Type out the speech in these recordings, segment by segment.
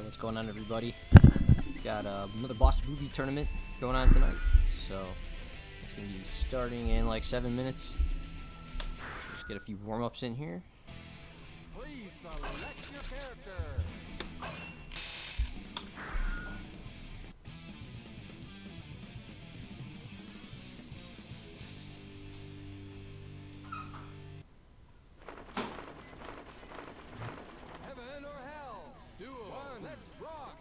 What's going on, everybody? Got another boss booby tournament going on tonight, so it's gonna be starting in like 7 minutes. Just get a few warm-ups in here. Please select your character. Heaven or hell? Duel. One. Let's rock.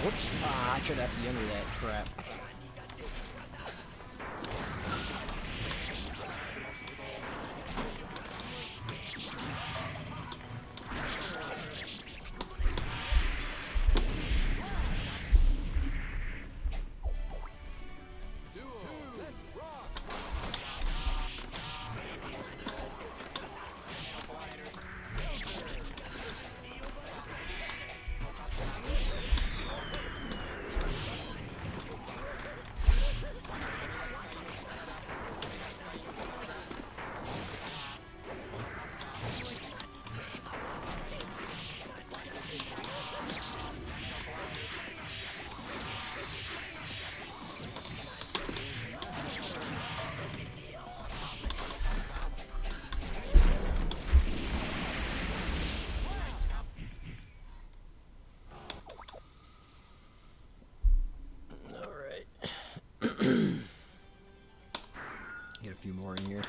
Whoops! Ah, I tried to have the end of that crap. Get a few more in here.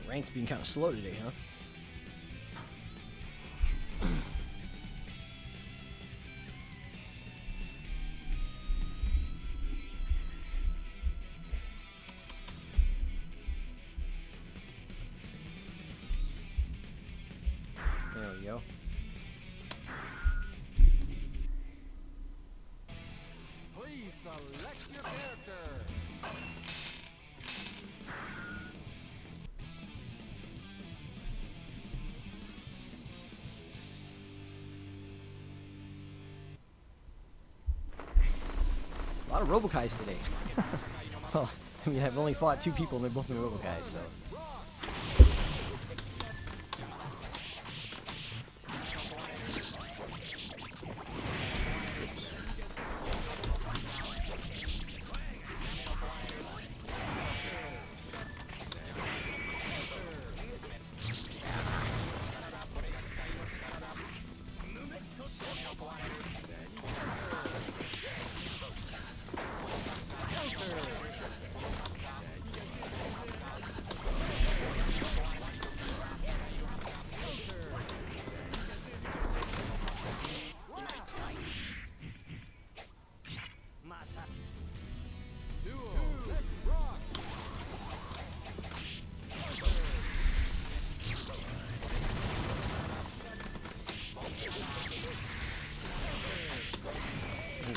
Rank's being kind of slow today, huh? There we go. Please select your character. A lot of Robokais today. Well, I mean, I've only fought 2 people and they've both been Robokais, so. Oops.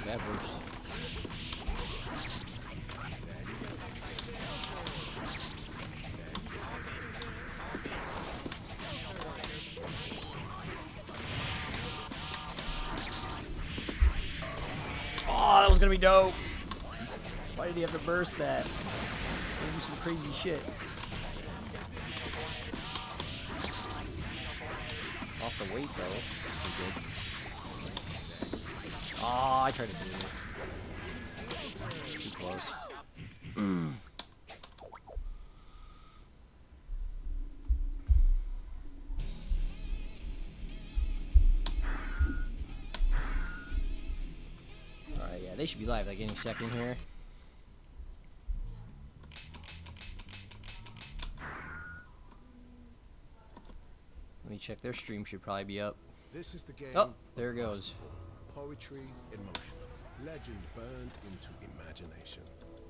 That burst. Oh, that was gonna be dope. Why did he have to burst that? He's gonna do some crazy shit. Off the weight though. That's pretty good. Oh, I tried to do it. Too close. Alright, yeah, they should be live like any second here. Let me check. Their stream should probably be up. This is the game. Oh, there it goes. Poetry in motion. Legend burned into imagination.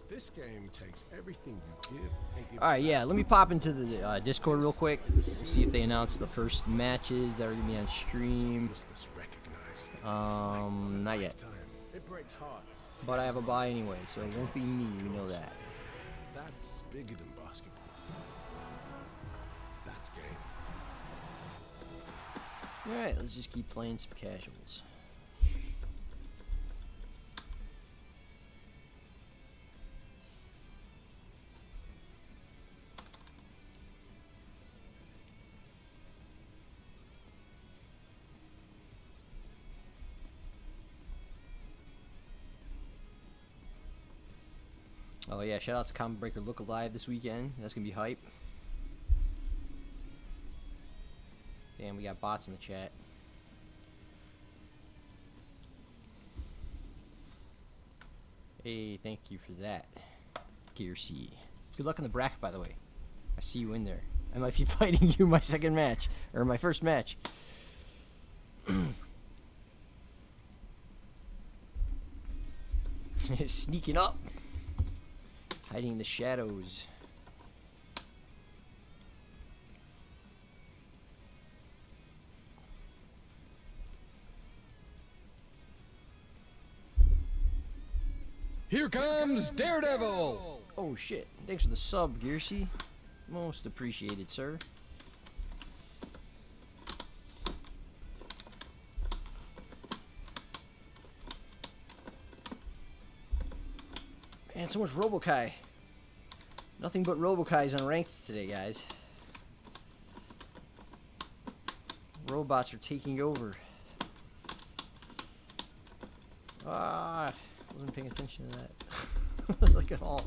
This game takes everything you give and gives Alright, back. yeah, let me pop into the Discord real quick. See if they announce the first matches that are gonna be on stream. Listeners recognize. Not yet. It breaks hearts. But I have a buy anyway, so it won't be me, we know that. That's bigger than basketball. That's game. Alright, let's just keep playing some casuals. Oh yeah, shout out to Common Breaker Look Alive this weekend. That's gonna be hype. Damn, we got bots in the chat. Hey, thank you for that, Gearsy. Good luck in the bracket, by the way. I see you in there. I might be fighting you my second match, or my first match. Sneaking up. Hiding in the shadows. Here comes Daredevil! Oh shit. Thanks for the sub, Gearsy. Most appreciated, sir. Man, so much Robokai. Nothing but Robokais unranked today, guys. Robots are taking over. Ah, wasn't paying attention to that. Like at all.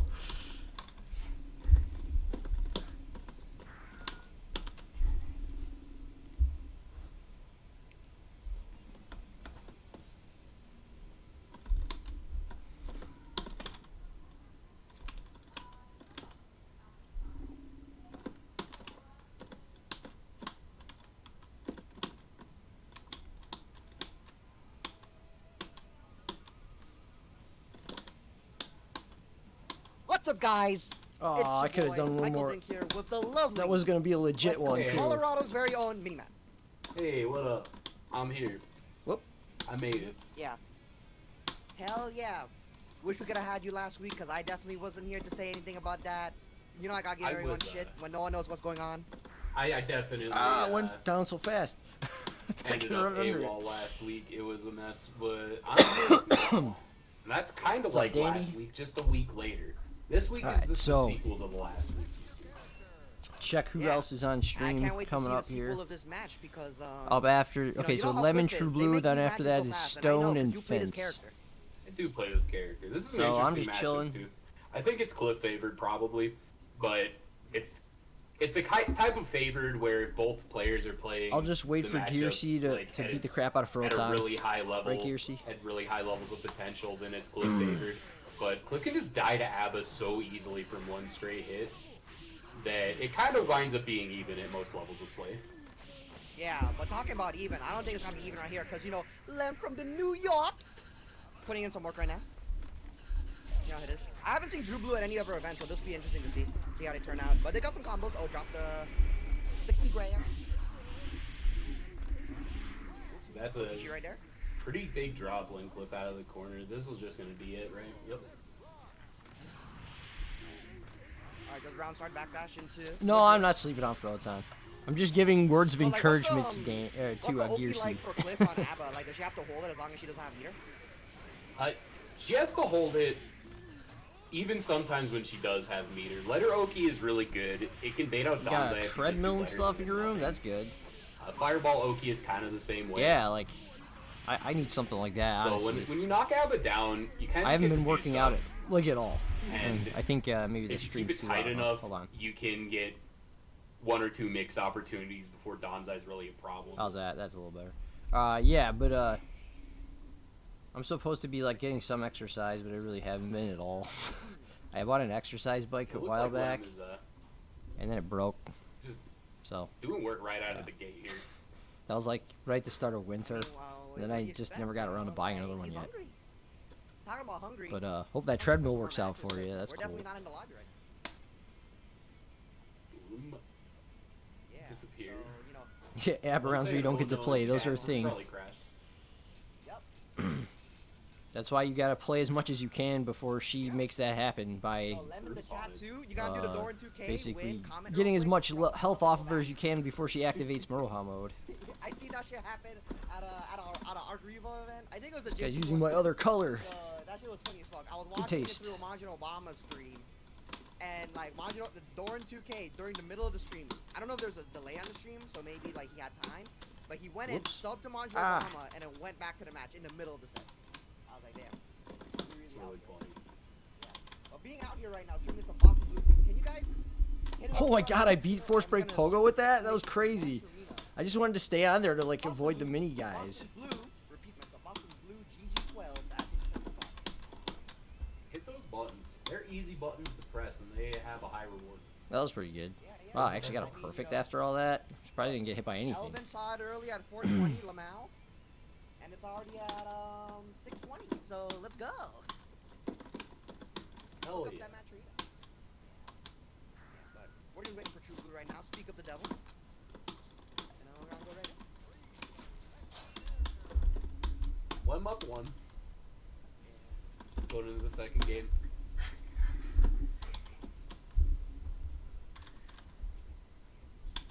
What's up, guys? Oh, It's I your could have boy, done one Michael more. Dink here with the lovely That was gonna be a legit one Okay. too. Colorado's very own Miniman. Hey, what up? I'm here. Whoop. I made it. Yeah. Hell yeah. Wish we could have had you last week because I definitely wasn't here to say anything about that. You know I gotta give I everyone was, shit when no one knows what's going on. I definitely It went down so fast. I ended couldn't up remember it. AWOL last week. It was a mess, but I'm that's kind of What's up, like Danny? last week, just a week later. This week Alright, is the so- sequel to the last week. Check who Yeah. ose is on I stream can't wait coming to see up the here. sequel of this match because Up after. you know Okay, so how Lemon Cliff is. True They Blue. make Then these after matches that so is fast, and I know, Stone 'cause and you play this Fence. character. I do play this character. This is an So, I'm interesting just matchup, chilling. too. I think it's Cliff favored probably, but if it's the type of favored where both players are playing. I'll just wait the for matchup, Gearsy to like, beat the at crap out of at a Froton. really high level, Right, Gearsy? at really high levels of potential, then it's Cliff favored. But Cliff can just die to Abba so easily from one straight hit that it kind of winds up being even at most levels of play. Yeah, but talking about even, I don't think it's gonna be even right here because you know Lem from the New York putting in some work right now. You know how it is. I haven't seen Drew Blue at any other event, so this will be interesting to see how they turn out. But they got some combos. Oh, drop the key gray. That's a She right there. pretty big drop when Cliff out of the corner. This is just going to be it, right? Yep. All right, does round start backdash into? No, I'm not sleeping on Froton. I'm just giving words of Well, like, encouragement what's to the, Dan, What's to the Oki Gearsy. like for Cliff on Abba? Like, does she have to hold it as long as she doesn't have meter? She has to hold it even sometimes when she does have meter. Letter Oki is really good. It can bait out You Donzai. got a if you just do treadmill and letters stuff in and your room? nothing. That's good. Fireball Oki is kind of the same way. Yeah, like, I need something like that, So honestly. when you knock Abba down, you kind of I haven't get been to do working stuff. out like at all. And I think maybe the If you keep stream's it too tight loud. enough, Hold on. you can get 1 or 2 mix opportunities before Donzai's really a problem. How's that? That's a little better. Yeah, but I'm supposed to be like getting some exercise, but I really haven't been at all. I bought an exercise bike It a looks while like Lem back, is, and then it broke. just So doing work right out of the gate here. that was like right at the start of winter. Meanwhile, And then what I do you just expect, never got around to bro? buying Like, another one he's yet. hungry. Talking about hungry. But hope that treadmill works out for you. That's We're cool. definitely not in the lobby right now. Boom. Yeah. Disappeared. So, you know, Yeah, app rounds where you don't get to play. Those are a thing. Probably crashed. yep. That's why you gotta play as much as you can before she makes that happen by Oh, Lem in the Bruce chat on it. too. You gotta do the door in 2K. basically win, comment getting real as quick, much drop health something off of her back. as you can before she activates Moroha mode. I see that shit happen at a Arc Revo event. I think it was a Guys JP using one. my other color. That shit was funny as fuck. I was watching it taste. through a Majin Obama stream, and like Majin, the door in 2K during the middle of the stream. I don't know if there's a delay on the stream, so maybe like he had time, but he went Whoops. in, subbed to Majin Ah. Obama, and it went back to the match in the middle of the set. I was like, damn. It's really funny. But being out here right now, streaming some Boston Blue, can you guys? hit it Oh up my for god, us? I beat Force I'm Break gonna Pogo with that? That was make crazy. one for Reno. I just wanted to stay on there to like Boston avoid the Blue- mini guys. Boston Blue, repeat myself, Boston Blue GG12 at the spot. Hit those buttons. They're easy buttons to press, and they have a high reward. That was pretty good. Yeah, yeah. Wow, I actually got a perfect after all that. Surprised I didn't get hit by anything. Elven saw it early at 420 Lamau, and it's already at 620. So let's go. Hell Look up yeah. that match Reno. Yeah, but we're just waiting for True Blue right now. Speak of the devil. And then we're gonna go right in. Lem up 1. Going into the second game.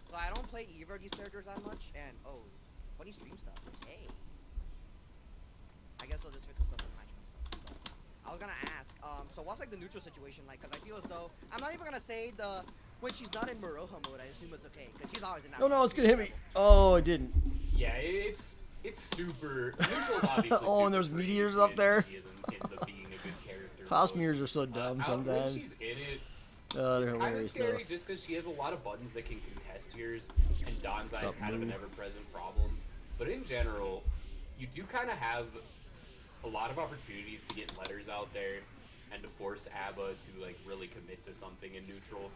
So I don't play either of these characters that much, and oh, funny stream stuff. Hey. I guess I'll just fix this up in match. But I was gonna ask, so what's like the neutral situation like? Cause I feel as though I'm not even gonna say the when she's not in Moroha mode. I assume it's okay, cause she's always in that. Oh no, mode. it's gonna hit me. Oh, it didn't. Yeah, it's super. Neutral's obviously Oh, and super there's great meteors when up there. She isn't in the being a good character. Faust mode. mirrors are so dumb When sometimes. she's in it, Oh, they're it's kind of hilarious though. scary just because she has a lot of buttons that can contest yours, and Donzai is Sup, kind of an Moo? ever-present problem. But in general, you do kind of have a lot of opportunities to get letters out there and to force ABBA to like really commit to something in neutral.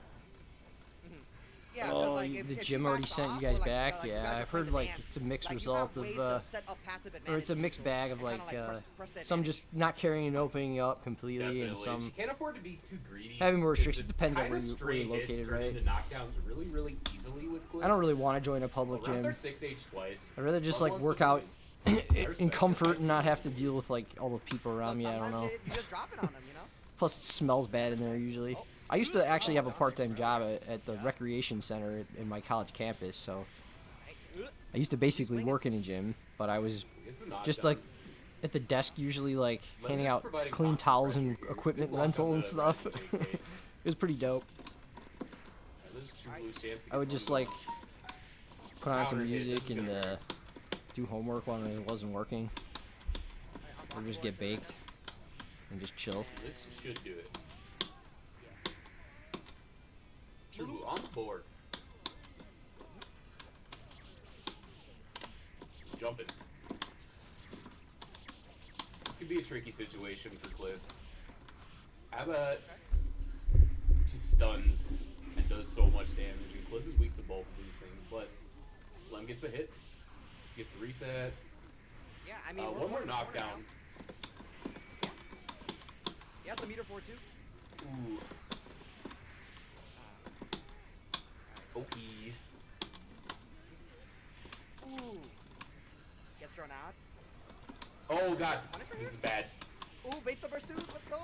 Yeah, 'cause, Oh, like, the if gym she already backs sent you off, guys or, like, back. you Yeah, guys are I've playing heard like advanced, it's a mixed like, you result have ways of to set up passive or it's a advantage mixed neutral bag of and kinda, like press the some advantage. just not carrying and opening up completely, Definitely, and she some can't afford to be too greedy. having more 'cause restrictions. the Depends on kinda where you're straight hits located, turn right? into knockdowns really, really easily with Cliff. I don't really want to join a public Well, gym. Rounds are 6H twice. I'd rather just One like wants work to out win. in comfort and not have to deal with like all the people around me. I don't know. You just drop it on them, you know? Plus, it smells bad in there usually. I used to actually have a part-time job at the recreation center in my college campus, so I used to basically work in a gym, but I was It's the just knockdown. like at the desk usually like Lemon handing is out providing clean constant towels pressure and here. equipment Good luck rental on and the stuff. Red It JK. was pretty dope. This is True Blue's chance to I would get just something like going. put on some Counter hit, this music is and gonna hurt. do homework when it wasn't working, or just get baked and just chill. This should do it. True Blue on the board. Jumping. This could be a tricky situation for Cliff. Abba just stuns and does so much damage, and Cliff is weak to both of these things, but Lem gets the hit, gets the reset. Yeah, I mean, we're One more corner knockdown. now. Yeah, it's a meter 4-2. Ooh. OP. Ooh. Gets thrown out. Oh god, this is bad. Ooh, baits the burst 2. Let's go.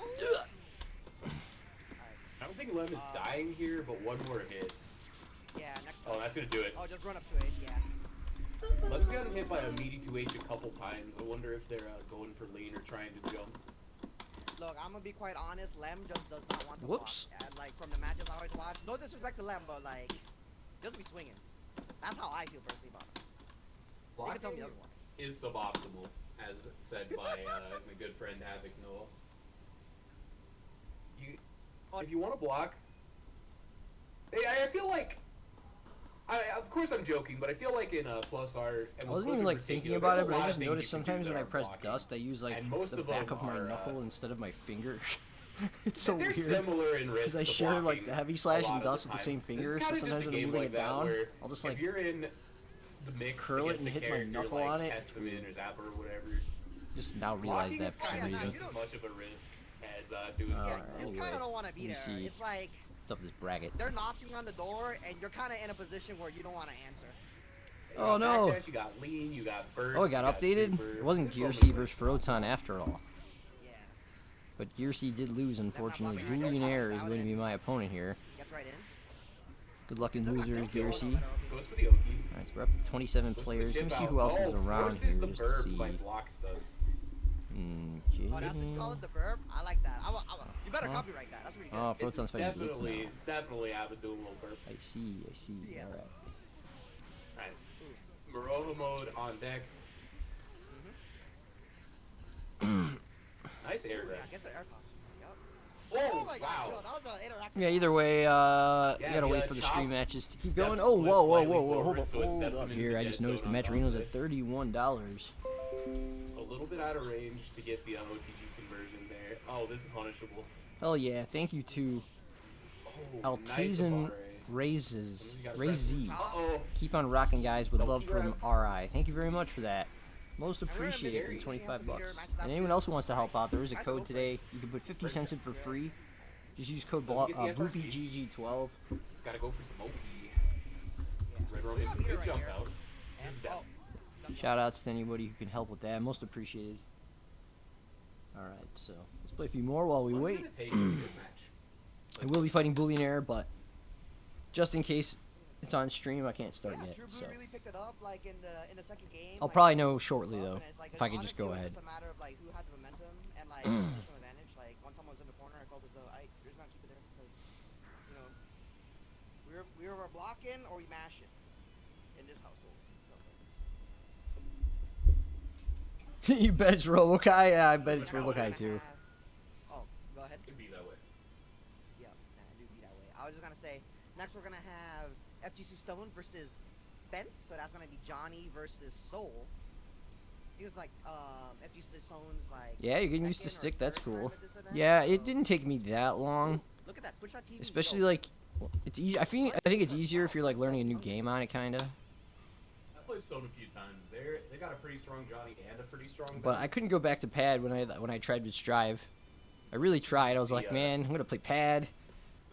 I don't think Lem is dying here, but one more hit. Yeah, next Oh, that's gonna do it. Oh, just run up 2H, yeah. Lem's gotten hit by a meaty 2H a couple times. I wonder if they're going for lean or trying to jump. Look, I'm gonna be quite honest. Lem just does not want to Whoops. block. And like from the matches I always watch, no disrespect to Lem, but like, just be swinging. That's how I feel personally about him. You can tell me Blocking otherwise. is suboptimal. as said by my good friend Havoc Noah. If you want to block, I feel like, of course I'm joking, but I feel like in plus R. I wasn't even like thinking about it, but I just noticed sometimes when I press dust, I use like the back of my knuckle instead of my finger. It's so weird. Similar in risk because I share like the heavy slash and dust with the same finger, so sometimes when I'm moving it down, I'll just like if you're in the mix curl it and hit my knuckle on it. Test them in or zap or whatever. Just now realize that for some reason. As much of a risk as doing Yeah, Alright, you anyway, kind of don't want to be there. see. It's like What's up with this bracket? they're knocking on the door, and you're kind of in a position where you don't want to answer. Oh no! You got lean, you got burst, Oh, it got updated? super. It wasn't There's Gearsy so many versus Froton after all. Yeah, But Gearsy did lose, unfortunately. Billionaire is going to be my opponent here. gets right in. Good luck in losers, Gearsy. Goes for the Oki. Alright, so we're up to 27 players. Let me see who else is around here just to see. Okay. Oh, that's call it the verb. I like that. You better copyright that. That's pretty good. Oh, Froton's fighting Blitz now. Definitely have a dual little burp. I see. Yeah. Alright. Alright. Morova mode on deck. Nice air Yeah, grab. get the air toss. Yep. Oh, Oh my wow. god, yo, that was an interaction. Yeah, either way, we gotta wait for the chop stream matches to keep steps going. Oh, split whoa, slightly hold forward, up, so it hold stepped up him into here. the I dead just noticed the zone on Matcherino's top at $31. A little bit out of range to get the OTG conversion there. Oh, this is punishable. Hell yeah, thank you to Oh, Altazan nice Razy. Uh-oh. Keep on rocking, guys, with Double love from RI. Thank you very much for that. Most gonna appreciated for miss 25 it. bucks. And anyone else who wants to help out, there is a code today. You can put 50 cents in for free. Just use code BloopyGG12. Gotta go for some OP. Red Roman, good jump out. This is down. Shout outs to anybody who can help with that. Most appreciated. Alright, so let's play a few more while we I'm wait. gonna take a good match. I will be fighting Billionaire, but just in case it's on stream, I can't start yet. Drew So really picked it up like in the second game. I'll like, probably know shortly though, and it's like, if I could just honestly, go it was ahead. just a matter of like who had the momentum and like positional advantage. Like once someone was in the corner, I felt as though you're just gonna keep it there because you know we were blocking or we mash it in this household. So, You bet it's Robokai? Yeah, I bet it's Robokai too. Oh, go ahead. It'd be that way. Yeah, nah, it do be that way. I was just gonna say, next we're gonna have FGC Stone versus Fence, so that's gonna be Johnny versus Soul. He was like, FGC Stone's like. Yeah, you're getting used to second or stick. That's third cool. time at this event, Yeah, so- it didn't take me that long. Look at that, push that TV. Especially go. like, it's easy. I think it's easier if you're like learning a new game on it, kinda. I played Stone a few times. They got a pretty strong Johnny and a pretty strong. But I couldn't go back to pad when I tried to strive. I really tried. I was like, man, I'm gonna play pad.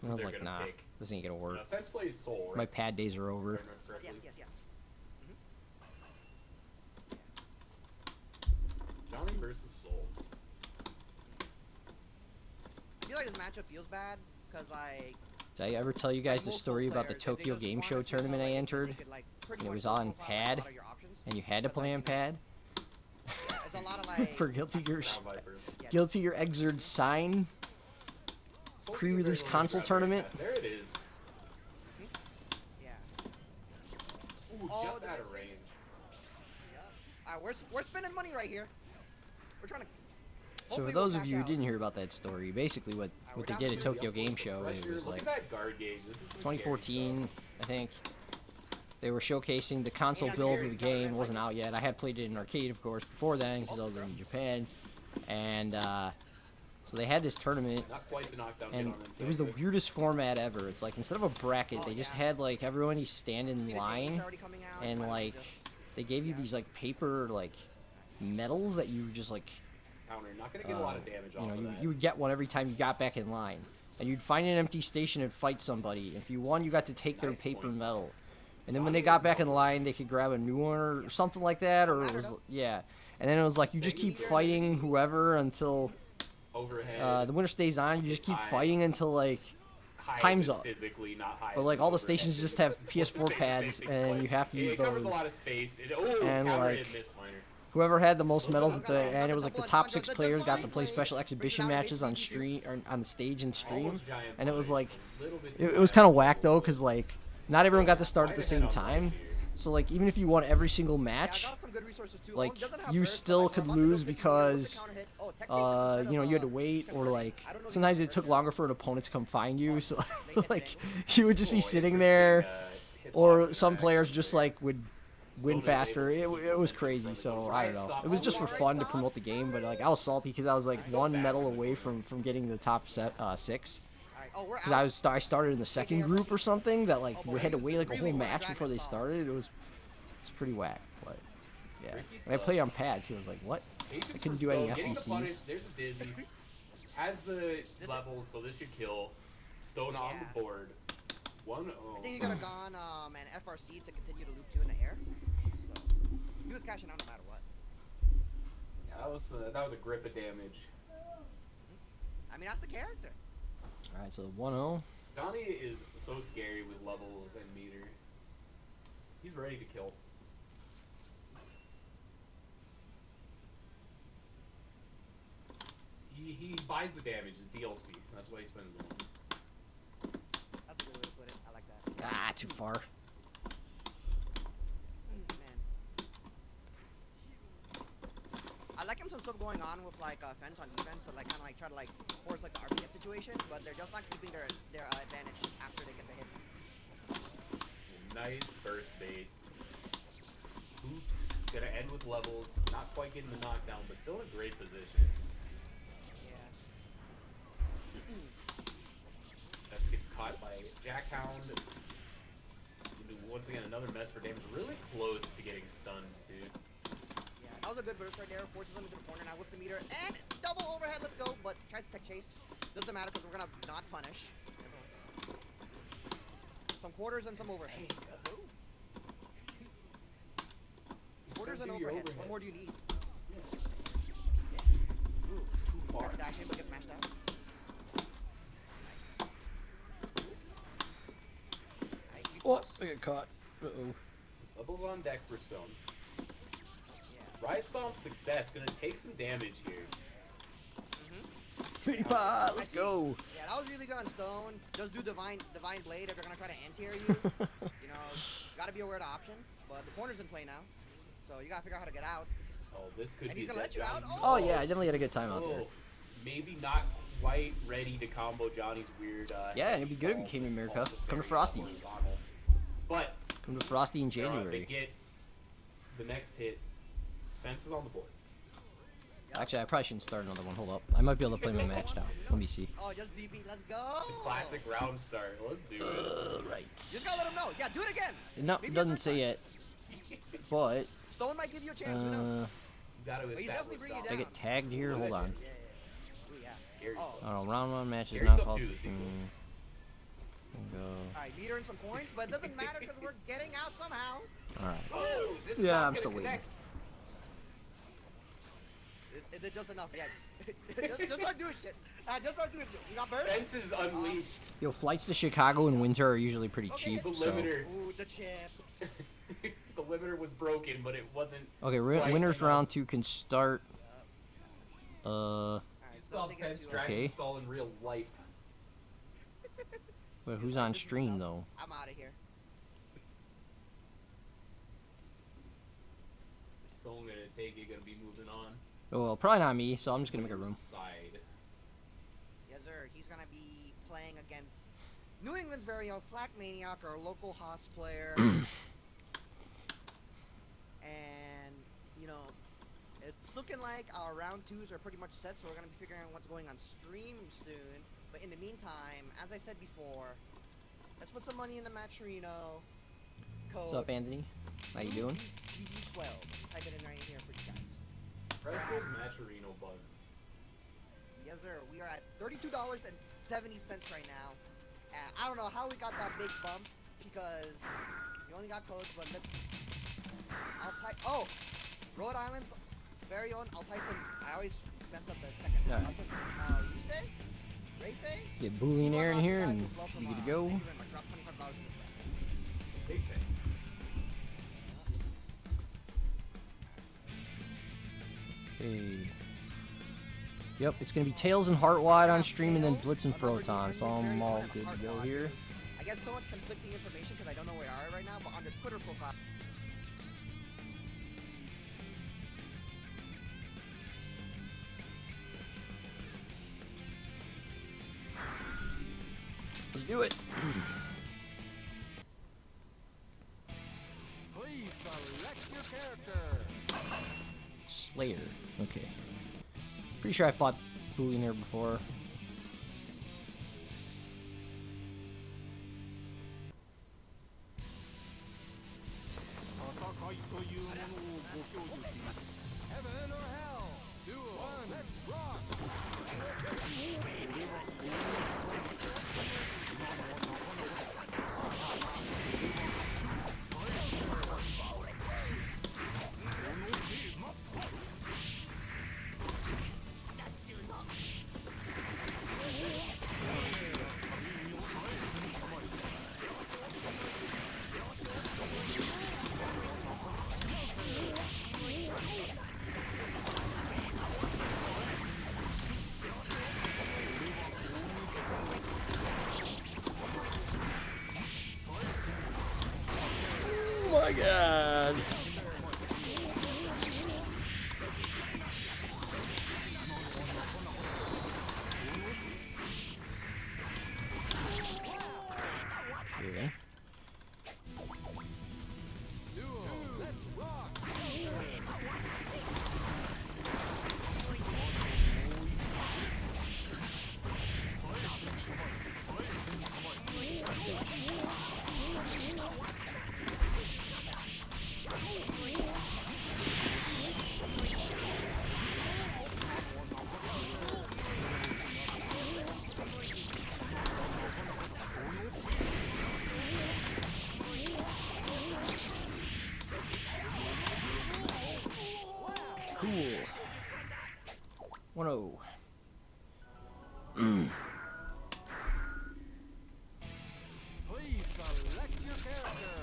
And I was They're like, gonna nah, pick. this ain't gonna work. Fence plays Soul. My Right? pad days are If I over. remember correctly. Yes, yes, yes. Johnny versus Soul. I feel like this matchup feels bad because like. Did I ever tell you guys the most story about the players, if they Tokyo go Game spawn Show or something, tournament I like, they entered? could, like, pretty And it much was on profile, like, a pad? lot of your options. And you had to play on pad? There's a lot of like. For Guilty Gear, Ground Vipers. Yeah, Guilty Gear Xrd Sign Soul pre-release very console low tournament? There it is. Yeah. Ooh, Oh, just the out of mistakes. range. Yeah. Alright, we're spending money right here. We're trying to. So for hopefully those we'll of you cash who out. didn't hear about that story, basically what they did at Tokyo Game Show, it was Look like at that guard gauge. This is some scary 2014, I think. They were showcasing the console build of the game. It wasn't out yet. I had played it in arcade, of course, before then, because I was in Japan. And so they had this tournament, stuff. Not quite the knockdown and hit on it was the inside, weirdest format ever. It's like, instead of a bracket, Oh, they just yeah. had, like, everyone stand in See the dates line, already coming out, and, might as well like, just- they gave you these, like, paper, like, medals that you just, like, counter. Not gonna get a lot of damage you off know, of that. you would get one every time you got back in line. And you'd find an empty station and fight somebody. If you won, you got to take their Nice paper point. medal. And then when they got back in line, they could grab a new one or something like that, or it was, yeah. And then it was like, you just keep fighting whoever until Overhead. the winner stays on. You just keep High. fighting until, like, high time's as in up. Physically, not high But, as like, in all the overhead stations just physically. have PS4 pads, and you have to use It covers a those. lot of space. Oh, And, counter like, and missed minor. Whoever had the most medals at the end, it was like the top 6 players got to play special exhibition matches on stream, or on the stage and stream. Almost giant And it was body, like, a little bit it too was high. kind of whack though, because like, not everyone got to start at the Right same ahead on time. life here. So like, even if you won every single Yeah, I match, got some good good resources too. like Doesn't have you burst, but, still like, could we're about to go lose 50 here. What's the because counter hit? Oh, tech chase instead you know, of, you had to wait, or converting. like I don't know if sometimes you it can took convert longer for an opponent to come find you, so hit like the you would just be Cool, sitting interesting, there, hitbox or and some action players just there. like would win Stone is faster. able to keep It was momentum crazy, from the so goal. I don't Right know. stop. It was Oh, just for right fun to stop. promote the game, but like I was salty because I was like So one fast medal in the away corner. from getting the top 6. Alright, oh, we're Because out. I started in the second group or something that like Oh, but we had to we wait like a really whole wanna match drag before this they off. started. It was pretty whack, but yeah. Tricky And I stuff. played on pads. He was like, "What? Patience I couldn't from do any Stone, getting the punish, FDCs." there's a dizzy. Has the levels, so this should kill. Stone on Yeah. the board. 1-0. I think he could have gone an FRC to continue to loop 2 in the air. So, he was cashing out no matter what. Yeah, that was a grip of damage. I mean, that's the character. All right, so 1-0. Johnny is so scary with levels and meter. He's ready to kill. He buys the damage, his DLC. That's why he spends the money. That's a good way to put it. I like that. Ah, too far. Man. I like him some stuff going on with like fence on defense, so like kind of like try to like force like the RPS situation, but they're just not keeping their advantage after they get the hit. Nice burst bait. Oops. Gonna end with levels. Not quite getting the knockdown, but still in a great position. Yeah. That gets caught by Jackhound. Once again, another mess for damage. Really close to getting stunned, too. Yeah, that was a good burst right there. Forces him into the corner now with the meter and double overhead. Let's go, but tries to tech chase. Doesn't matter because we're gonna not punish. Some quarters and some overheads. Ooh. Quarters and Do your overhead. What overhead. more do you need? Yeah. Ooh. It's too far. Tries to dash in, but gets mashed out. Oh, I got caught. Uh-oh. Levels on deck for Stone. Yeah. Riot Stomp's success. Gonna take some damage here. Creeper, let's go. Yeah, that was really good on Stone. Just do Divine Blade if you're gonna try to anti-air you. You know, gotta be aware of the option. But the corner's in play now, so you gotta figure out how to get out. Oh, this could And be he's a gonna dead let you out? Johnny. Oh yeah, I definitely had a good time out there. Oh, maybe not quite ready to combo Johnny's weird. Yeah, and it'd be good if you came to it's America. called Come to very Frosty. horizontal. But Come to Frosty in they January. get the next hit. Fence is on the board. Actually, I probably shouldn't start another one. Hold up. I might be able to play my match now. Let me see. Oh, just DP. Let's go. The classic round start. Let's do it. Right. Just gotta let him know. Yeah, do it again. No, Maybe a doesn't third say time. yet. But, Stone might give you a chance. Who knows? You gotta he's definitely establish bringing it dominance. I get tagged here. Hold on. Yeah, yeah. Ooh, yeah. Scary Oh. stuff. Oh, round one match is Scary not stuff called. too, the sequel. Go. Alright, meter and some coins, but it doesn't matter because we're getting out somehow. All right. Oh, this is Yeah, not I'm gonna still waiting. connect. It does enough. Yeah. just start doing shit. Just start doing shit. You got burst? Fence is unleashed. Yo, flights to Chicago in winter are usually pretty Okay. cheap. The So. limiter. Ooh, the chip. The limiter was broken, but it wasn't. Okay, quite winners enough. round 2 can start. Alright, Saw so take it Fence to, Dragon Okay. Stall in real life. Wait, who's on stream though? I'm out of here. Still gonna take it, gonna be moving on. Oh, well, probably not me. So I'm just gonna make a room. Side. Yes, sir. He's gonna be playing against New England's very own Flak Maniac, our local Haas player. And, you know, it's looking like our round 2s are pretty much set, so we're gonna be figuring out what's going on stream soon. But in the meantime, as I said before, let's put some money in the Matcherino. What's up, Anthony? How you doing? GG12. Type it in right here for you guys. Press those Matcherino buttons. Yes, sir. We are at $32.70 right now. I don't know how we got that big bump because we only got codes, but let's. I'll type. Oh, Rhode Island's very own. I'll type in. I always mess up the second. Yeah. I'll put, Race? Race? Get Boolean air in here and should be good to go. Thank you very much. Drop $25 in the Big fence. Okay. Yep, it's gonna be Tails and Heartwide on stream, and then Blitz and Froton. So I'm all good to go here. I get so much conflicting information because I don't know where I are right now, but on the Twitter profile. Let's do it. Please select your character. Slayer. Okay. Pretty sure I fought Billionaire before. Heaven or hell. Duel. One. Let's rock. Oh my god. Okay. Duel. Let's rock. Cool. 1-0. Please select your character.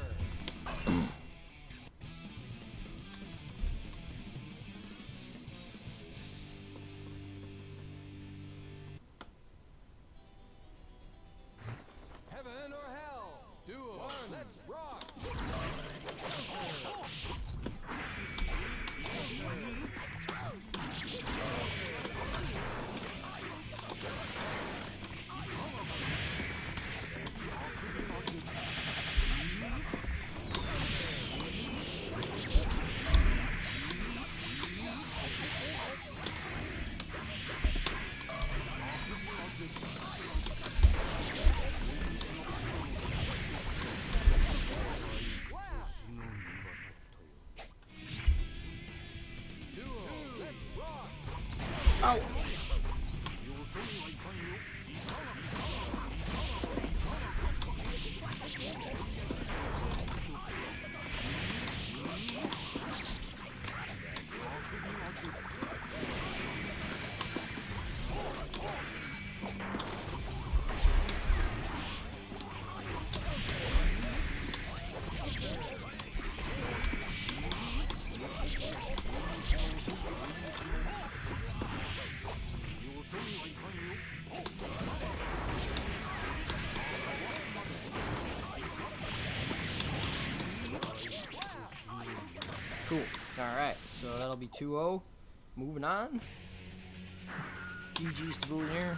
Heaven or hell. Duel. One. Let's rock. Duel. Let's rock. Ow. Cool. Alright, so that'll be 2-0. Moving on. GG's to Billionaire.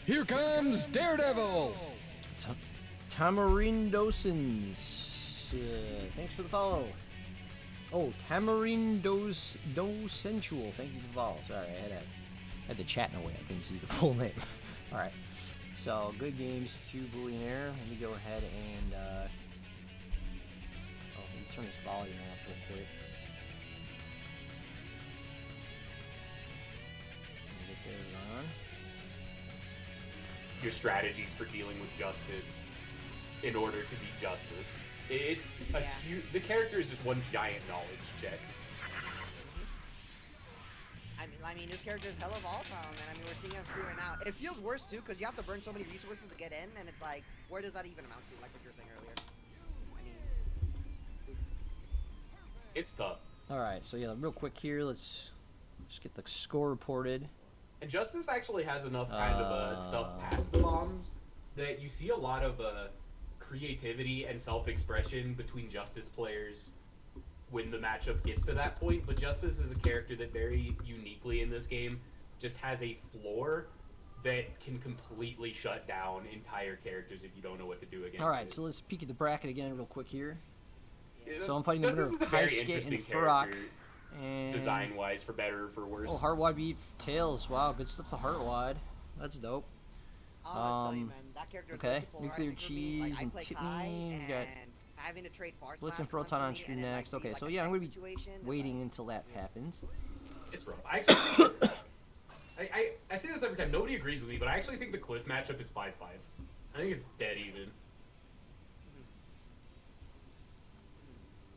Here comes Daredevil. Tamarindosense. Thanks for the follow. Oh, Tamarindosensual. Thank you for the follow. Sorry, I had the chat in a way. I couldn't see the full name. Alright. So, good games to Billionaire. Let me go ahead and let me turn this volume off real quick. Get those on. Your strategies for dealing with justice in order to beat justice. It's a huge. The character is just one giant knowledge check. I mean, this character is hella volatile, man. I mean, we're seeing on screen right now. It feels worse too, because you have to burn so many resources to get in, and it's like, where does that even amount to? Like what you were saying earlier. I mean, It's tough. All right, so yeah, real quick here, let's just get the score reported. And Justice actually has enough kind of stuff past the bombs that you see a lot of creativity and self-expression between Justice players when the matchup gets to that point. But Justice is a character that very uniquely in this game just has a floor that can completely shut down entire characters if you don't know what to do against All right, it. so let's peek at the bracket again real quick here. Yeah, So I'm fighting the winner this of is a very High Skit and interesting Furrock. character, And design-wise, for better or for worse. oh, Heartwad beat Tails. Wow, good stuff to Heartwad. That's dope. I'll tell you, man, that character is Okay, way too Nuclear polarizing for me. Like, Cheese I and play Tip Kai, Me. We got and having to trade Far Blitz and Smash Froton on constantly, stream and it might next. be, Okay, like, so a yeah, I'm tense gonna be situation, and, waiting like, until that yeah. happens. It's rough. I actually think I say this every time. Nobody agrees with me, but I actually think the Cliff matchup is 5-5. I think it's dead even.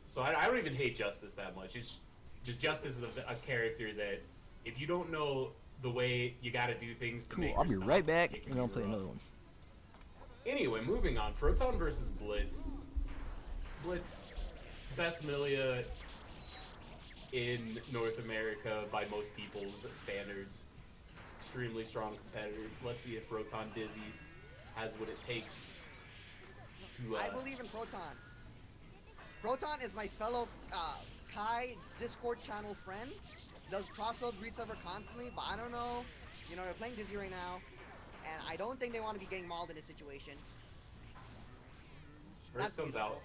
So I don't even hate Justice that much. It's just Justice is a character that if you don't know the way you got to do things to Cool. make I'll her be stop, right back, it can and I'll be play rough. another one. Anyway, moving on. Froton versus Blitz. Blitz, best Milia in North America by most people's standards. Extremely strong competitor. Let's see if Froton Dizzy has what it takes to. I believe in Proton. Proton is my fellow Kai Discord channel friend. Does crossover read server constantly, but I don't know. You know, they're playing Dizzy right now, and I don't think they want to be getting mauled in this situation. First comes feasible. out.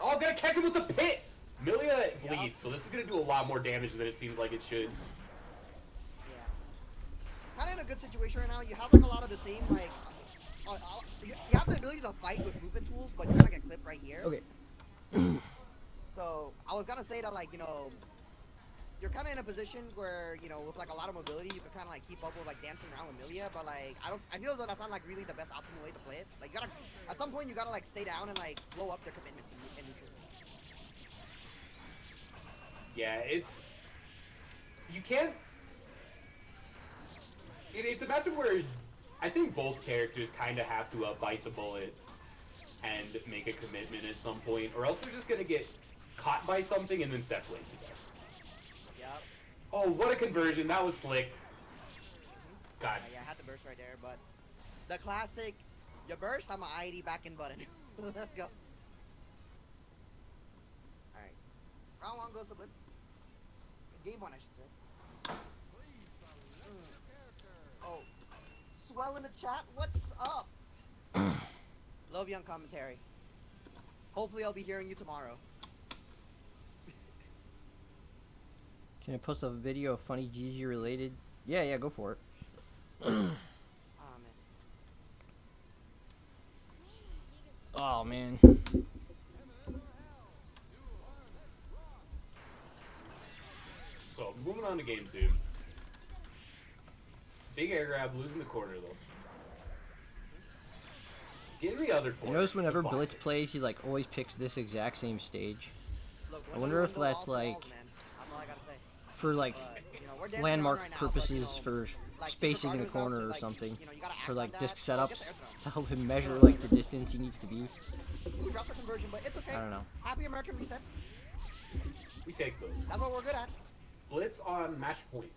Oh, gonna catch him with the pit! Milia bleeds, Yup. so this is gonna do a lot more damage than it seems like it should. Yeah. Kind of in a good situation right now. You have like a lot of the same like. You have the ability to fight with movement tools, but you're gonna get clipped right here. Okay. So I was gonna say that, like, you know, you're kind of in a position where, you know, with like a lot of mobility, you can kind of like keep up with like dancing around with Milia, but like I feel that that's not like really the best optimal way to play it. Like, you gotta, at some point you gotta like stay down and like blow up their commitments in neutral. Yeah, it's... You can't... It's a matchup where I think both characters kind of have to bite the bullet and make a commitment at some point, or else they're just gonna get caught by something and then separate to death. Yep. Oh, what a conversion. That was slick. God. Yeah, I had the burst right there, but the classic, you burst, I'm a ID back in button. Let's go. Alright. Round one goes to Blitz. Game one, I should say. Oh. Swell in the chat, what's up? Love you on commentary. Hopefully I'll be hearing you tomorrow. Can I post a video of funny GG related? Yeah, go for it. Oh, man. Oh man. So, moving on to game two. Big air grab, losing the corner though. Getting the other You corner. notice whenever the Blitz classic. plays, he like always picks this exact same stage. Look, I wonder if windows that's all for like walls, man. That's all I gotta say. for like But, you know, we're dancing landmark around right now, but, purposes you know, for like, spacing in the regardless of, corner or like, something. you know, you gotta For act like on disc that. Oh, get setups the air throw. to help him measure like the distance he needs to be. Ooh, drop the conversion, but it's okay. I don't know. Happy American resets. We take those. That's what we're good at. Blitz on match point.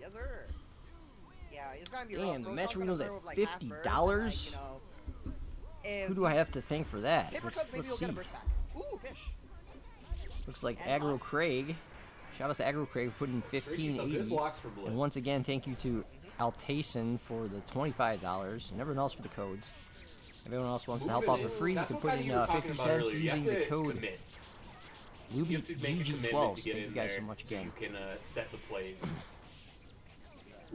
Yes, sir. Yeah, it's gonna be Damn, rough. the Roadhog's match gonna reels at serve with, like, half burst and, $50? like, you know, if Who do I have to thank for that? Paper Let's cuts, maybe see. you'll get a burst back. Ooh, fish. Looks like And Aggro lost. Craig. Shout out to Aggro Craig for putting Tricky stuff. Good 1580. blocks for Blitz. And once again, thank you to Altayson for the $25 and everyone else for the codes. If anyone else wants to help out for free, you That's can what put kinda in you were talking 50 about cents earlier. You have using the to code commit. You have to make a commitment LubyGG12. to get Thank you in guys so there much so again. you can set the plays.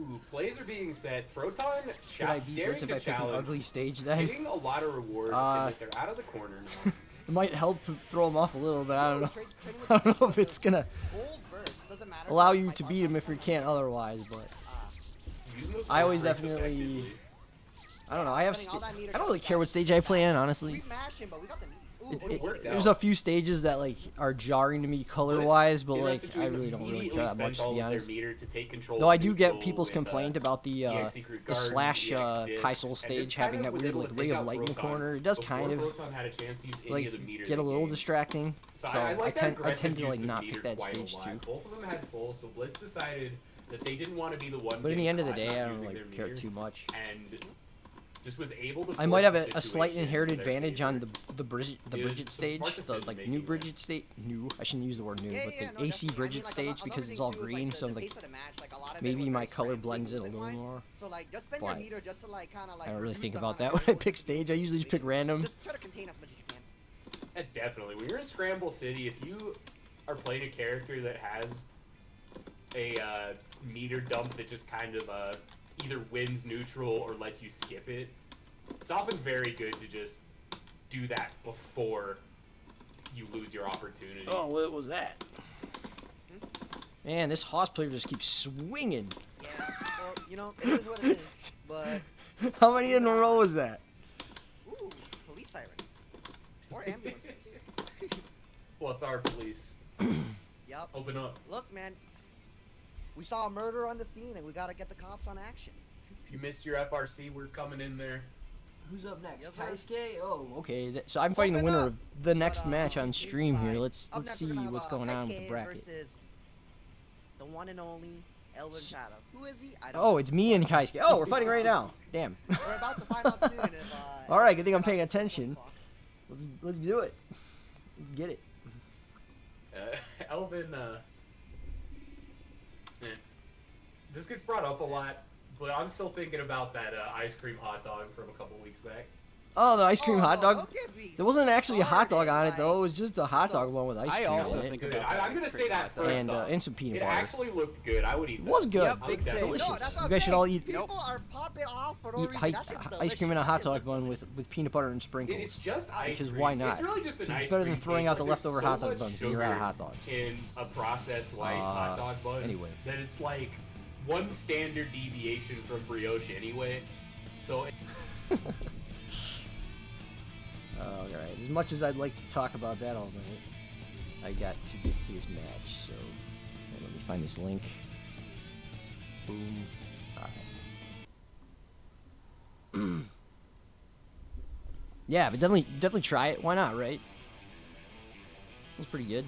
Ooh, plays are being set. Froton Should I beat Blitz if I pick an challenge, ugly stage then? getting a lot of reward if they're out of the corner now. It might help throw him off a little, but I don't know. Trade with I don't know if the it's gonna gold burst. Doesn't matter. allow Like, you my to bar beat him cost if you one. can't otherwise, but Using those I always breaks definitely- effectively. I don't know. I have. Spending all that meter I don't really cost care what stage I play on, honestly. We mashed him, but we got the meat. Ooh, It, ooh, worked there's out. a few stages that like are jarring to me color-wise, but In that like I situation, really don't really immediately care that much, spent to all be of their honest. meter to take control Though I of do get neutral people's with, complaint about the EXE Crew the Guard, slash EX discs, Kai Soul and stage just kind having of that was weird able like to ray take of out light in the Froton corner. It does before kind of Froton had a chance to use any like of the meters get a they little gained. distracting. So I like that I aggressive tend to use like of not meter pick that quite a stage lot. too. Both of them had full, so Blitz decided that they didn't want to be the one. But in the getting end of the caught day, not I don't using really their care meter, too much. And just was able to. I might have force the a slight situation inherent in their advantage favor. on the Bridget Dude, Bridget some stage, smart the like decision-making new there. Bridget stage. New, I shouldn't use the word new, Yeah, but yeah, the no, AC definitely. Bridget I mean, stage another because thing it's all too is, green, like, so the like pace of the match, like, a lot of it maybe was my very color scrambling blends in a with little wise. more. So like, just spend But your meter just to like kind of like. I don't really reduce think the about amount that of when I variables pick that you stage. I usually just pick random. Just try to contain as much as you can. Yeah, definitely. When you're in Scramble City, if you are playing a character that has a meter dump that just kind of either wins neutral or lets you skip it, it's often very good to just do that before you lose your opportunity. Oh, what was that? Man, this Hoss player just keeps swinging. Yeah, well, you know, it is what it is. But How many in a row was that? ooh, police sirens or ambulances. Well, it's our police. Yep. Open up. Look, man, we saw a murder on the scene, and we gotta get the cops on action. If you missed your FRC, we're coming in there. Who's up next? Yes, sir. Kaisuke? Oh, okay. So I'm fighting the Open winner up. of the next But, match on news stream here. aside, Let's up next see we're gonna have, what's going on with the Kaisuke bracket. versus the one and only Elven Shadow. Who is he? I don't Oh, know. it's me and Kaisuke. Oh, we're fighting right now. Damn. We're about to find out soon if. All right, good thing I'm if paying Shadow- attention. Let's do it. Let's get it. Elven, this gets brought up a lot, but I'm still thinking about that ice cream hot dog from a couple weeks back. Oh, the ice cream Oh, hot dog. okay, Beast. There wasn't actually a hot dog Started, on it though. It like- was just a hot dog one with ice I cream also on it, think Good. about I'm gonna ice say cream that hot dog. first and off. some peanut It butter. actually looked good. I would eat It that. was good. Yep, I big would fan. definitely Delicious. No, that's what You I'm guys should saying. all eat People are popping off for no eat reason. hi- That shit's ice cream in a delicious. hot That dog shit's bun with peanut butter and sprinkles. It's just ice Because cream. why not? It's really just an It's ice better than cream throwing cake. out the Like, there's leftover so hot dog much buns when you're out of sugar hot dogs. in a processed white hot dog bun. Anyway. That it's like one standard deviation from brioche anyway. So All right. As much as I'd like to talk about that all night, I got to get to this match. So let me find this link. Boom. All right. Yeah, but definitely try it. Why not, right? It was pretty good.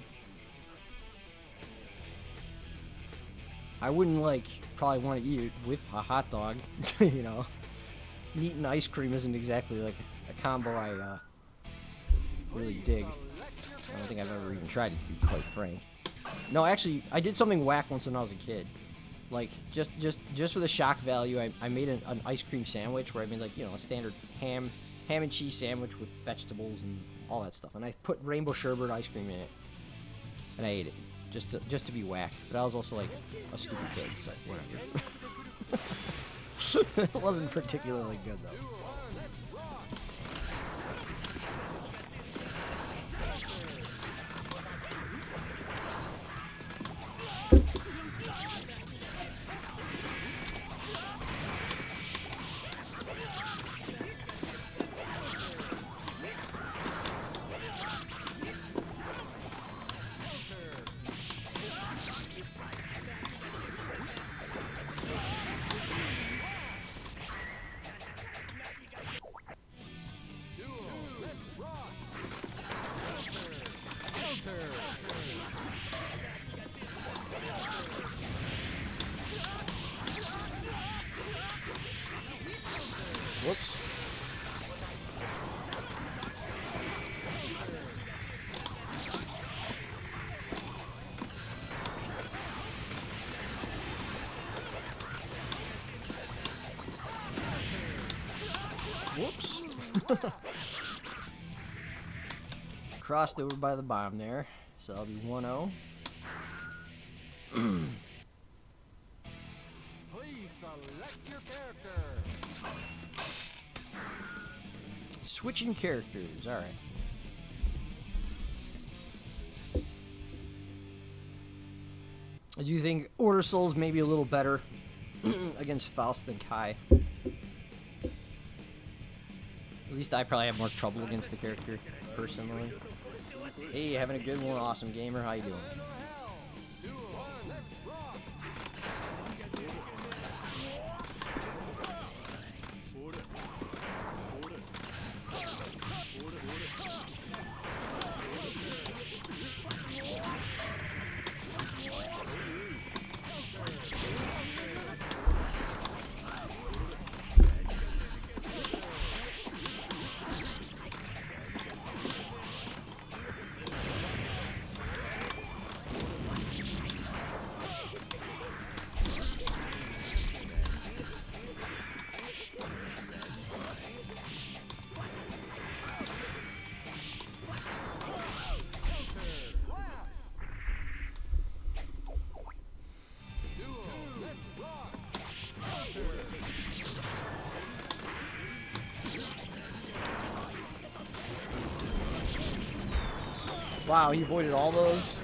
I wouldn't probably want to eat it with a hot dog. You know, meat and ice cream isn't exactly like a combo I really dig. I don't think I've ever even tried it, to be quite frank. No, actually, I did something whack once when I was a kid. Like just for the shock value, I made an ice cream sandwich where I made a standard ham and cheese sandwich with vegetables and all that stuff, and I put rainbow sherbet ice cream in it, and I ate it just to be whack. But I was also like a stupid kid, so whatever. It wasn't particularly good though. Whoops. Whoops. Crossed over by the bomb there, so that'll be 1-0. Please select your character. Switching characters, alright. I do think Order Soul's maybe a little better against Faust than Kai. At least I probably have more trouble against the character, personally. Hey, having a good one, awesome gamer. How you doing? Wow, he avoided all those.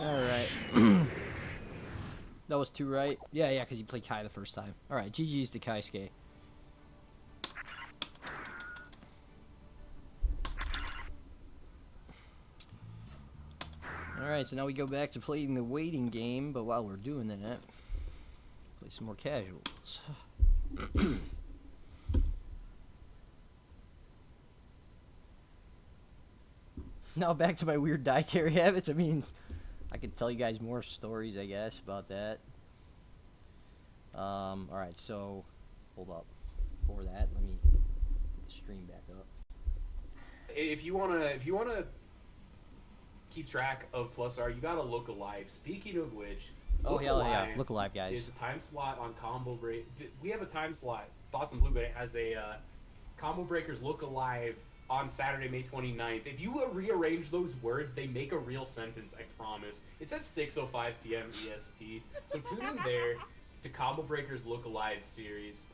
Alright. That was 2, right? Yeah, because you played Kai the first time. Alright, GG's to Kaisuke. Alright, so now we go back to playing the waiting game, but while we're doing that, play some more casuals. Now back to my weird dietary habits. I mean, I could tell you guys more stories, I guess, about that. Alright, so, hold up. For that, let me get the stream back up. If you wanna keep track of +R, you gotta look alive. Speaking of which, Oh, hell yeah, look alive, guys. Is a time slot on Combo Break. We have a time slot. Boston Blue Bay has a Combo Breakers Look Alive on Saturday, May 29th. If you rearrange those words, they make a real sentence, I promise. It's at 6:05 p.m. EST. So tune in there to Combo Breakers Look Alive series.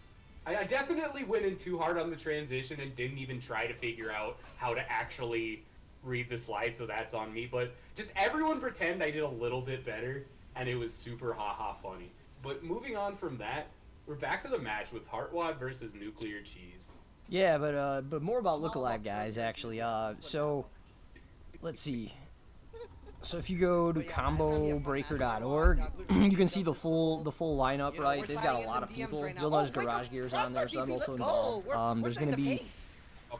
I definitely went in too hard on the transition and didn't even try to figure out how to actually read the slide, so that's on me. But just everyone pretend I did a little bit better, and it was super haha funny. But moving on from that, we're back to the match with Heartwad versus Nuclear Cheese. Yeah, but more about Look Alive, guys, actually. So, let's see. So if you go to combobreaker.org, you can see the full lineup, right? They've got a lot of people. You'll notice Garage Gear's on there, so I'm also involved. There's going to be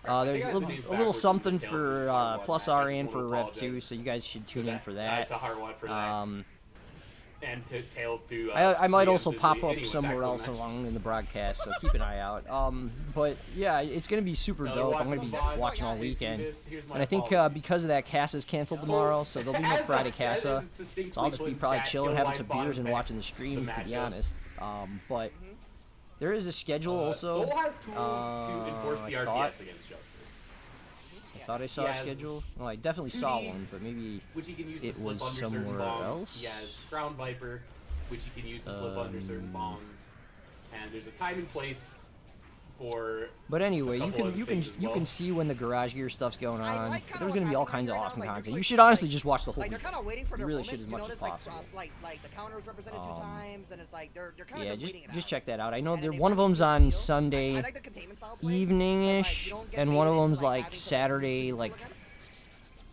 there's a little something for +R and for Rev 2, so you guys should tune in for that. And Tails to I might also pop up somewhere else along in the broadcast, so keep an eye out. But yeah, it's gonna be super dope. I'm gonna be watching all weekend, and I think because of that, Casa's canceled tomorrow, so there'll be no Friday Casa. So I'll just be probably chilling, having some beers, and watching the stream, to be honest. But there is a schedule also. Soul has tools to enforce the RDS against Justice. I thought I saw a schedule. Well, I definitely saw one, but maybe it was somewhere else. He has Ground Viper, which he can use to slip under certain bombs, and there's a time and place for. But anyway, you can see when the Garage Gear stuff's going on. There's gonna be all kinds of awesome content. You should honestly just watch the whole weekend. You really should as much as possible. Like the counters represented 2 times, and it's like they're kind of just check that out. I know one of them's on Sunday evening-ish, and one of them's like Saturday, like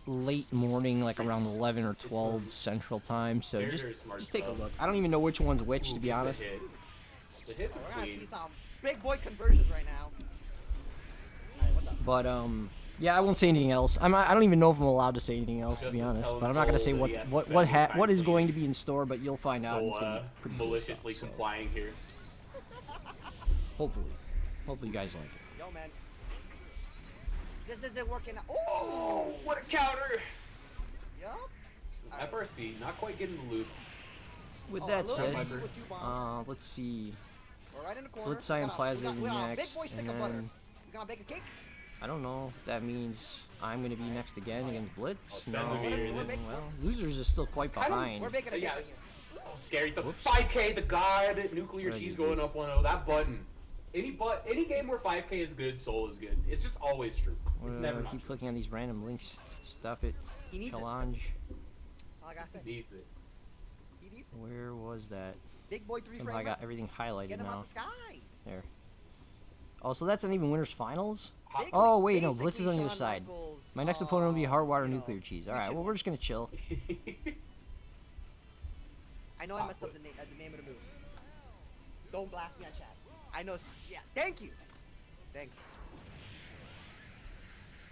late morning, like around 11 or 12 Central Time. So just take a look. I don't even know which one's which, to be honest. The hits are clean. Big boy conversions right now. But yeah, I won't say anything else. I don't even know if I'm allowed to say anything else, to be honest. But I'm not gonna say what is going to be in store, but you'll find out. It's gonna be pretty cool maliciously stuff, complying here. Hopefully you guys like it. Yo, man, this isn't working out. Oh, what a counter! Yup. FRC not quite getting the loop. With that said, let's see. Right in the corner. Blitz Cyan Plaza is next, and then you gonna bake a cake? I don't know if that means I'm gonna be next again against Blitz. No, well, Losers is still quite behind. We're baking a cake. Oh, scary stuff. 5K, the God, Nuclear Cheese going up 1-0. That button. Any game where 5K is good, Soul is good. It's just always true. It's never not keep true. clicking on these random links. Stop it. Challenge. That's all I gotta say. He needs it. Where was that? Big boy 3 Somehow I got everything highlighted Get him now. out the skies. There. Oh, so that's not even winners finals? Big Oh, boy wait, no, basically Blitz is on the other Shawn side. Michaels, My next opponent will be Hardwater you know, Nuclear Cheese. Alright, well, we're just gonna chill. I know I messed up the name of the move. Don't blast me on chat. I know. Yeah, thank you. Thank you.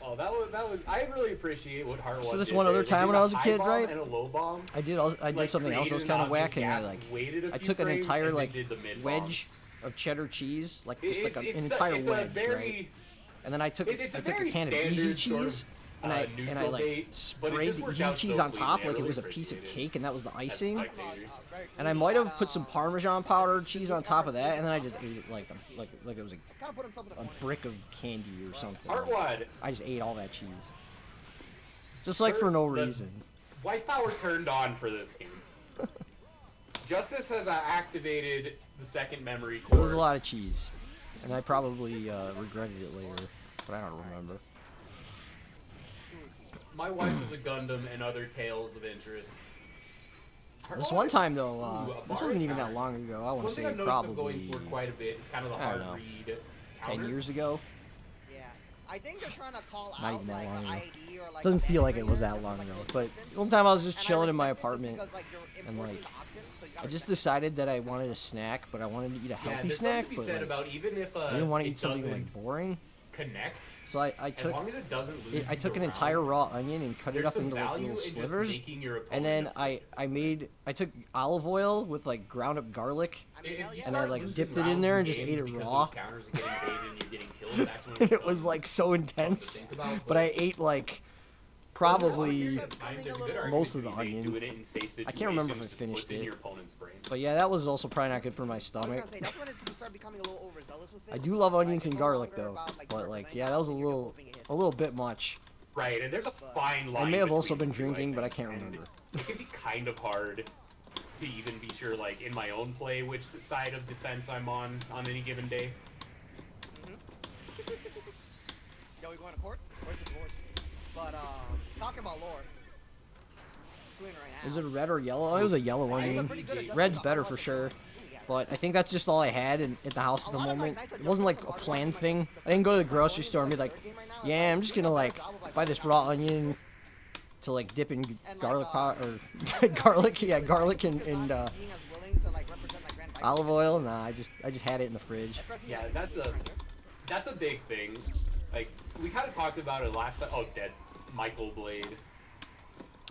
Oh, that was. I really appreciate what Heartwad. So this did one there. other They time did when a I was a high kid, bomb right? And a low bomb. I did something else that was kind of whack, and I took an entire like wedge of cheddar cheese, like just like an entire wedge, right? and then I took It's I a took a very can of standard easy sort cheese, of, and I neutral like bait, but it sprayed just the worked easy out cheese so on clean. top I like it really was a piece of appreciate it. cake, and that was the As icing. spectators. And I might have put some Parmesan powdered cheese on top of that, and then I just ate it like it was a brick of candy or something. Heartwad, I just ate all that cheese, just like for no The reason. White power turned on for this game. Justice has activated the second memory It core. was a lot of cheese, and I probably regretted it later, but I don't remember. My wife is a Gundam and other tales of interest. This one time though, Ooh, a this bar wasn't even counter. that long ago. I want One to thing say I've noticed them probably going for quite a bit. It's kind of the I don't hard know, read. 10 counter. years ago. Yeah. I think they're trying to call Not out even that like long the ago. ID or like Doesn't the feel like it barrier was that just long like ago, the but distance. one time I was just And I chilling in my respect it just apartment, because, like, you're and enforcing like the option, so you gotta I just respect it. decided that I wanted a snack, but I wanted to eat a Yeah, healthy there's snack, something to be but said like, about even if I didn't want to it eat something doesn't like boring. connect. So I As took long as it doesn't lose I took you an entire around, raw onion and cut it there's up some into like value little in just slivers, making your and opponent then I took olive oil with like ground up garlic, I mean, hell yeah. and I like dipped it in there and just ate it raw. And it was like so intense, but I ate like probably. most of the onion. I can't remember if I finished it. But yeah, that was also probably not good for my I was stomach. gonna say, that's when you start becoming a little overzealous with it. I do love onions Like, and it's no garlic longer though, about, like, but you're like preventing yeah, that was a something, you're little hoping it hits. a little bit much. Right, and there's a fine line. I may have also been between the two, drinking, but I think, can't and remember. It can be kind of hard to even be sure, like in my own play, which side of defense I'm on any given day. Yo, we going to court? Where's the divorce? But talking about lore. Doing right now. Was it a red or yellow? It was a yellow onion. Red's better for sure. But I think that's just all I had at the house at the moment. It wasn't like a planned thing. I didn't go to the grocery store and be like, yeah, I'm just gonna like buy this raw onion to like dip in garlic pot or garlic, yeah, garlic and olive oil. Nah, I just had it in the fridge. Yeah, that's a big thing. Like we kind of talked about it last time. Oh, dead Michael Blade.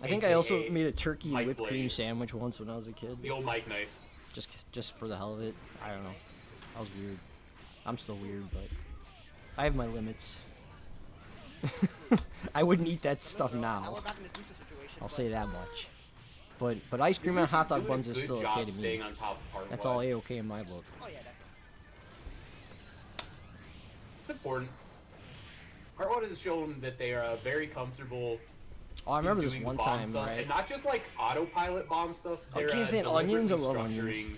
I think I also AKA made a turkey and Mike whipped cream Blade. sandwich once when I was a kid. The old Mike knife. Just for the hell of it. I don't know. I was weird. I'm still weird, but I have my limits. I wouldn't eat that stuff now. I'll say that much. But ice cream and hot dog Doing a buns is good still job okay to me. staying on top of Hardwood. That's all a-okay in my book. Oh yeah, definitely. It's important. Hardwood has shown that they are very comfortable. Oh, I remember this doing one bomb time, stuff, right? and not just like autopilot bomb stuff. Oh, They're can you say onions? I love deliberately onions. structuring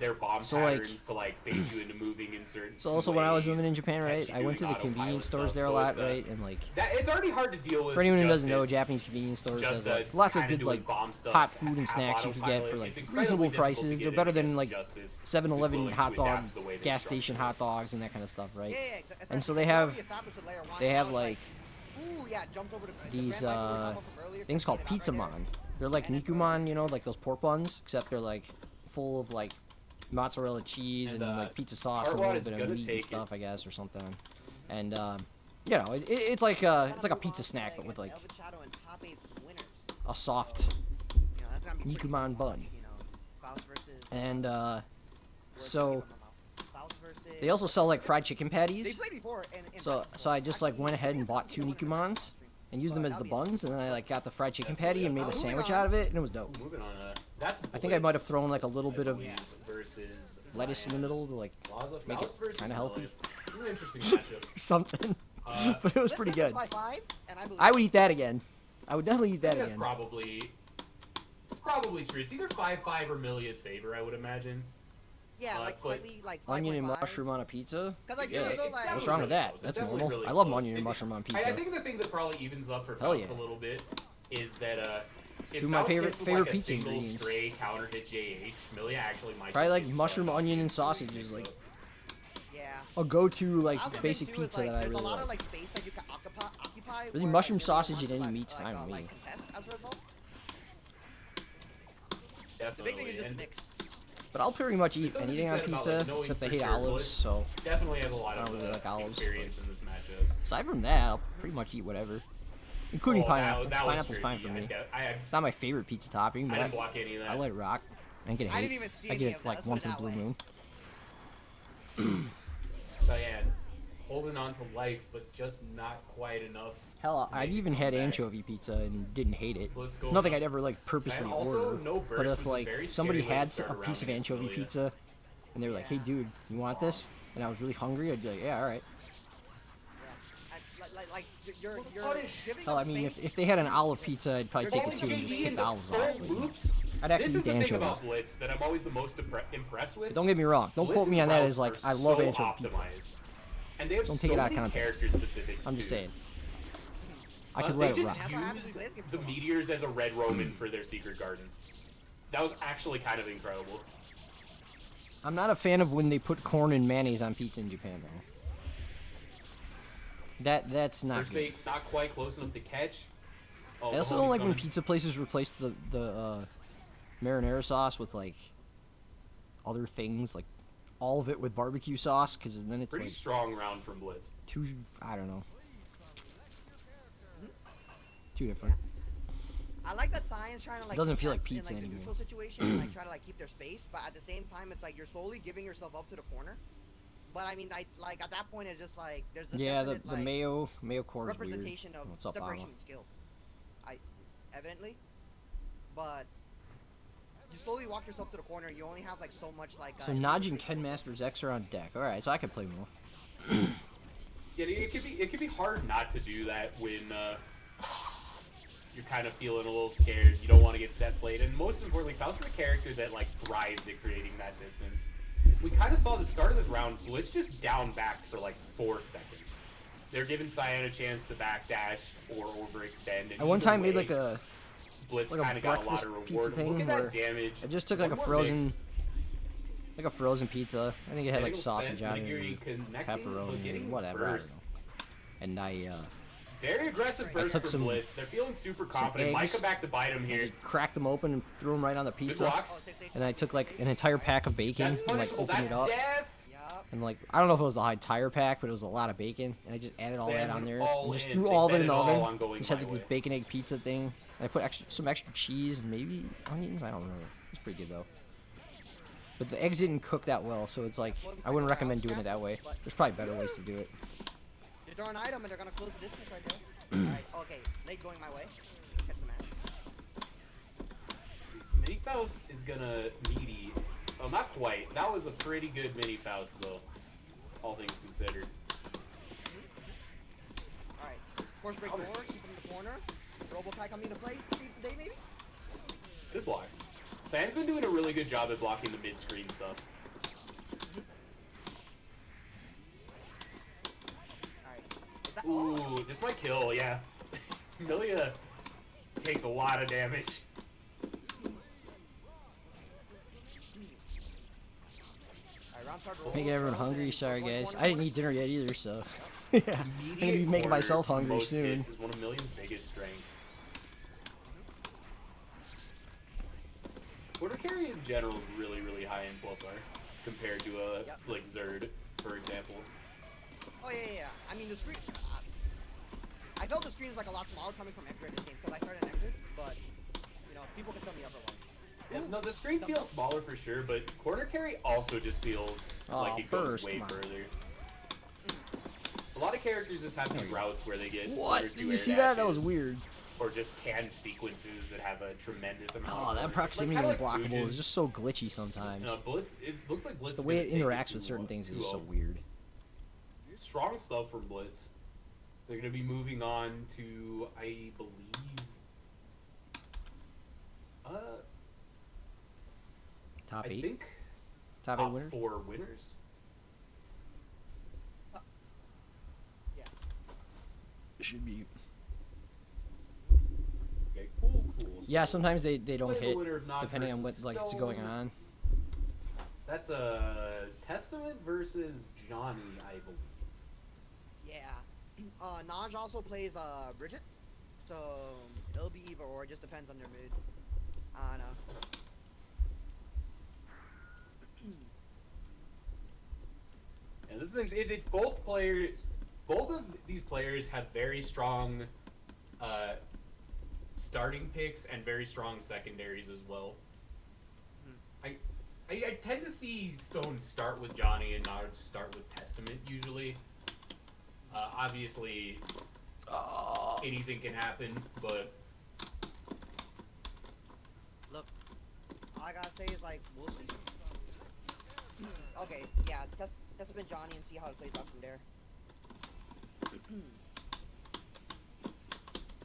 their bomb So, like- patterns to like bait you into moving in certain. So also when I was ways, living in Japan, right, actually I went to doing the convenience autopilot stores stuff, there a so lot, it's, right? And like, it's already hard to deal with. for anyone who doesn't know, Justice, Japanese convenience stores just, has like lots of kinda good doing like bomb stuff, hot food and half snacks you can get autopilot. for like It's incredibly reasonable difficult to prices. get They're in better against than like Justice, who's 7-Eleven willing hot to dog, adapt the way they gas structure station it. hot dogs, and that kind of stuff, right? Yeah, yeah, And so especially they have already established with layer one, they now have it's like ooh, yeah, jumps over to these the grandma we were talking about from earlier, things called just pizza eat it out right mon. They're like And it's nikuman, you know, like those pork buns, except they're like full of like mozzarella cheese and, And, like pizza sauce and a Hardwood little is bit of gonna meat and take stuff, I guess, or something. And you know, it's like a pizza snack, but with like Elven Shadow and top 8 winners. a soft You know, that's gonna be pretty nikuman good, bun. you know, Faust versus And Word so coming out of my mouth. Faust versus- they also sell like fried chicken They patties. played before and So I just like went ahead and bought 2 nikumans and used them as the buns, and then I like got the fried chicken patty and made a sandwich out of it, and it was dope. Moving on. That's I think I might have thrown like a little bit of versus lettuce in the middle to like Plaza make it Faust versus kind of healthy. Lilith. An interesting matchup. something. Uh, But it was pretty good. By 5, and I believe I would eat that again. I would definitely eat that That's again. probably true. It's either 5-5 or Milia's favor, I would imagine. yeah, like but slightly like Onion and 5.5. mushroom on a pizza? 'Cause, like, Yeah, you know, it's- like- what's wrong with that? It's That's definitely normal. really I love close. onion and It's- mushroom on I pizza. think the thing that probably evens up for Hell Faust yeah. a little bit is that if Two of my Faust favorite- hits with, favorite like, a pizza single ingredients. stray counter hit JH, Milia actually might Probably just like get mushroom, stuck. onion, and sausage is like Yeah. a go-to like I also think, basic too, is, pizza like, that I there's really a lot like. of like space that you can occupy. Really, where, mushroom like, you sausage want in to, any like, meat's fine with me. like, contest as a result. The Definitely. big thing is just the and mix. But I'll pretty much There's eat something to be anything on said about, pizza like, knowing except I for hate sure olives. Bliss So definitely have a lot I of don't really like olives, experience in this matchup. aside from that, I'll pretty much eat whatever, including Oh, pineapple. that was Pineapple's fine for tricky. me. I It's not my favorite pizza topping, but didn't block any of that. I let it rock. I get I hate. didn't even see I any get of it that, like let's put once it in a that blue way. moon. Cyan holding on to life, but just not quite enough. Hell, to I've make it even come had back. anchovy pizza and didn't hate it. Let's go It's nothing up. I'd ever like purposely And also, order. no But burst if was a like very somebody scary way to had start a a piece round of against anchovy Lilia. pizza, and they were like, "Hey, Yeah. dude, you want this?" and I was really hungry, I'd be like, "Yeah, all right." Like you're punish. giving Hell, up I mean, space. if they had an olive pizza, I'd probably You're take going it too and JD just JD pick in the the olives full off. But, loops. I'd actually This is eat the the thing about anchovies. Blitz that I'm always the most impressed with. But don't get me wrong. Don't quote me Blitz's on that routes as like are I love so anchovy pizza. optimized. And they have Don't so take it out of many context. character specifics. I'm just too. saying. I could They let it just rock. That's what happens used with Blitz games the so much. meteors as a red Roman for their secret garden. That was actually kind of incredible. I'm not a fan of when they put corn and mayonnaise on pizza in Japan, though. That's not First good. bait not quite close enough to catch. Oh, I the also homie's don't like when coming. pizza places replace the marinara sauce with like other things, like all of it with barbecue sauce, because then it's Pretty like strong round from Blitz. too, I don't know, too different. I like that science trying to like. doesn't feel like contest pizza in, like, anymore. the neutral situation, and, like try to like keep their space, but at the same time, it's like you're slowly giving yourself up to the corner. But I mean, like at that point, it's just like there's this Yeah, the definite, like, mayo core is weird. representation of What's up, separation Alma? and skill. Evidently, but you slowly walk yourself to the corner. You only have like so much like. So Naj and Ken Masters X are on deck. All right, so I could play more. Yeah, it could be hard not to do that when you're kind of feeling a little scared. You don't want to get set played, and most importantly, Faust is a character that like thrives at creating that distance. We kind of saw at the start of this round, Blitz just down backed for like 4 seconds. They're giving Cyan a chance to backdash or overextend. And I one either time made way, like a Blitz like a kind of got a lot breakfast of reward. pizza Look thing at that where damage. I just took like a One more frozen mix. pizza. I think it had like Bagel sausage spent, on it, Nigiri and connecting, but pepperoni, getting and whatever. I don't burst. know. And I Very aggressive burst took for some- Blitz. They're feeling super confident. Might eggs. come back to bite him here. just cracked them open and threw them right on the Good pizza. blocks. And I took like an entire pack of bacon That's and like punishable. opened That's it up. death. Yup. And like I don't know if it was the entire pack, but it was a lot of bacon. And I just added all that Slam on there all and just in. threw They all of it bet in the it all oven. on going Just had my like this way. bacon egg pizza thing. And I put some extra cheese and maybe onions. I don't remember. It's pretty good though. But the eggs didn't cook that well, so it's like I wouldn't recommend doing it that way. There's probably better ways to do it. You throw an item and they're gonna close the distance right there. Alright, okay, late going my way. Catch the match. Mini Faust is gonna meaty. Oh, not quite. That was a pretty good Mini Faust though, all things considered. Alright, force break door, keep him in the corner. Robo-tie coming into play. Save the day maybe? Good blocks. Sam's been doing a really good job at blocking the mid-screen stuff. Alright. Is that Ooh, this might kill, yeah. Milia takes a lot of damage. Alright, round start roll. Making everyone Rolls hungry. in. Sorry One guys. corner, I didn't corner. eat dinner yet either, so yeah. I'm gonna be Immediate making corner myself for hungry most soon. hits is one of Milia's biggest strengths. Quarter carry in general is really, really high in plus R compared to a Yep. like Zerd, for example. Oh yeah. I mean the screen. I felt the screen is like a lot smaller coming from Enter in this game because I started Enter, but you know people can tell me otherwise. Yeah, no, the screen feels smaller for sure, but corner carry also just feels Oh, like it goes burst, way come on. further. A lot of characters just have these routes where they get one or What? two Did you air see that? That was dashes, weird. Or just canned sequences that have a tremendous amount. Oh, of that corner- proximity kinda unblockable Fujin. is just so glitchy sometimes. Blitz. It looks like Blitz. Just the is way gonna it take interacts to with certain a- things is to just so a weird. Strong stuff from Blitz. They're going to be moving on to, I believe, Top I 8? think Top 8 winners? 4 winners. Yeah. Should be. Okay, cool. Yeah, So sometimes they don't play the hit, winner of Nod depending on what versus like is going Stone. on. That's a Testament versus Johnny, I believe. Yeah. Naj also plays Bridget, so it'll be either or. It just depends on their mood. I don't know. And this is it's both players. Both of these players have very strong starting picks and very strong secondaries as well. I tend to see Stone start with Johnny and not start with Testament usually. Obviously, anything can happen, but Look, all I gotta say is like, we'll see. Okay, yeah, test a bit Johnny and see how it plays out from there.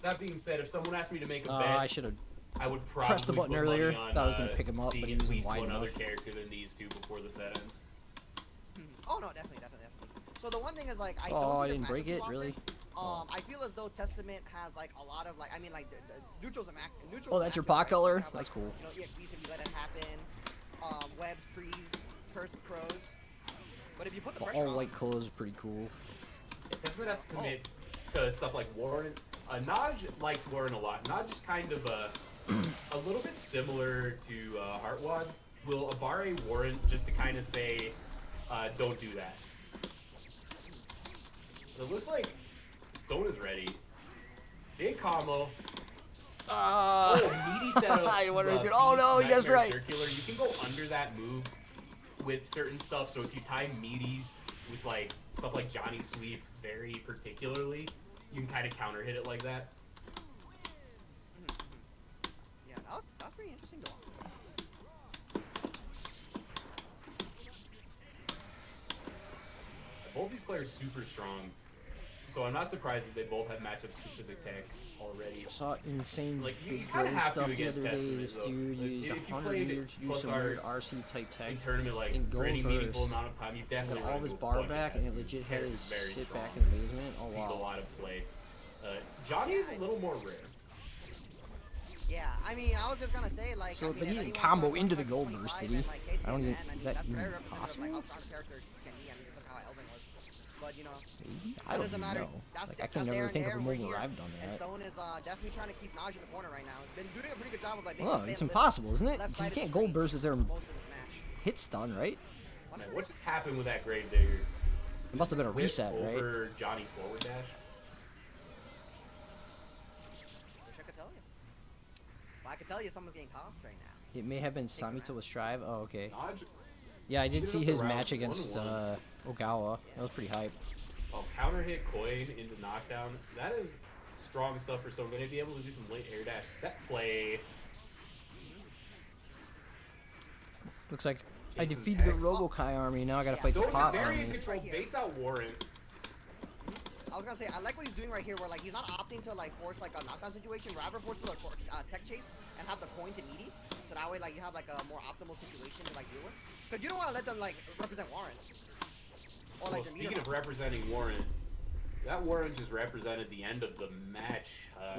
that being said, if someone asked me to make a I bet, should have. I would probably pressed the button put earlier. money on, Thought I was gonna pick him up, seeing but he at wasn't least wide one other enough. character than these two before the set-ends. Oh no, definitely. So the one thing is like, I Oh, don't I see didn't this break matchup it, too often. really? I feel as though Testament has like a lot of like, I mean like the neutrals and neutrals. Oh, that's your pot color? That's cool. You know, EXPs if you let it happen. Webs, trees, curse crows. But if you put the pressure All on, white clothes is pretty cool. Yeah, Testament has to commit to stuff like Warren. Naj likes Warren a lot. Naj is kind of a little bit similar to Heartwad. Will Abare Warren just to kind of say, don't do that. It looks like Stone is ready. Big combo. Meaty setup. I wonder, the dude. Oh no, Nightmare yes, right. Circular. You can go under that move with certain stuff. So if you time meaties with like stuff like Johnny Sweep very particularly, you can kind of counter hit it like that. yeah, that's pretty interesting though. Both these players super strong, so I'm not surprised that they both have matchup specific tech already. Saw insane Like, you big kinda goal have to stuff the against other day. Testament, This though. dude Like, used if you 100 played meters to do plus some our weird RC type tech. In tournament, like And for any goal meaningful burst. amount of time, you've Got definitely all run of his into a bar bunch of back, and it S's. legit Very, had his very sit strong. back in amazement. Oh Sees a wow. lot of play. Johnny is a little more rare. Yeah, I mean, I was just gonna say like. So, I mean, but he if didn't anyone's combo like into the 125 gold burst, did he? and, like, Casey I don't and even. Ben, I Is mean, that that's even very representative of like possible? how strong a character can be. I mean, just look how Elven was. But you know, Maybe? that I don't doesn't matter. know. That's, Like I that's can there never and think of there, a we're moment where here. I've done And that. Stone is definitely trying to keep Naj in the corner right now. He's been doing a pretty good job of like making Well, him it's stay on the impossible, isn't it? left You side of can't the gold screen burst if they're for most of this match. hit stun, right? Man, what just happened with that Gravedigger? It must have been a Whip reset, right? over Johnny forward dash. Wish I could tell you. But I can tell you someone's getting tossed right now. It may have been Samito with Strive. Oh, okay. Naj. Yeah, I did Get see up his around match against 1-1. Ogawa. That was pretty hype. Oh, counter hit coin into knockdown. That is strong stuff for someone. Going to be able to do some late air dash set play. Looks like I Jason's defeated the X. Robokai army. Now I gotta fight the Stone is pot very in army. control. Right here. Baits out Warren. I was gonna say, I like what he's doing right here, where like he's not opting to like force like a knockdown situation, rather force a tech chase and have the coin to needy, so that way like you have like a more optimal situation to like deal with. Because you don't want to let them like represent Warren. Or Well, like the speaking meter of representing Warren, that Warren just represented the end of the match.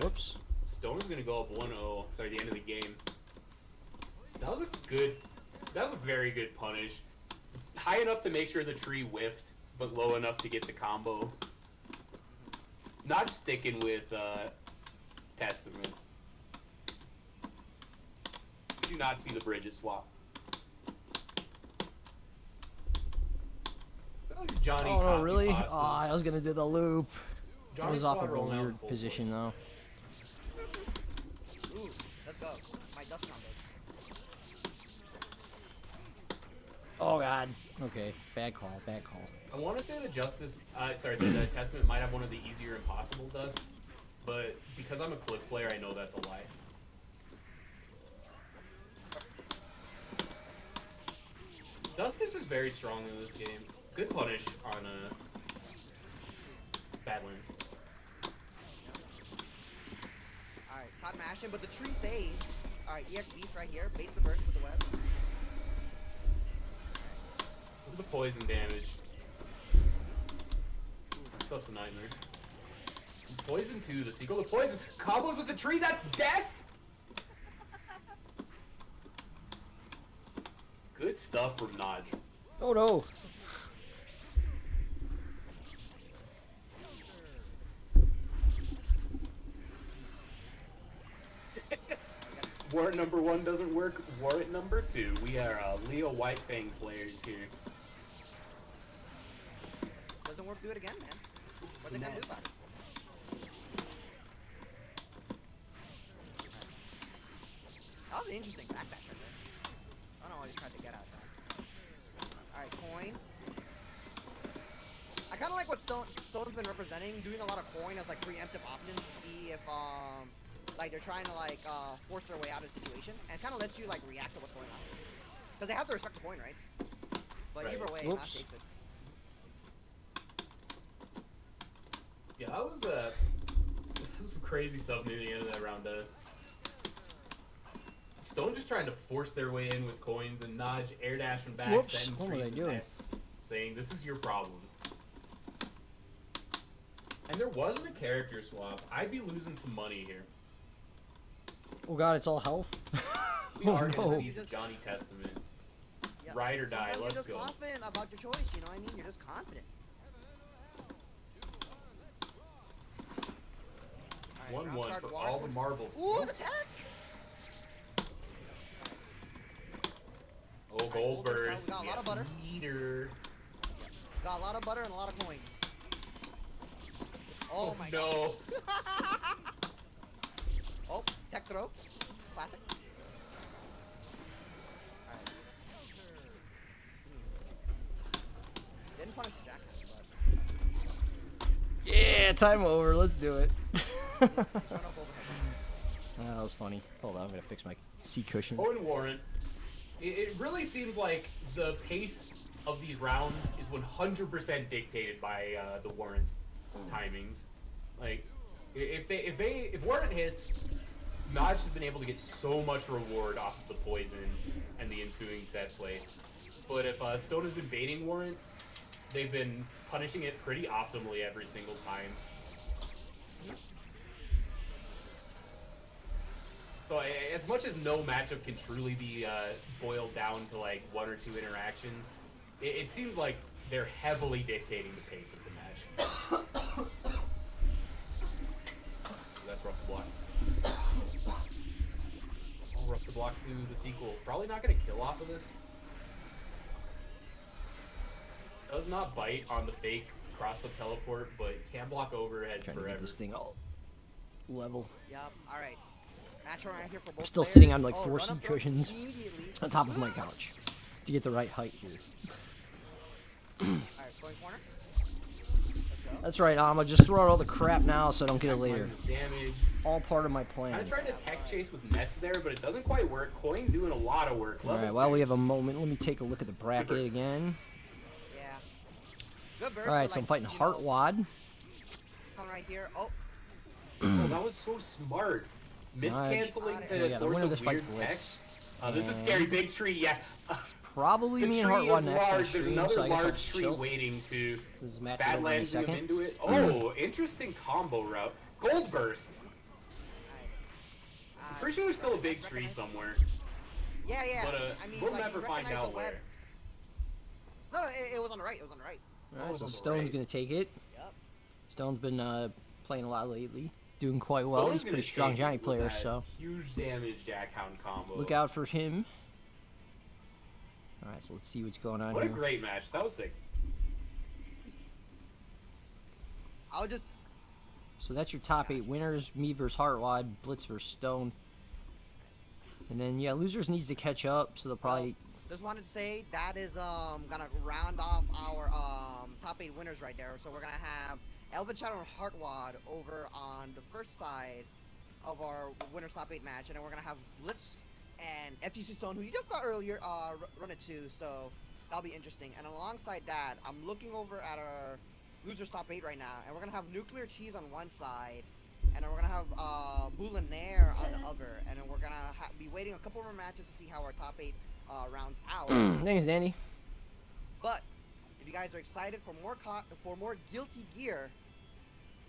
Whoops. Stone's gonna go up 1-0. Sorry, the end of the game. That was a very good punish. High enough to make sure the tree whiffed, but low enough to get the combo. Not sticking with Testament. You do not see the Bridget swap. That was Johnny. Oh no, Coffee really? Oh, Pasta. I was gonna do the loop. I Johnny was off squad of a rolling out weird full position force. though. Ooh, let's go. My dust combos. Oh god. Okay, bad call. Bad call. I want to say the the Testament might have one of the easier impossible dusts, but because I'm a Cliff player, I know that's a lie. Dustus is very strong in this game. Good punish on Badlands. Alright, caught mashing, but the tree saves. Alright, EX Beast right here, baits the burst with the web. Look at the poison damage. This stuff's a nightmare. Poison 2, the sequel to Poison. Combos with the tree, that's death! Good stuff from Naj. Oh no. Warrant number 1 doesn't work. Warrant number 2. We are Leo Whitefang players here. Doesn't work, do it again, man. What they gonna do about it? That was an interesting backdash right there. I don't know what he tried to get out of that. Alright, coin. I kind of like what Stone's been representing, doing a lot of coin as like preemptive options to see if like they're trying to like force their way out of the situation, and it kind of lets you like react to what's going on. Because they have to respect the coin, right? But Right. either way, Whoops. Notch takes it. Yeah, that was some crazy stuff near the end of that round. Stone just trying to force their way in with coins, and Nodge air dashing back, Whoops, setting what were trees they and doing? nets, saying this is your problem. And there wasn't a character swap. I'd be losing some money here. Oh god, it's all health. We Oh, are gonna no. see the Johnny Testament. Yeah. Ride or die, Sometimes let's you're just go. confident about your choice, you know what I mean? You're just confident. Alright, round 1-1 start, for watch all the what- marbles. Ooh, the tech! Oh, gold Gold burst. we got a lot of butter. Meter. Got a lot of butter and a lot of coins. Oh my god. no. Oh, tech throw. Classic. Alright. Didn't punish the jackass, but Yeah, time over. Let's do it. run up overhead. That was funny. Hold on, I'm gonna fix my seat cushion. Owen Warren. It really seems like the pace of these rounds is 100% dictated by the Warrant timings. Like, if Warrant hits, Notch has been able to get so much reward off of the poison and the ensuing set play. But if Stone has been baiting Warrant, they've been punishing it pretty optimally every single time. So as much as no matchup can truly be boiled down to like one or two interactions, it seems like they're heavily dictating the pace of the match. That's rough to block. Oh, rough to block to the sequel. Probably not going to kill off of this. Does not bite on the fake cross-up teleport, but can block overhead Trying to forever. get this thing all level. Yup, alright. Match right here for both I'm still players. sitting on like Oh, 4 run seat up throw cushions immediately. on top of my couch to get the right height here. Alright, going corner. Let's go. That's right, Amma. Just throw out all the crap now so I don't get it later. Damage. All part of my I plan. tried to tech chase with nets there, but it doesn't quite work. Coin doing a lot of work. All right, Level while we 3. have a moment, let me take a look at the bracket burst. again. Yeah. Good bird. All right, but, so I'm like, fighting you know, Heartwad. Coming right here. Oh, Oh, that was so smart. Miscanceling Nice. to Oh, yeah, the force winner a of this fight's weird tech. Blitz. This is And scary. Big tree, yeah. Probably The me and tree Heartwad is next on large. There's stream, another so I guess I'll large tree chill. waiting to So this match is over in a Badlands him second. into it. Oh, interesting combo route. Gold burst. I'm pretty sure there's still a big tree somewhere. yeah, yeah. But I mean, we'll like, never you find recognize out the web. where. No, it was on the right. It was on the right. All right, so on the Stone's right. gonna take it. Yep. Stone's been playing a lot lately, doing quite well. Stone's He's a gonna pretty strong take it Johnny with player, that so huge damage Jackhound combo. look out for him. All right, so let's see what's going on What a here. great match. That was sick. I'll just. So that's your top 8 winners: me versus Heartwad, Blitz versus Stone. And then yeah, losers needs to catch up, so they'll probably. Just wanted to say that is gonna round off our top 8 winners right there. So we're gonna have Elven Shadow and Heartwad over on the first side of our winners top 8 match, and then we're gonna have Blitz and FGC Stone, who you just saw earlier, run it too. So that'll be interesting. And alongside that, I'm looking over at our losers top 8 right now, and we're gonna have Nuclear Cheese on one side, and then we're gonna have Boulinaire on the other, and then we're gonna be waiting a couple more matches to see how our top 8 rounds out. Thanks, Danny. But if you guys are excited for more Guilty Gear,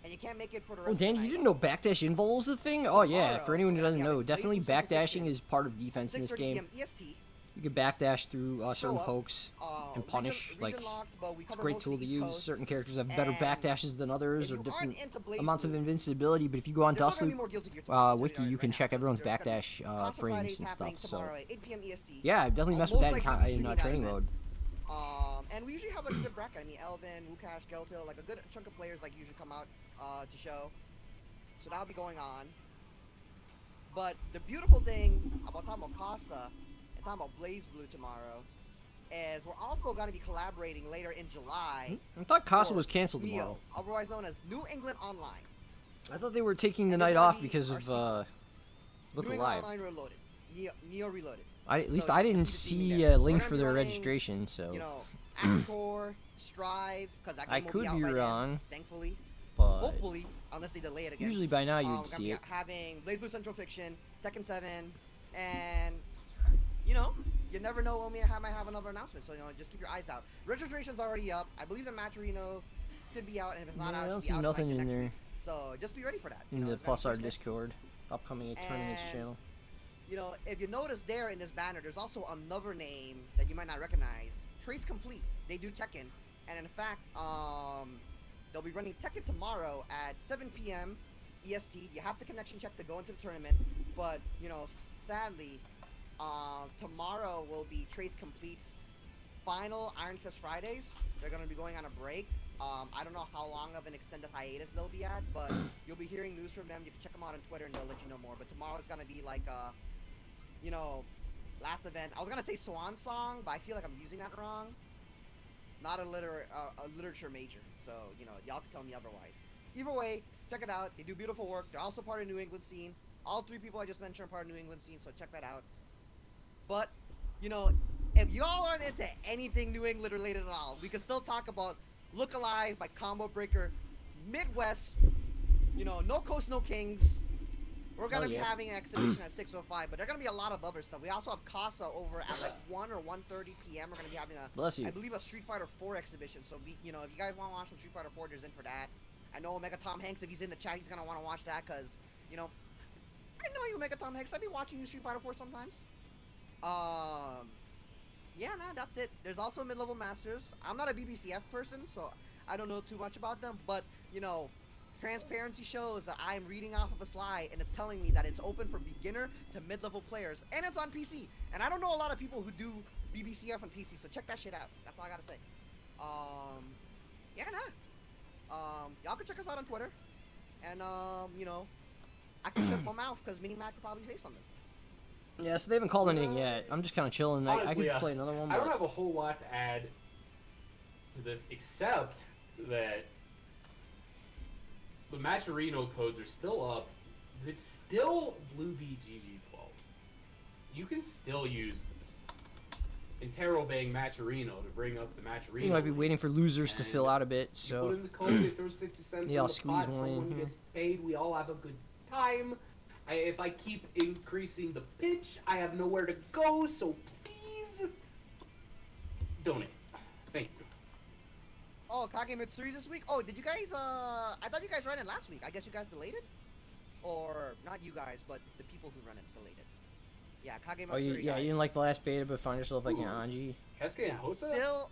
and you can't make it for the rest Oh, of the Danny, night, you didn't know backdash invul was a thing? Oh yeah, for anyone who doesn't Yeah, know, late definitely Pacific backdashing Time. is part of defense in this 6:30 game. PM EST. You can backdash through certain up, pokes and punish. region like, locked, but we it's a cover great most tool of to the East use. Coast. Certain characters have better And backdashes than others, if or you different aren't into Blaze amounts of Blue, invincibility. But if you go on there's still gonna Dustloop be more Guilty Gear tomorrow, Wiki, you right can now. check everyone's There's gonna be backdash Casa frames Fridays and happening stuff. So tomorrow at 8 PM EST. yeah, definitely mess I'll with that most in, likely be in streaming that training event. mode. And we usually have like a good bracket. I mean, Elven, Wukash, Gelto, like a good chunk of players like usually come out to show. So that'll be going on. But the beautiful thing about talking about Casa and talking about Blaze Blue tomorrow is we're also going to be collaborating later in July. I thought Casa for was canceled NEO, tomorrow. otherwise known as New England Online. I thought they were taking the And night it's gonna off be because our of sequel. Look New England Alive. Online Reloaded. Neo Reloaded. At least So I you can didn't see the theming see there. a We're link gonna for be their running, registration, so You know, Actor, Strive, because that game I will could be out be by wrong, then, thankfully. but Hopefully, unless they delay it again. usually by now We're you'd gonna see be it. having Blaze Blue Central Fiction, Tekken 7, and you know, you never know when we might have another announcement. So you know, just keep your eyes out. Registration's already up. I believe the Matcherino should be out, and if it's not Yeah, out, I it don't should see be out nothing like the in next there week. So just be ready for that. in you know, the it's gonna Plus R push it. Discord, upcoming tournaments And- channel. You know, if you notice there in this banner, there's also another name that you might not recognize. Trace Complete. They do Tekken, and in fact, they'll be running Tekken tomorrow at 7 p.m. EST. You have to connection check to go into the tournament, but you know, sadly, tomorrow will be Trace Complete's final Iron Fist Fridays. They're going to be going on a break. I don't know how long of an extended hiatus they'll be at, but you'll be hearing news from them. You can check them out on Twitter, and they'll let you know more. But tomorrow is going to be like you know, last event. I was gonna say swan song, but I feel like I'm using that wrong. Not a literature major, so you know, y'all can tell me otherwise. Either way, check it out. They do beautiful work. They're also part of the New England scene. All three people I just mentioned are part of the New England scene, so check that out. But you know, if y'all aren't into anything New England related at all, we can still talk about Look Alive by Combo Breaker, Midwest. You know, No Coast, No Kings. We're going to be having an exhibition at 6:05, but there are going to be a lot of other stuff. We also have Casa over at like 1 or 1:30 p.m. We're going to be having Bless you. I believe a Street Fighter 4 exhibition. So, you know, if you guys want to watch some Street Fighter 4, there's in for that. I know Omega Tom Hanks, if he's in the chat, he's going to want to watch that because, you know, I know you, Omega Tom Hanks. I've been watching you Street Fighter 4 sometimes. Yeah, nah, that's it. There's also Mid-Level Masters. I'm not a BBCF person, so I don't know too much about them, but, you know, transparency shows that I'm reading off of a slide, and it's telling me that it's open for beginner to mid-level players, and it's on PC. And I don't know a lot of people who do BBCF on PC, so check that shit out. That's all I gotta say. Yeah, nah. Y'all can check us out on Twitter, and you know, I can shut my mouth because Mini Mac could probably say something. Yeah, so they haven't called anything yet. I'm just kind of chilling. I Honestly, could play another one. I don't But have a whole lot to add to this, except that the Matcherino codes are still up. It's still Blue BGG12. You can still use Interrobang Matcherino to bring up the Matcherino. you might be waiting for losers to And fill out a bit. You put So in the code, it throws 50 cents Yeah, I'll in the squeeze pot, one in someone here. gets paid, we all have a good time. If I keep increasing the pitch, I have nowhere to go, so please donate. Thank you. Oh, Kage Mitsuri this week? Oh, did you guys, I thought you guys ran it last week. I guess you guys delayed it? Or, not you guys, but the people who run it delayed it. Yeah, Kage Mitsuri. oh, you guys. didn't like the last beta, but found yourself like an Ooh. Anji. Hesuke Yeah, and Hosa? still,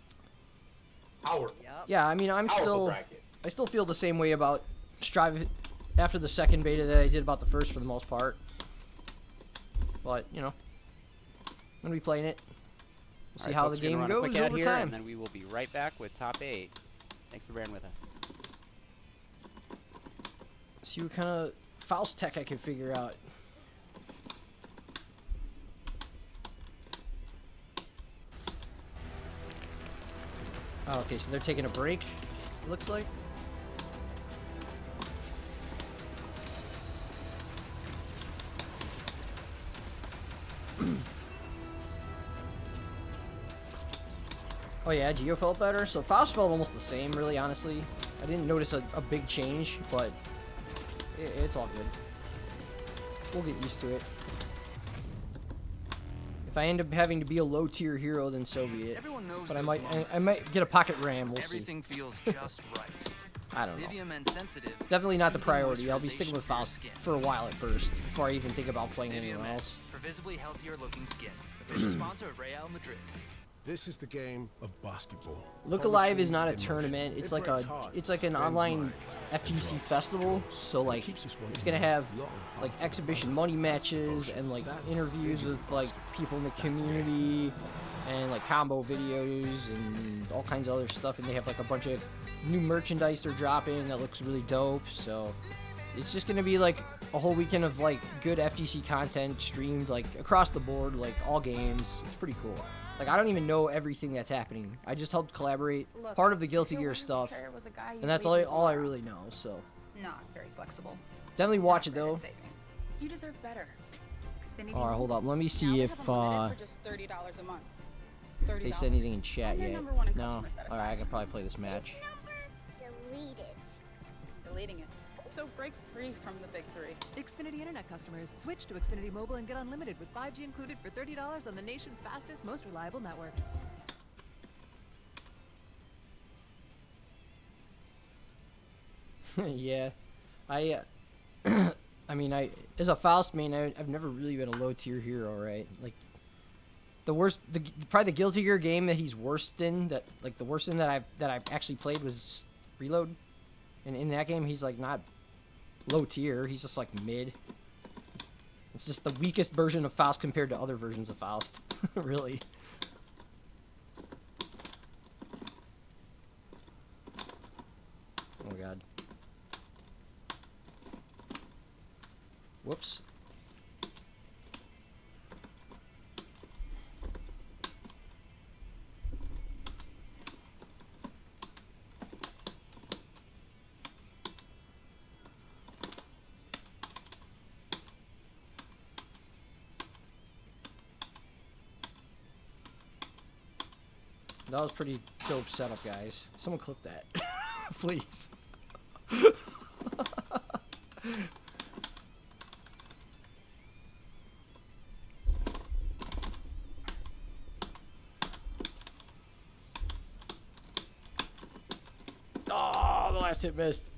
Powerful. yep. Yeah, I mean, I'm Powerful still, bracket. I still feel the same way about Strive after the second beta that I did about the first for the most part. But you know, I'm gonna be playing it. We'll see Alright, how folks, the we're game gonna run a goes quick ad over here, time. and then we will be right back with top 8. Thanks for bearing with us. See what kind of Faust tech I can figure out. Oh, okay, so they're taking a break, it looks like. Oh yeah, Geo felt better. So Faust felt almost the same, really, honestly. I didn't notice a big change, but it's all good. We'll get used to it. If I end up having to be a low-tier hero, then so be it. Everyone knows But I those might moments. get a pocket ram. We'll see. Everything feels just right. I don't know. Vivium and sensitive. Definitely not the soothing priority. I'll be sticking with moisturization for your Faust skin. for a while at first, before I even think about playing anyone Vivium else. for visibly healthier looking skin. Official sponsor of Real Madrid. This is the game of basketball. Look Alive Poetry is not a in motion. tournament. It's It like breaks a, hearts, it's like an bends online minds, FGC drops. festival. So like, Keeps us wanting it's gonna have long, like powerful exhibition money matches and like interviews with like people in the community and like combo videos and all kinds of other stuff. And they have like a bunch of new merchandise they're dropping that looks really dope. So it's just gonna be like a whole weekend of like good FGC content streamed like across the board, like all games. It's pretty cool. Like I don't even know everything that's happening. I just helped collaborate Look, part of the Guilty Joe Gear Williams' stuff, carrier was a guy you'd and that's leave with all I tomorrow. really know. So Not very flexible. definitely watch it Not though. credit saving. You deserve better. Xfinity All right, hold up. Let me Now see they if have unlimited for just $30 a month. $30. they said anything in chat And they're yet. number one in No. customer All right, I satisfaction. can probably play this match. Deleted. Deleting it. So break free from the big three. Xfinity Internet customers, switch to Xfinity Mobile and get unlimited with 5G included for $30 on the nation's fastest, most reliable network. Yeah, I mean, as a Faust main, I've never really been a low tier hero, right? Like the worst, probably the Guilty Gear game that he's worst in, that like the worst in that I've actually played was Reload, and in that game he's like not low tier, he's just like mid. It's just the weakest version of Faust compared to other versions of Faust, really. Oh god. Whoops. That was pretty dope setup, guys. Someone clip that. Please. Oh, the last hit missed.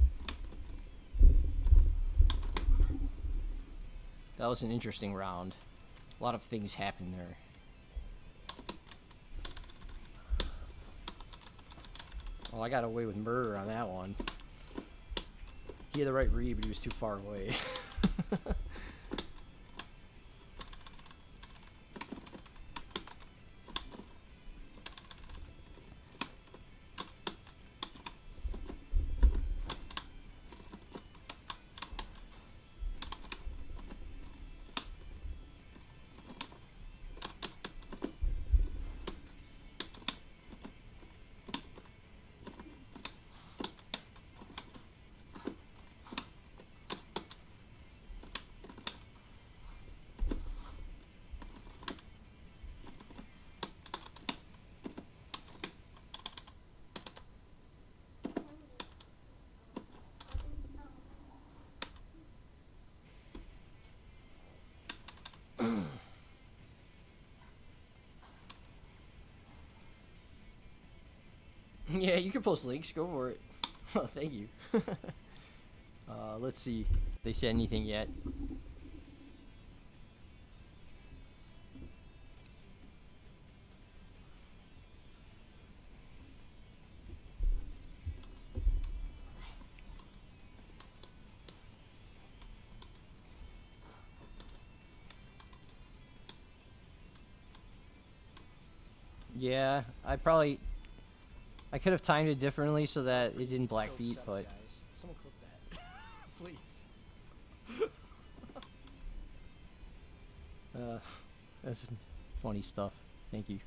That was an interesting round. A lot of things happened there. Well, I got away with murder on that one. He had the right read, but he was too far away. Yeah, you can post links. Go for it. Oh, thank you. Let's see if they said anything yet. Yeah, I could have timed it differently so that it didn't black beat, but someone clip that. Please. That's funny stuff. Thank you.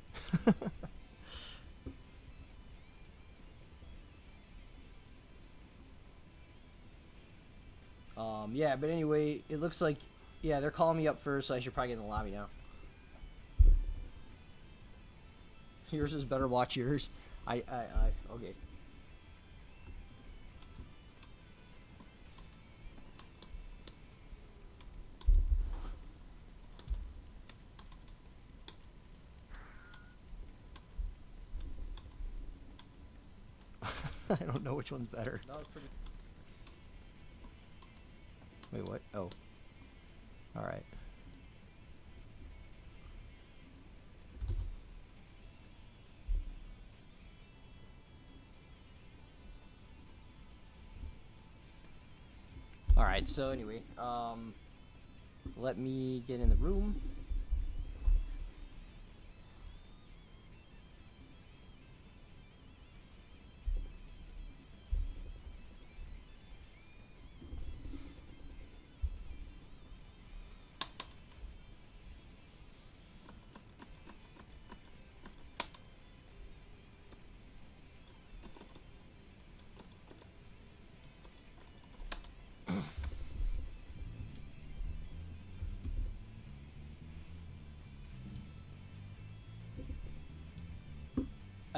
Yeah, but anyway, it looks like, yeah, they're calling me up first, so I should probably get in the lobby now. Yours is better, watch yours. Okay. I don't know which one's better. That was pretty. Wait, what? Oh. Alright. Alright, so anyway, let me get in the room.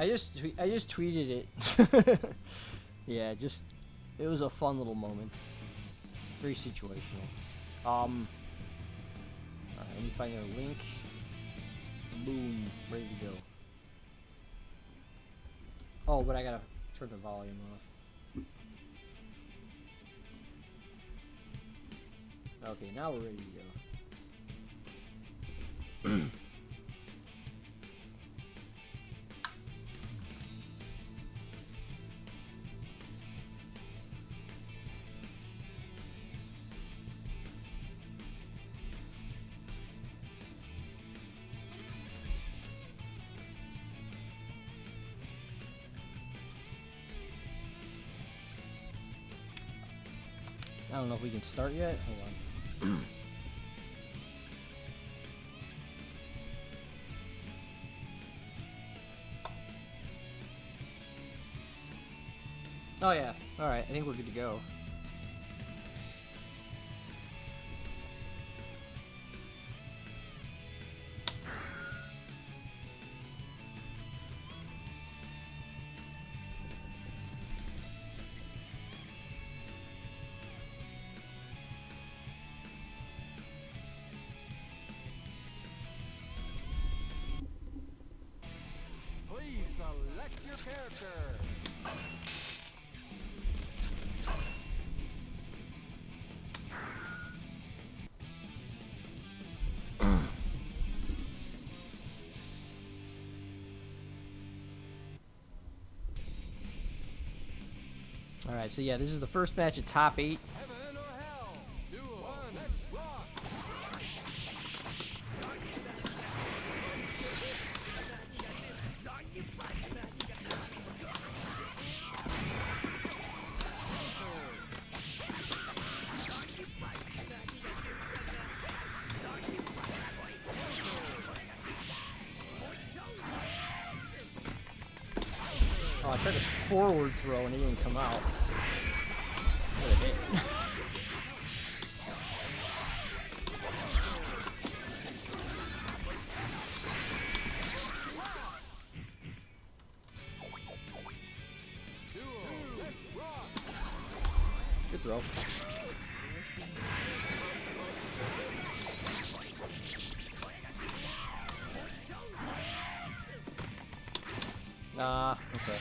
I just tweeted it. Yeah, just it was a fun little moment. Very situational. Alright, let me find their link. Boom, ready to go. Oh, but I gotta turn the volume off. Okay, now we're ready to go. I don't know if we can start yet. Hold on. Oh yeah. Alright, I think we're good to go. Please select your character. Alright, so yeah, this is the first match of top 8. Heaven or hell. Duel. One. Let's rock. Oh, I tried to forward throw and it didn't come out. What a hit. Good throw. Okay.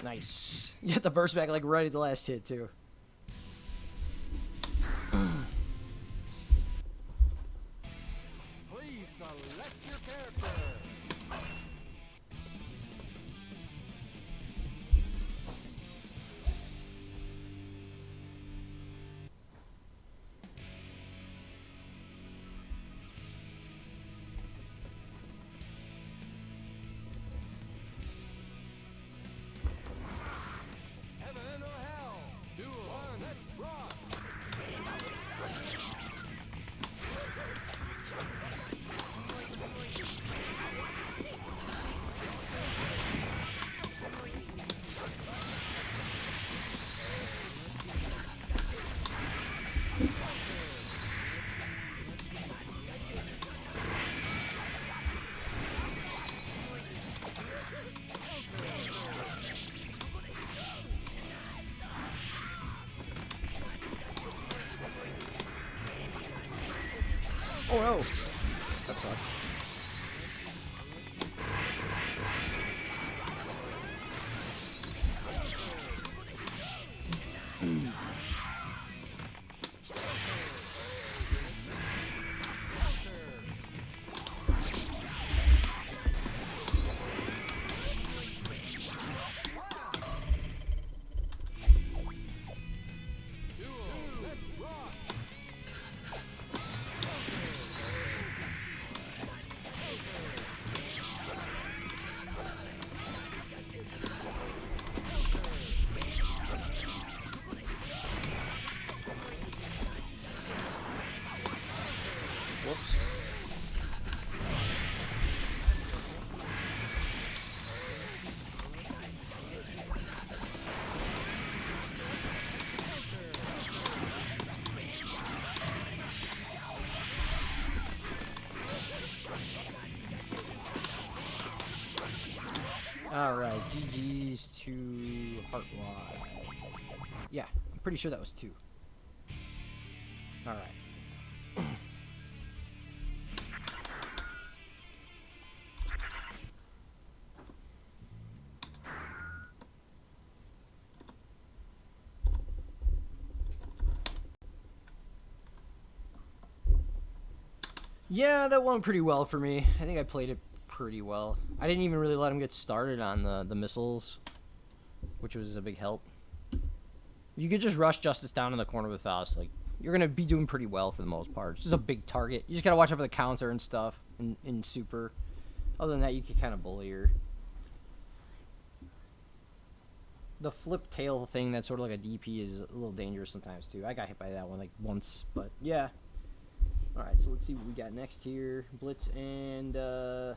Nice. You get the burst back like right at the last hit too. Please select your character. Heaven or hell. Duel. One. Let's rock. Oh no! That sucked. GG's to Heartwad. Yeah, I'm pretty sure that was 2. Alright. Yeah, that went pretty well for me. I think I played it pretty well. I didn't even really let him get started on the missiles, which was a big help. You could just rush Justice down in the corner with us. Like, you're going to be doing pretty well for the most part. It's just a big target. You just got to watch out for the counter and stuff in Super. Other than that, you can kind of bully her. The flip tail thing that's sort of like a DP is a little dangerous sometimes, too. I got hit by that one, like, once. But, yeah. Alright, so let's see what we got next here. Blitz and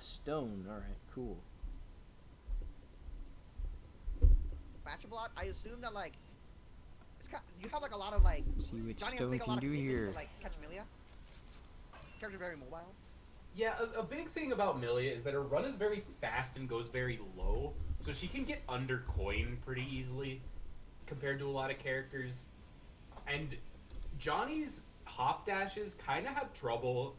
Stone. Alright, cool. Matchup a lot. I assume that, like, you have, like, a lot of, like... See what Johnny Stone can do here. to, like, catch Milia. Character very mobile. Yeah, a big thing about Milia is that her run is very fast and goes very low, so she can get under coin pretty easily compared to a lot of characters. And Johnny's hop dashes kind of have trouble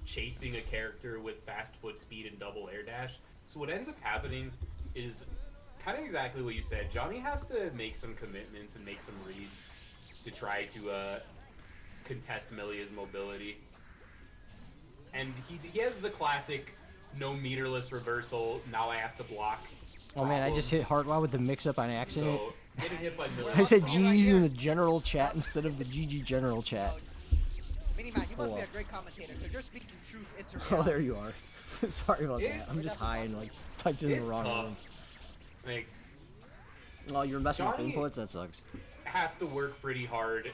chasing a character with fast foot speed and double air dash. So what ends up happening is kind of exactly what you said. Johnny has to make some commitments and make some reads to try to contest Milia's mobility. And he has the classic no meterless reversal, now I have to block. Oh man, I just hit Heartwad with the mix-up on accident. So, getting hit by Milia. I said G's in the general chat instead of the GG general chat. Miniman, you must be a great commentator because you're speaking truth into reality. Oh, there you are. Sorry about that. I'm just high and like typed in the wrong one. Like, oh, you're messing with Johnny inputs? That sucks. has to work pretty hard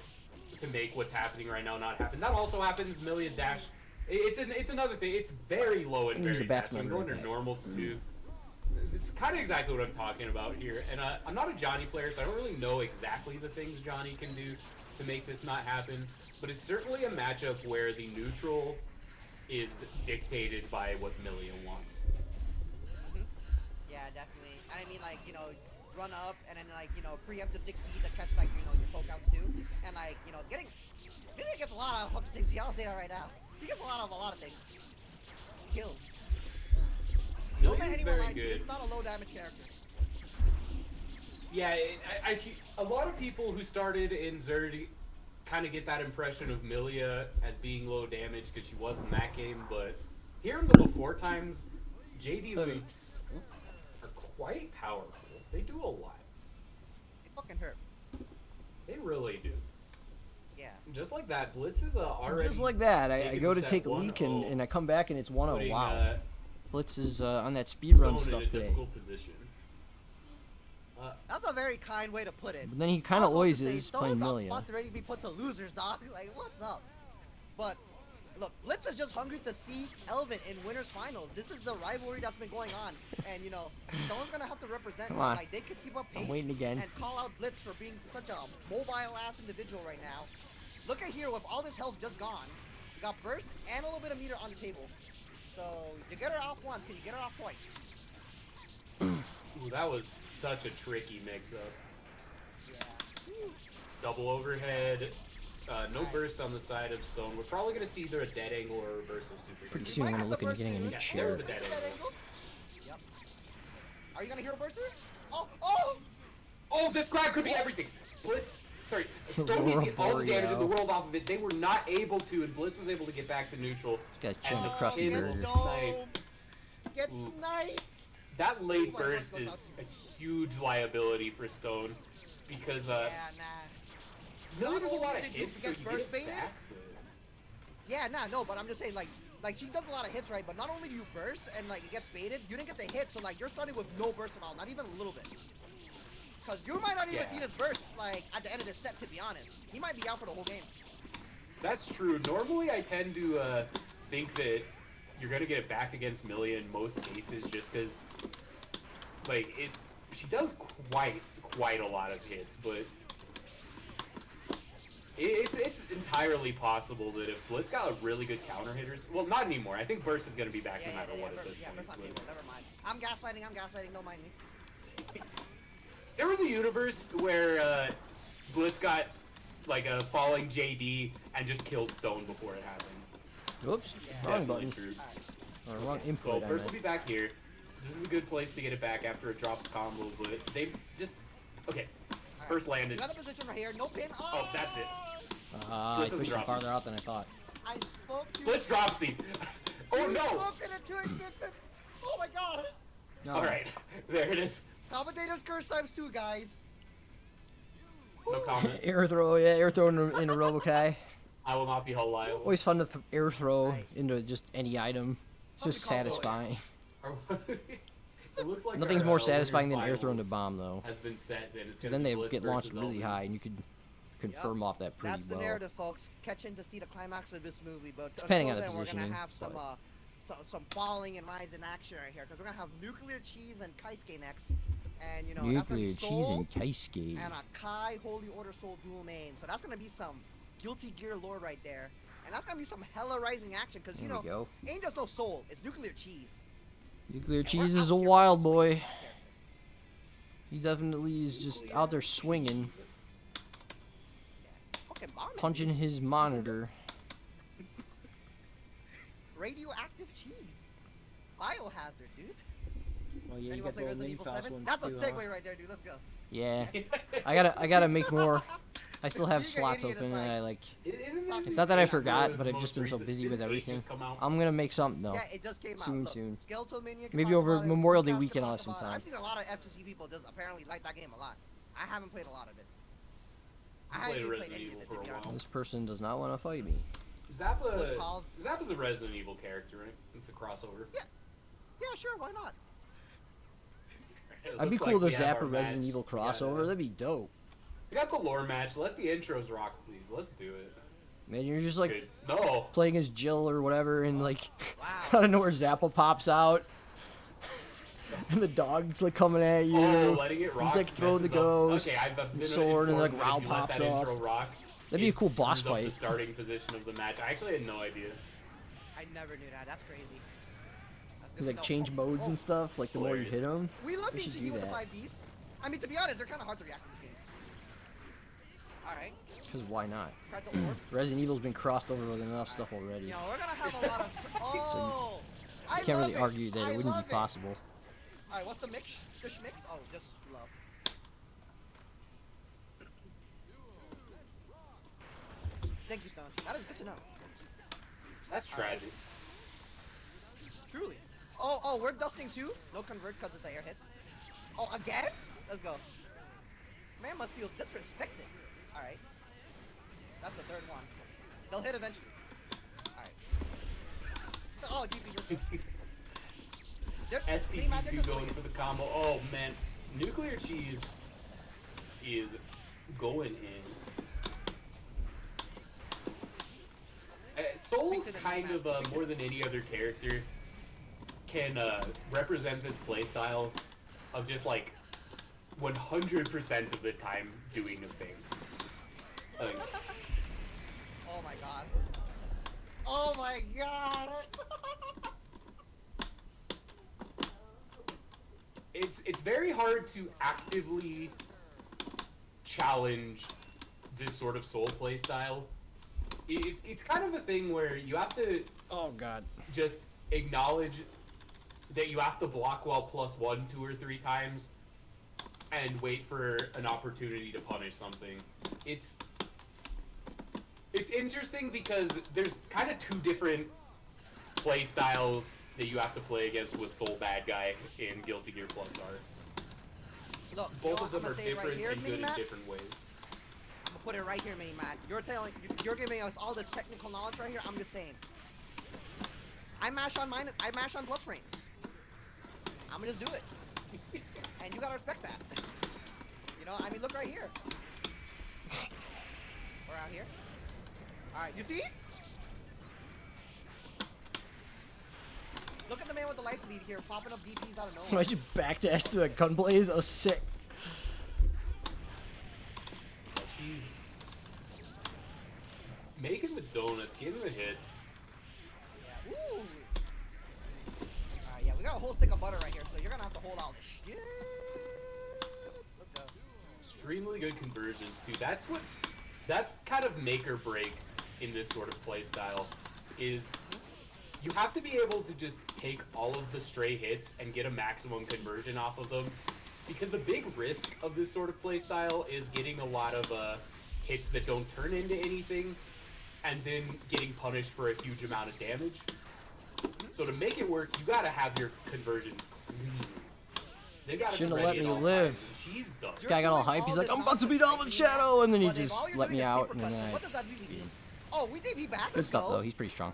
to make what's happening right now not happen. That also happens. Milia's dash. It's another thing. It's very low and very fast. So you can go under normals too. It's kind of exactly what I'm talking about here. And I'm not a Johnny player, so I don't really know exactly the things Johnny can do to make this not happen. But it's certainly a matchup where the neutral is dictated by what Milia wants. Yeah, definitely. I mean, like, you know, run up and then, like, you know, preemptive 6 speed to catch, like, you know, your poke outs too. And, like, you know, Milia gets a lot of up to 6 speed. I'll say that right now. He gets a lot of things. Kills. Milia's very good. It's not a low damage character. Yeah, a lot of people who started in Zerd kind of get that impression of Milia as being low damage because she was in that game, but here in the before times, JD loops are quite powerful. They do a lot. They fucking hurt. They really do. Yeah. Just like that, Blitz is already... Just like that, I go to take a leak and I come back and it's 1-0. Putting, Wow. Blitz is on that speedrun stuff today. Position. That's a very kind way to put it. But then he kind of always is playing Milia. About to ready to be put to losers, dog. Like, what's up? But look, Blitz is just hungry to see Elven in winners finals. This is the rivalry that's been going on, and you know, someone's gonna have to represent. Come on. Like, they could keep up pace. I'm waiting again. And call out Blitz for being such a mobile ass individual right now. Look at here with all this health just gone. You got burst and a little bit of meter on the table. So you get her off once, can you get her off twice? Ooh, that was such a tricky mix-up. Yeah. Double overhead, no burst on the side of Stone. We're probably going to see either a dead angle or a reverse of Super. Pretty soon I'm going to look into getting a new chair. There's the dead angle. Yep. Are you going to hero burster? Oh, oh! Oh, this grab could be everything. Blitz, sorry, Stone needs to get all the damage in the world off of it. They were not able to, and Blitz was able to get back to neutral. This guy's chilling the crusty burger. Get sniped! That late burst is a huge liability for Stone because Milia does a lot of hits, so you get it back. Yeah, no, but I'm just saying, like she does a lot of hits, right? But not only do you burst and like it gets baited, you didn't get the hit, so like you're starting with no burst at all, not even a little bit. Cause you might not even see this burst like at the end of the set. To be honest, he might be out for the whole game. That's true. Normally, I tend to think that you're gonna get it back against Milia in most cases, just because, like, she does quite a lot of hits, but it's entirely possible that if Blitz got a really good counter hitters, well, not anymore. I think burst is gonna be back no matter what at this point. Never mind. I'm gaslighting. Don't mind me. a universe where Blitz got like a falling JD and just killed Stone before it happened. Whoops, wrong button. Or wrong input. So I first meant. will be back here. This is a good place to get it back after a dropped combo, but they just okay. First landed. Another position right here. No pin. Oh, that's it. I Blitz pushed doesn't him drop farther out than I thought. I spoke to Blitz drops these. Oh you. no! Spoke it into existence. Oh my god. No. All right, there it is. Commentator's curse times 2, guys. No comment. Air throw, yeah, air throw in a Robokai. I will not be held liable. Always fun to air throw Nice. into just any item. It's just Something called satisfying. It looks like Nothing's our, more Winners satisfying than air throwing to Finals bomb though. has been set, then it's Because gonna then be they Blitz get launched versus really Elven. high and you could confirm off that pretty That's the well. narrative, folks. Catching to see the climax of this movie, but Depending until on the then, positioning, we're gonna have some but- some falling and rising action right here, because we're gonna have nuclear cheese and Kaisuke next, and you know that's gonna Nuclear be cheese Soul and Kaisuke. and a Kai Holy Order Soul dual main. So that's gonna be some Guilty Gear lore right there, and that's gonna be some hella rising action, because you There know we go. ain't just no Soul, it's nuclear cheese. Nuclear And cheese we're is out a here wild for boy. He definitely is just out there swinging, fucking bombing, punching dude. his monitor. Radioactive cheese, biohazard, dude. Well, yeah, you Anyone got play the Resident mini Evil fast 7? ones That's too, a huh? segue right there, dude. Let's go. Yeah, I gotta make more. I still have Being an slots idiot is open, and like- I like. Isn't this It's not that I the forgot, but I've most just been so recent- busy didn't with 8 everything. just come out? I'm gonna make something though. Yeah, it just came out. Soon, Look, soon. Skeletal Mania can Maybe talk over about it, Memorial Day Lucas can weekend I'll talk have some about it. time. I've seen a lot of FGC people just apparently like that game a lot. I haven't played a lot of it. I I haven't played even Resident played any Evil of it, for to a be while. honest. This person does not want to fight me. Zappa's a Resident Evil character, right? It's a crossover. Yeah, sure, why not? It I'd be looks cool like to we have zap a our Resident match. Evil We got, crossover. That'd be dope. We got the lore match. Let the intros rock, please. Let's do it. Man, you're just like Good. No. playing as Jill or whatever, and like Wow. out of nowhere Zappa pops out, and the dog's like coming at you. Oh, letting it rock. He's like throwing the messes up. ghost, Okay, I've been sword, and like informed that Ral if you let pops that up. intro rock, That'd be a it cool boss screws up fight. The starting position of the match. I actually had no idea. I never knew that. That's crazy. That's You good like to know. change modes and stuff. Like the more you hit them. We love We should BCD do with the that. 5Bs. I mean, to be honest, they're kind of hard to react to this game. Alright, Because why not? try the orb. Resident Evil's been crossed over with enough stuff already. You know, we're gonna have a lot of. Oh! I You can't love really it. argue that I it wouldn't love be possible. Alright, what's the mix? Fish mix? Oh, just love. Thank you, Stone. That is good to know. That's tragic. Truly. Oh, we're dusting too? No convert because it's an air hit. Oh, again? Let's go. Man must feel disrespected. Alright. That's the third one. They'll hit eventually. Alright. Oh, DP, you're STP2 going for the combo. Oh man, nuclear cheese is going in. Soul kind of more than any other character can represent this playstyle of just like 100% of the time doing a thing. Like, Oh my god. Oh my god. it's very hard to actively challenge this sort of Soul playstyle. It's kind of a thing where you have to Oh god. just acknowledge that you have to block while +1 2 or 3 times and wait for an opportunity to punish something. It's interesting because there's kind of 2 different play styles that you have to play against with Soul Bad Guy in Guilty Gear +R. Look, Both of them are right different here, and good in Mini-Matt. different ways. I'm gonna put it right here, Mini Matt. You're giving us all this technical knowledge right here. I'm just saying. I mash on plus frames. I'm gonna just do it. And you gotta respect that. You know, I mean, look right here. Or out here. Alright, you see? Look at the man with the life lead here, popping up DPs out of I nowhere. just backdash to that gun blaze. That was sick. She's making the donuts, getting the hits. Ooh. Alright, yeah, we got a whole stick of butter right here, so you're gonna have to hold all this shit. Let's go. extremely good conversions too. That's kind of make or break in this sort of play style. Is you have to be able to just take all of the stray hits and get a maximum conversion off of them. Because the big risk of this sort of play style is getting a lot of hits that don't turn into anything, and then getting punished for a huge amount of damage. So to make it work, you gotta have your conversions clean. They gotta Shouldn't be have let ready me at all live. times, and she's done. This guy got all hype. He's like, I'm about to beat Elven Shadow, and then he just let me out. And then What does that really mean? Oh, we think he back. good stuff though. He's pretty strong.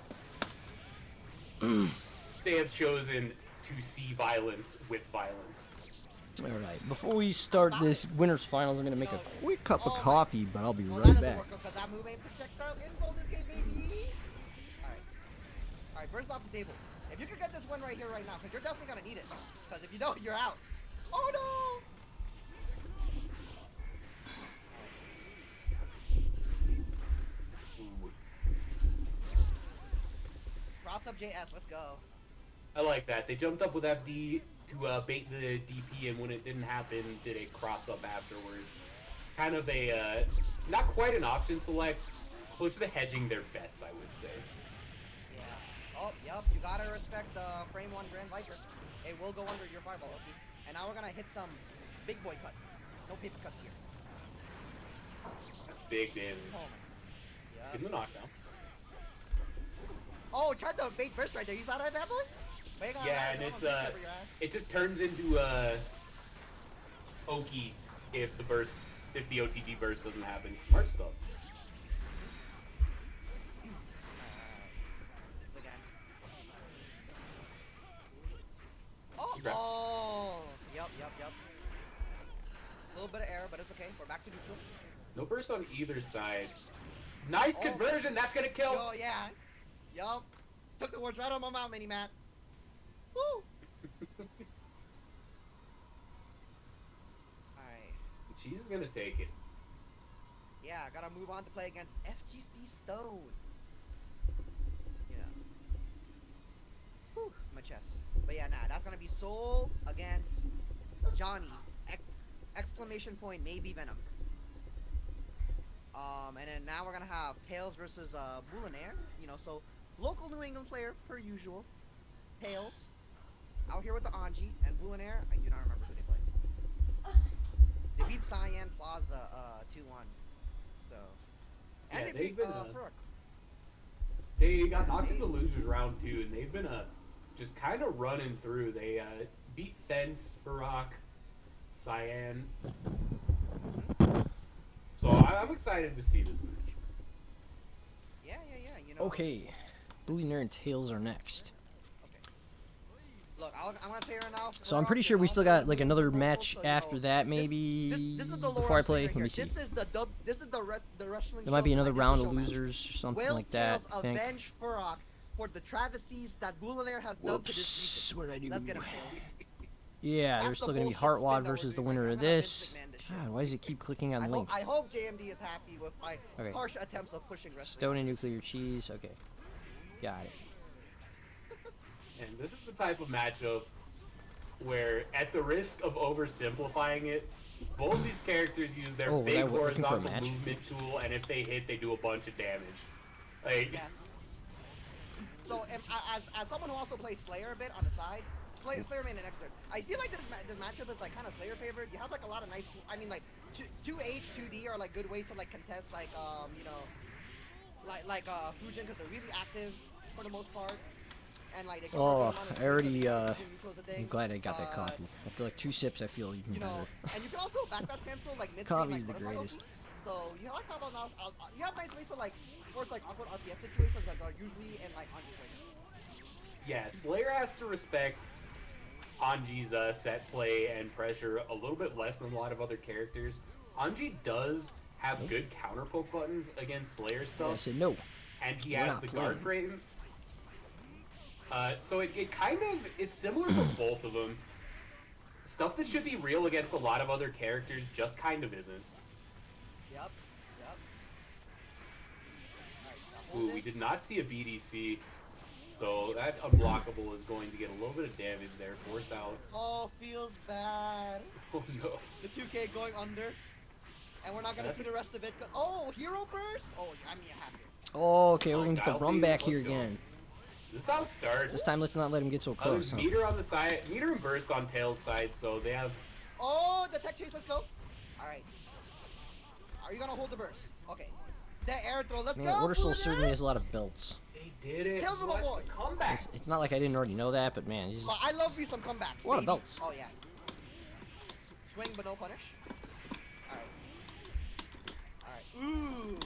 They have chosen to see violence with violence. All right. Before we start this winners finals, I'm gonna make a quick cup of coffee, but I'll be Well, right that back. doesn't work because that move ain't projectile info this game, baby. Alright, first off the table. If you could get this one right here, right now, because you're definitely gonna need it. Because if you don't, you're out. Oh no! Cross up JS, let's go. I like that. They jumped up with FD to bait the DP, and when it didn't happen, did a cross up afterwards. Kind of a, not quite an option select, close to hedging their bets, I would say. Yeah. Oh, yep, you gotta respect the frame 1 Grand Viper. It will go under your fireball, okay? And now we're gonna hit some big boy cuts. No paper cuts here. Big damage. Oh. Give Yep. him the knockdown. Oh, tried to bait burst right there. You saw that bad boy? Yeah, and it's it just turns into Oki if the OTG burst doesn't happen. Smart stuff. Oh, yep. A little bit of error, but it's okay. We're back to neutral. No burst on either side. Nice conversion. That's gonna kill. Oh yeah. Yup. Took the words right on my mouth, mini Matt. Woo. Alright. She's gonna take it. Yeah, gotta move on to play against FGC Stone. Yeah. Whew, my chest. But yeah, nah, that's gonna be Soul against Johnny. Exclamation point, maybe Venom. And then now we're gonna have Tails versus Moulinaire. You know, so local New England player per usual. Tails out here with the Anji and Moulinaire. I do not remember who they played. They beat Cyan Plaza 2-1. So and Yeah, they beat they've been, Furk. They got knocked into losers round 2, and they've been just kind of running through. They beat Fence, Farak, Cyan. So I'm excited to see this match. Yeah. You know. Okay, Moulinaire and Tails are next. Look, I'm gonna say right now. So I'm pretty sure we still got like another match after that, maybe This is the before I play. right Let me here. see. This is the wrestling. There might be show, another like, round it's of the show losers or something Will like that. Tails I think. avenge Furok for the travesties that Moulinaire has done to Whoops! this What did I do? Let's get him, Tails. Yeah, That's there's the still gonna be bullshit spin Heartwad that we're versus the doing winner right of now. I'm gonna this. Vince McMahon this shit. God, why does it keep clicking on link? I hope JMD is happy with my Okay. harsh attempts of pushing wrestling. Stone and nuclear cheese. Okay, got it. And this is the type of matchup where, at the risk of oversimplifying it, both these characters use their Oh, was I big looking for a horizontal match? movement tool, and if they hit, they do a bunch of damage. Like, Yes. So, as someone who also plays Slayer a bit on the side, Slayer main and Exter, I feel like this matchup is like kind of Slayer favored. You have like a lot of nice. I mean, like 2H, 2D are like good ways to like contest like you know, like Fujin because they're really active for the most part. And like they can Oh, work on I already. neutrals and I'm things. glad I got that coffee. After like 2 sips, I feel even You know, better. and you can also backdash cancel like mid. Coffee's like, the butterfly greatest. ulti. So you have like you have nice ways to like force like awkward RPS situations that are usually in like Anji's way. yeah, Slayer has to respect Anji's set play and pressure a little bit less than a lot of other characters. Anji does have good counter poke buttons against Slayer I stuff, said no. and he we're has not the playing. guard frame. So it kind of is similar for both of them. Stuff that should be real against a lot of other characters just kind of isn't. Yep. Ooh, we did not see a BDC, so that unblockable is going to get a little bit of damage there. Force out. Oh, feels bad. Oh no. The 2K going under. And we're not gonna see the rest of it. Oh, hero burst! Oh, I mean, you have to. Oh, okay, we're Oh, gonna get the Battlefield, run back let's here go. again. This is how it starts. This time, let's not let him get so close. Huh? Meter on the side, meter and burst on Tails' side, so they have. Oh, the tech chase, let's go. Alright. Are you gonna hold the burst? Okay. The air throw, let's Man, go. Order Soul Blue certainly Knight. has a lot of belts. They did it. Tails of a What boy. a comeback. It's not like I didn't already know that, but man, he's I love me some comebacks. a lot of baby. belts. Oh, yeah. Swing, but no punish. Alright. Alright. Ooh.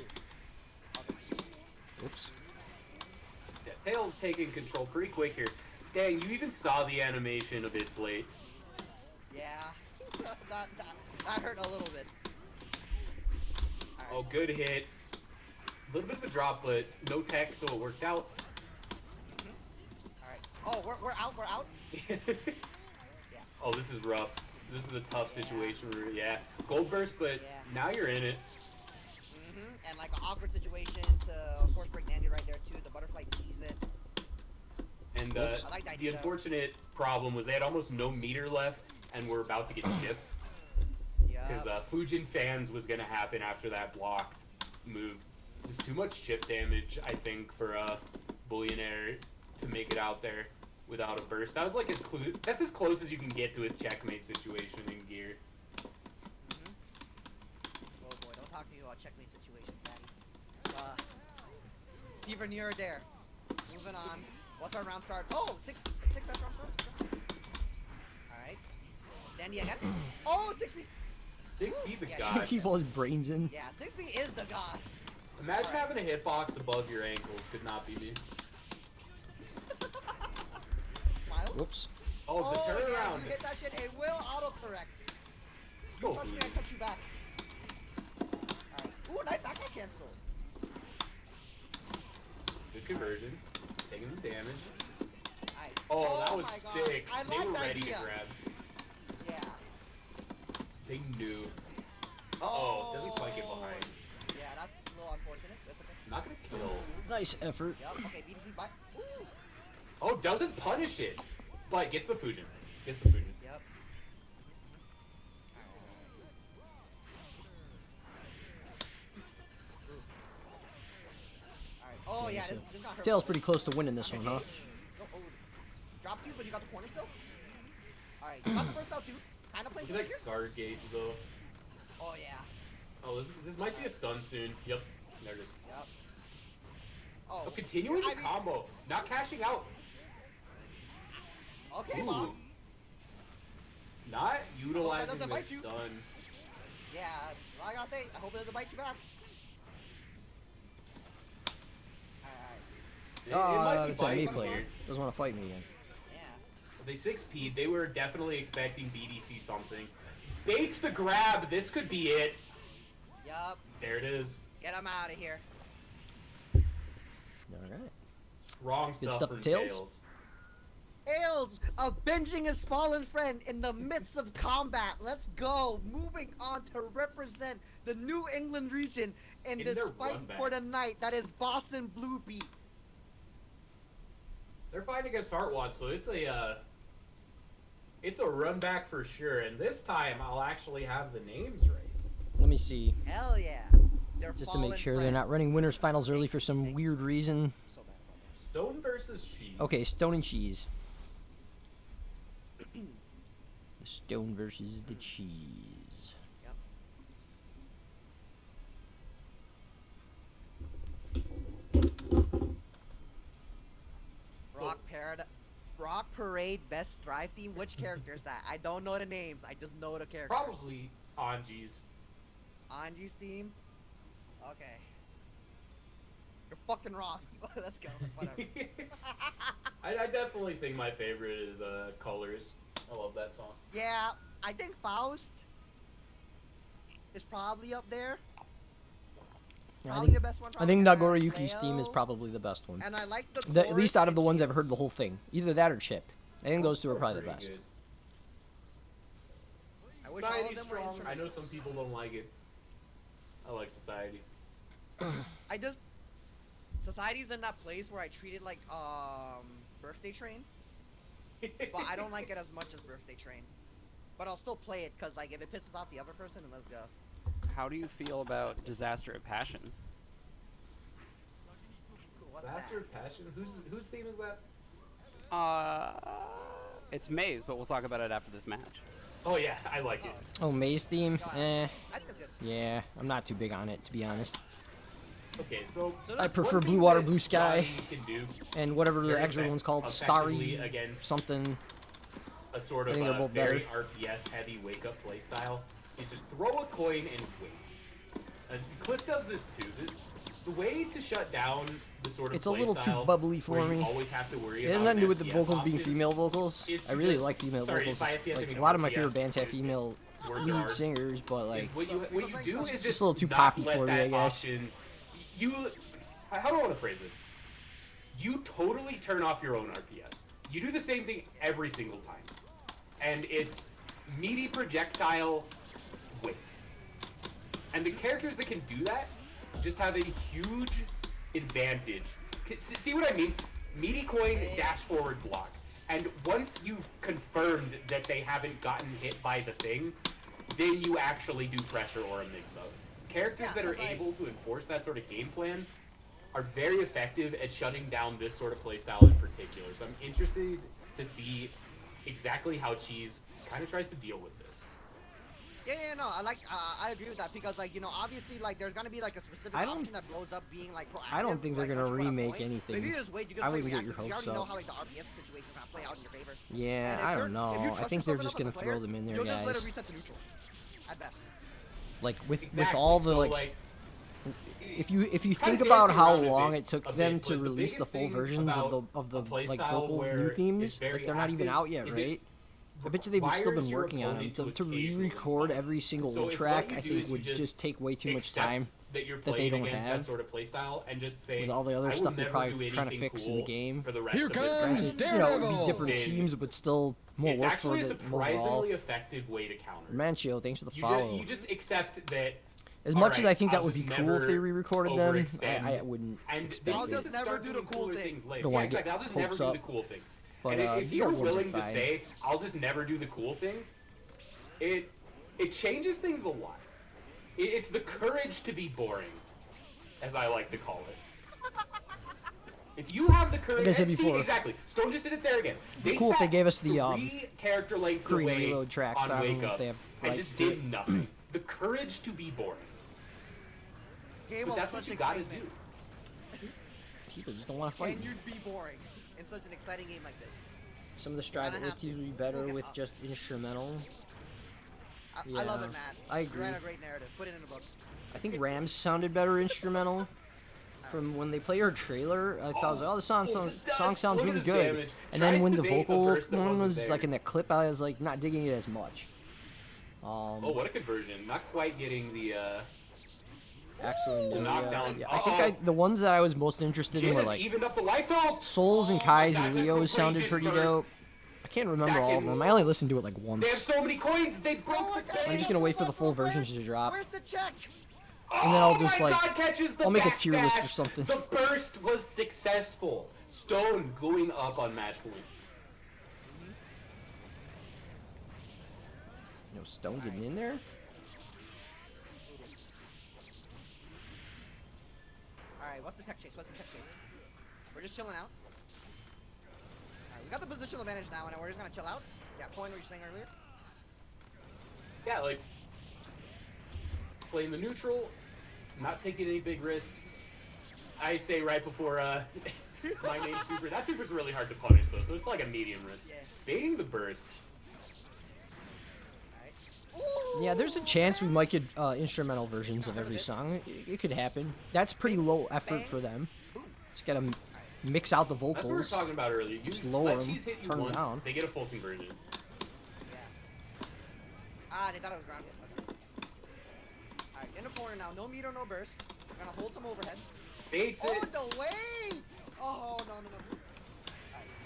Oops. Yeah, Tails taking control pretty quick here. Dang, you even saw the animation a bit late. Yeah. that hurt a little bit. Oh, good hit. A little bit of a drop, but no tech, so it worked out. Alright. Oh, we're out, we're out? Oh, this is rough. This is a tough situation. Yeah. Gold burst, but now you're in it. And like an awkward situation to, of course, break Dandy right there too. The butterfly tease it. And I like that the idea. unfortunate problem was they had almost no meter left, and were about to get chipped. Because Fujin fans was going to happen after that blocked move. Just too much chip damage, I think, for Bullionaire to make it out there without a burst. That was like that's as close as you can get to a checkmate situation in Gear. Oh boy, don't talk to me about checkmate situation, Daddy. See Vernier there. Moving on. What's our round start? Oh, six round start. Alright. Dandy again. Oh, 6 feet. 6 feet the Yeah, god. Keep all his brains in. Yeah, 6 feet is the god. Imagine having a hitbox above your ankles. Could not be me. Miles? Whoops. Oh, the turnaround. Yeah, you hit that shit, it will autocorrect. Let's You go, touch me, I Fuji. touch you back. Alright. Ooh, nice back cancel. Good conversion. Taking the damage. Alright. Oh, that was my God. sick. I They like were the ready idea. to grab. Yeah. They knew. Uh-oh, doesn't quite get behind. Yeah, that's a little unfortunate. That's okay. Not gonna kill. Nice effort. Yep, okay, BDC bye. Ooh. Oh, doesn't punish it. But gets the Fujin. Gets the Fujin. Yep. Alright. Oh, yeah, this got hurt. Tails pretty close to winning this one, huh? Oh, drop two, but you got the corner still? Alright, you got the first out too. Kind of playing Look at here. that guard gauge, though. Oh, yeah. Oh, this might be a stun soon. Yep. There it is. Yep. Oh, continuing the combo. Not cashing out. Okay, Ooh. Mom. Not utilizing doesn't the bite you. stun. Yeah, all I gotta say, I hope it doesn't bite you back. Alright. It might Oh, be that's a me biting player. here. Doesn't want to fight me again. Yeah. They 6P'd. They were definitely expecting BDC something. Baits the grab. This could be it. Yup. There it is. Get him out of here. Alright. Wrong Good stuff stuff from to Tails. Tails. Tails avenging his fallen friend in the midst of combat. Let's go. Moving on to represent the New England region in this their fight run back. for the night. That is Boston Blue Beat. They're fighting against Heartwatch, so it's a run back for sure. And this time, I'll actually have the names right. Let me see. Hell yeah. Their Just to make fallen sure they're friend. not running winners finals early for some weird reason. Stone versus Cheese. Okay, Stone and Cheese. The Stone versus the Cheese. Yep. Rock Parade Best Thrive Team. Which character is that? I don't know the names. I just know the characters. Probably Anji's. Anji's team. Okay. You're fucking wrong. Let's go. Whatever. I definitely think my favorite is Colors. I love that song. Yeah, I think Faust is probably up there. Probably the best one. I think probably Nagoriyuki's theme is Leo. probably the best one. And I like the At least chorus out of the and ones I've heard the whole thing. Either that or Chip. I think those two are probably the Pretty best. good. I wish all of Society's them were strong. I know instrumentals. some people don't like it. I like Society. I just Society's in that place where I treat it like Birthday Train, but I don't like it as much as Birthday Train. But I'll still play it because like if it pisses off the other person, then let's go. how do you feel about Disaster of Passion? Disaster of Passion? Whose theme is that? It's Maze, but we'll talk about it after this match. Oh yeah, I like it. Oh, Maze theme? Eh. I think it's good. Yeah, I'm not too big on it, to be honest. Okay, so I prefer one thing Blue Water, that Blue Sky, Johnny can do and whatever the very extra one's called, effectively Starry against something. a sort I of think they're both very better. RPS heavy wake up playstyle is just throw a coin and wait. Cliff does this too. The way to shut down the sort of It's a little too playstyle bubbly for where you me. always have to worry It has about nothing to do with the FPS vocals being option female vocals. is I really just- like female sorry, vocals. by FPS, I Like mean a lot of my RPS favorite bands have is- female words are lead hard. singers, but Is like what you do is just just a little too not poppy let for me, that I guess. option- how do I want to phrase this? You totally turn off your own RPS. You do the same thing every single time, and it's meaty projectile wait. And the characters that can do that just have a huge advantage. See what I mean? Meaty coin, dash forward, block. And once you've confirmed that they haven't gotten hit by the thing, then you actually do pressure or a mix-up. Characters that are able to enforce that sort of game plan are very effective at shutting down this sort of playstyle in particular. So I'm interested to see exactly how Cheese kind of tries to deal with this. Yeah, no, I agree with that because, like, you know, obviously, like, there's gonna be like a specific option that blows up being like proactive. I don't think they're like, gonna once you put a remake point. anything. But if you just wait, you just I play wouldn't get your reactive, you hopes already know up. how like the RPS situation is gonna play out in your favor. Yeah, And if I you're- don't know. if you I trust think they're yourself just enough gonna as a throw them in there, you'll just let guys. it reset to neutral, at best. Like with Exactly. all the So, like, if you kinda think about dancing how around a long bit- it took a them bit, to but the release the biggest full thing versions about of the a like playstyle vocal where new it's themes, very like they're not even active out yet, is it right? I bet you they've still been requires your working on them. opponent To occasionally re-record pump. every single So if track, what you I do think is would you just take way too much accept time that you're that they playing don't against have. that sort of playstyle and just say, With all the other I will stuff they're never probably do trying to anything fix in the cool game. for the rest Here of this comes match. Granted, you know, it would be Daredevil! different Then teams, but still more It's work for actually a the overall. surprisingly effective way to counter. Manchio, thanks for the You follow. just accept that. As much as I alright, think that I'll would be just cool if they never re-recorded them, overextend, I wouldn't and expect I'll it. just never do the cool thing. Later. Don't Yeah, wanna get exactly. I'll just never hopes do up. the cool thing. But And if the you're old ones are willing to fine. say, I'll just never do the cool thing, it changes things a lot. It's the courage to be boring, as I like to call it. If you have the courage, Like I said and see, before, exactly. Stone just did it there again. They cool if they sat gave us the 3 character lengths Korean away reload tracks, on but I don't Wake know if Up they have and rights just to did it. nothing. The courage to be boring. Game But of that's what such you gotta excitement. do. People just don't want to fight. Can you be boring in such an exciting game like this? Some of the Gotta Strive have teams to. would be better Okay, with just instrumental. I love Yeah, it, Matt. I You agree. ran a great narrative. Put it in a book. I think Rams sounded better instrumental. From when they play her trailer, I thought I was like, oh, the song sounds Look at really this good. damage. And then Tries when to the bait a vocal burst that one wasn't was there. like in that clip, I was like not digging it as much. Oh, what a conversion. Not quite getting the, Actually, no, knockdown. yeah. I think the ones that I was most interested in Jin were has like evened up the life totals. Souls and Kai's and that's a Leo's sounded courageous pretty burst. dope. I can't remember Back all of in- them. I only listened to it like They have once. so many coins, they broke the I'm game. just gonna wait for the full versions to drop. Where's the check? And then I'll Oh just, my like, God, catches the I'll make a tier list or backdash. something. The burst was successful. Stone going up on match point. No Stone getting in there. Alright, what's the tech chase? We're just chilling out. Alright, we got the positional advantage now, and we're just gonna chill out. Yeah, point what you're saying earlier. Yeah, like playing the neutral, not taking any big risks. I say right before my main super. That super's really hard to punish though, so it's like a medium risk. Yeah. Baiting the burst. Yeah, there's a chance we might get instrumental versions of every song. It could happen. That's pretty low effort for them. Just gotta mix out the That's what we were vocals. talking about earlier. You Just lower let them, Cheese hit you turn them once, down. they get a full conversion. Ah, they thought it was grounded. Okay. Alright, in the corner now. No meter, no burst. We're gonna hold some overheads. Baits Oh, it, the way! Oh, no.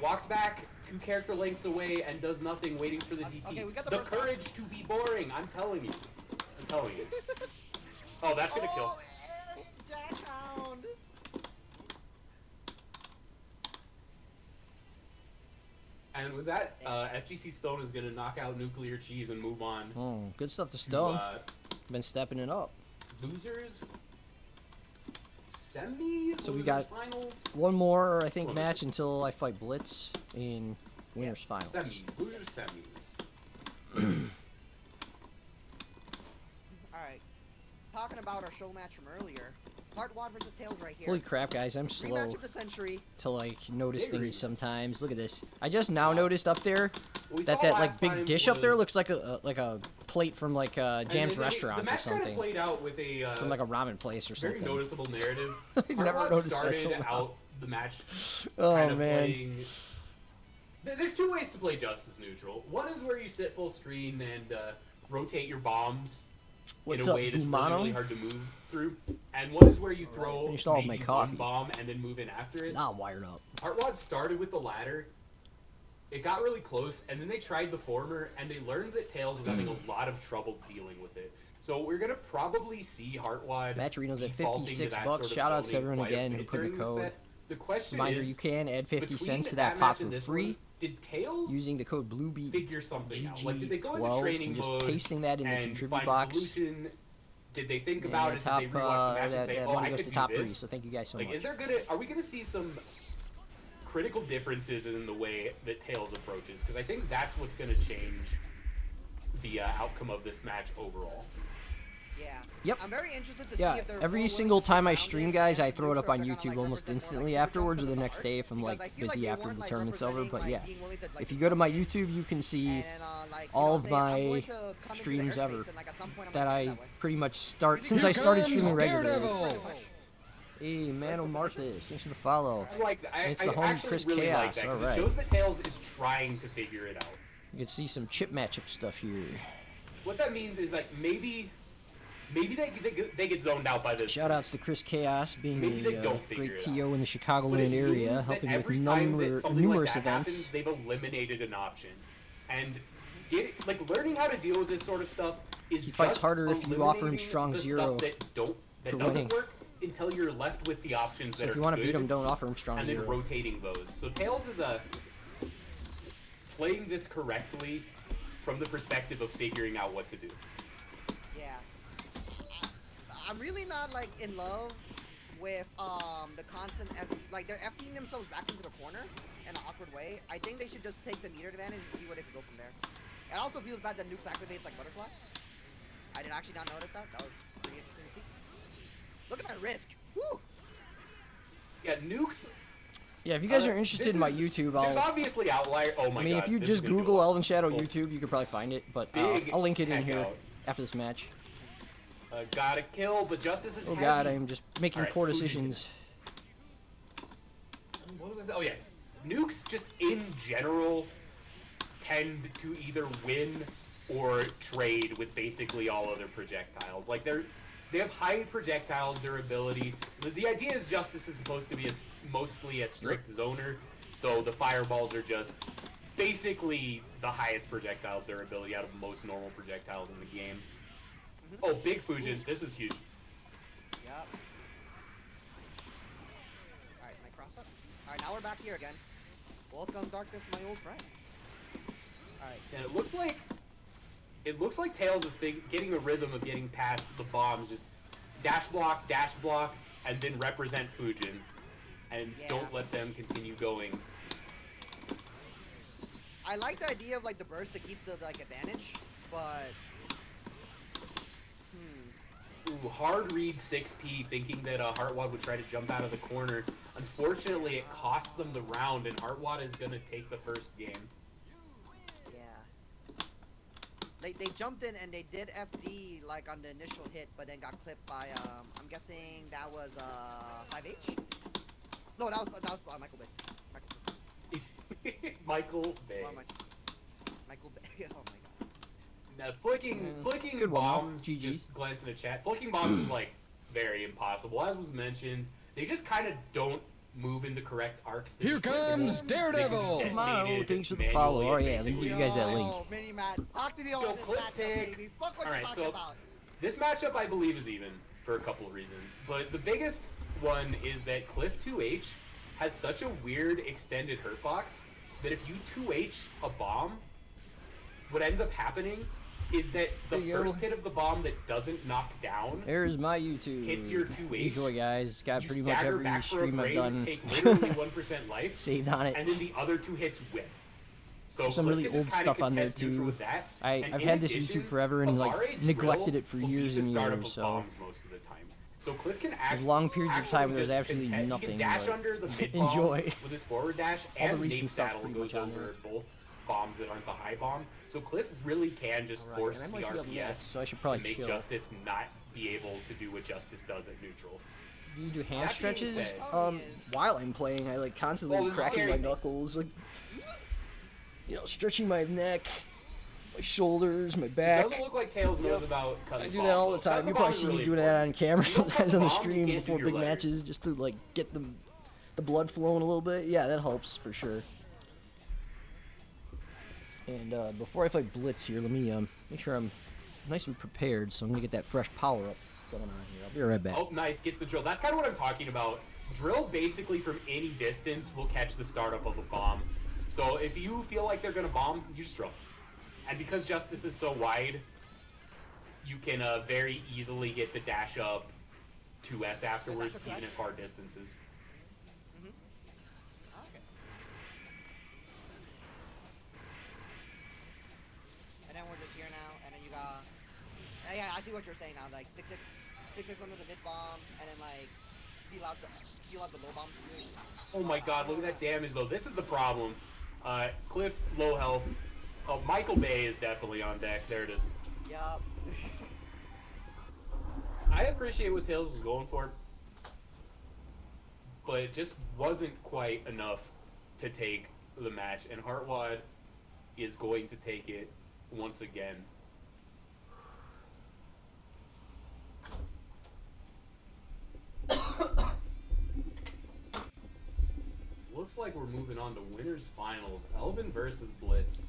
walks back 2 character lengths away and does nothing, waiting for the DP. okay, we got the the first one. courage to be boring. I'm telling you. Oh, that's gonna kill. Jackhound! And with that, FGC Stone is gonna knock out Nuclear Cheese and move on Oh, good stuff to to Stone. Been stepping it up. Losers, semis, So we losers, got finals. one more, I think, match until I fight Blitz in winners finals. Semis, losers, semis. Alright. Talking about our show match from earlier. Heartwad versus Tails right here. Holy crap, guys! I'm slow Rematch of the century. to like notice Big things rematch. sometimes. Look at this. I just now noticed up there We that saw like last big time dish up there was- looks like a plate from like Jam's the restaurant match or something. Kind of played out with a From like a ramen place or very something. noticeable narrative. I never Heartwad noticed that started till now. out the match. Oh, kind of man. Playing... There's two ways to play Justice Neutral. One is where you sit full screen and rotate your bombs What's in a up, way that's Bumano? really hard to move through. And one is where you throw Finished all of maybe my coffee. one bomb and then move in after it. Now I'm wired up. Heartwad started with the latter. It got really close, and then they tried the former, and they learned that Tails was having a lot of trouble dealing with it. So we're gonna probably see Heartwad. Match Reno's at defaulting to 56 that bucks. sort of Shout out to zoning everyone quite a again who bit put in the during the code. set. The question Reminder, is, you can add 50 between cents to that pot match for and this free one, did Tails using the code BLUEBEAT figure something out? Like, did they go into GG12 training and just mode pasting that in the and contribute find box? a solution? Did they think And about that it? top, Did they rewatch the match and say, that "Oh, money I goes could to do top this"? three. So thank you guys so Like, much. is there are we gonna see some critical differences in the way that Tails approaches? Because I think that's what's gonna change the outcome of this match overall. Yeah. Yep. I'm very interested to see Yeah, if they're every more single willing to time I round stream, it guys, I and throw it up or on they're gonna, YouTube like, almost represent more, instantly like, afterwards or super the jump next to day if I'm Because like I feel busy they after weren't, the like, tournament's over. But representing, yeah, like, being willing to, like, if you do go to my something. YouTube, you can see And then, like, you all know, of say, I'm my going to come into the streams airspace ever and, like, at some point I'm that gonna I go that way. pretty much start Really since good. I started Here streaming comes regularly. Daredevil. Hey, Mano Marthas, thanks for the follow. I like that. And it's I the homie actually Chris really like Chaos. that All because right, it shows that Tails is trying to figure it out. you can see some chip matchup stuff here. What that means is like maybe they get zoned out by this. Shout outs to Chris Chaos being Maybe they a don't figure great it out. TO in the But Chicagoland it area, means that helping with every time that something numerous like that events. happens, they've eliminated an option, and learning how to deal with this sort of stuff is He fights just harder if you offer him eliminating strong the zero stuff that for doesn't winning. work until you're left with the options So that if are you want to beat good, him, don't offer him strong and then zero. rotating those. So Tails is playing this correctly from the perspective of figuring out what to do. Yeah. I'm really not like in love with the constant they're FDing themselves back into the corner in an awkward way. I think they should just take the meter advantage and see where they can go from there. It also feels bad that Nukes activates like Butterfly. I did actually not notice that. That was pretty interesting to see. Look at that risk. Woo! Yeah, Nukes. Yeah, if you guys are interested in my YouTube, There's I'll. obviously outlier. Oh my god. I mean, if you this just is gonna Google go Elven Shadow full YouTube, you could probably find it. But big I'll link it in heck here out. after this match. Gotta kill, but Justice is Oh heavy. god, I'm just making Alright, poor Fuji decisions. What was I saying? Oh yeah, nukes just in general tend to either win or trade with basically all other projectiles. Like they have high projectile durability. The idea is Justice is supposed to be mostly a strict zoner, so the fireballs are just basically the highest projectile durability out of most normal projectiles in the game. Oh, big Fujin, this is huge. Yep. Alright, my cross up. Alright, now we're back here again. Welcome darkness, my old friend. Alright. And it looks like Tails is getting a rhythm of getting past the bombs, just dash block, and then represent Fujin, and don't let them continue going. I like the idea of like the burst to keep the like advantage, but Ooh, hard read 6P, thinking that Heartwad would try to jump out of the corner. Unfortunately, it costs them the round, and Heartwad is gonna take the first game. yeah. They jumped in and they did FD like on the initial hit, but then got clipped by I'm guessing that was 5H. No, that was Michael Bay. Michael Bay. Michael Bay. Oh my god. Now, flicking Good one, bombs, GG. just glance in the chat, flicking bombs is like very impossible. As was mentioned, they just kind of don't move in the correct arcs. Here comes Daredevil! Mano, thanks for the follow. Oh yeah, let me give you guys that link. Oh, mini Matt, talk to me on this clip matchup, pick. baby. Fuck what All you're right, talking so about. this matchup I believe is even for a couple of reasons, but the biggest one is that Cliff 2H has such a weird extended hurt box that if you 2H a bomb, what ends up happening is that the There you go. first hit of the bomb that doesn't knock down There's my YouTube. hits your 2H. Enjoy, guys. Got You pretty much stagger every back for a stream I've frame, done. take literally 1% life, Saved on it. and then the other 2 hits whiff. So There's some Cliff really can just old kinda stuff on there contest neutral too. with that. And I've in had this addition, YouTube forever and a like RH neglected drill it for will beat years the and startup years. of So bombs most of the time. So Cliff can there's long periods of time where there's absolutely He nothing. can dash but under the mid bomb enjoy. with his forward dash, All the and recent Nate's stuff's saddle pretty goes much on over both bombs that aren't the high bomb. So Cliff really can just Alright, force and the I might be up RPS next, so I should probably to make chill. Justice not be able to do what Justice does at neutral. Do you do hand That being stretches? said- While I'm playing, I like constantly Well, this is cracking my scary. knuckles, like stretching my neck, my shoulders, my It back. doesn't look like Tails knows about I cutting do that all the bombs, though. time. Cutting You the probably bomb is see me really doing that on important. camera You don't cut sometimes on the bomb, you stream can't do before your big letters. matches, just to like get the blood flowing a little bit. Yeah, that helps for sure. And before I fight Blitz here, let me make sure I'm nice and prepared, so I'm gonna get that fresh power up going on here. I'll be right back. Oh, nice. Gets the drill. That's kind of what I'm talking about. Drill basically from any distance will catch the startup of a bomb. So if you feel like they're going to bomb, you just drill. And because Justice is so wide, you can very easily get the dash up 2S afterwards, even at far distances. And then we're just here now, and then you got... Yeah, I see what you're saying now, like 6-6 under the mid bomb, and then like peel out the low bomb. Oh my god, look at that damage though. This is the problem. Cliff, low health. Oh, Michael Bay is definitely on deck. There it is. Yup. I appreciate what Tails was going for, but it just wasn't quite enough to take the match, and Heartwad is going to take it once again. Looks like we're moving on to winners finals. Elven versus Blitz.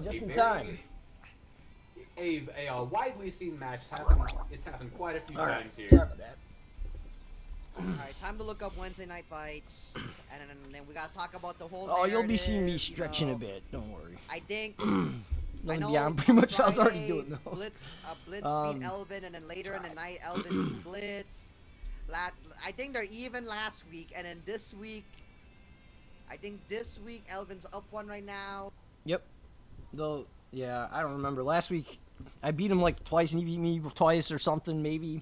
Just in time. A widely seen match. It's happened quite a few times here. Sorry about that. Alright, time to look up Wednesday night fights, and then we gotta talk about the whole. Oh, you'll be seeing me narrative, stretching you a know. bit. Don't worry. I think. Yeah, I'm pretty much. I was already doing though. Blitz beat Um, Elven, and then later in the night, Elven beat Blitz. I think they're even last week, and then this week. I think this week Elven's up one right now. Yep. Though, yeah, I don't remember. Last week, I beat him like twice, and he beat me twice or something, maybe.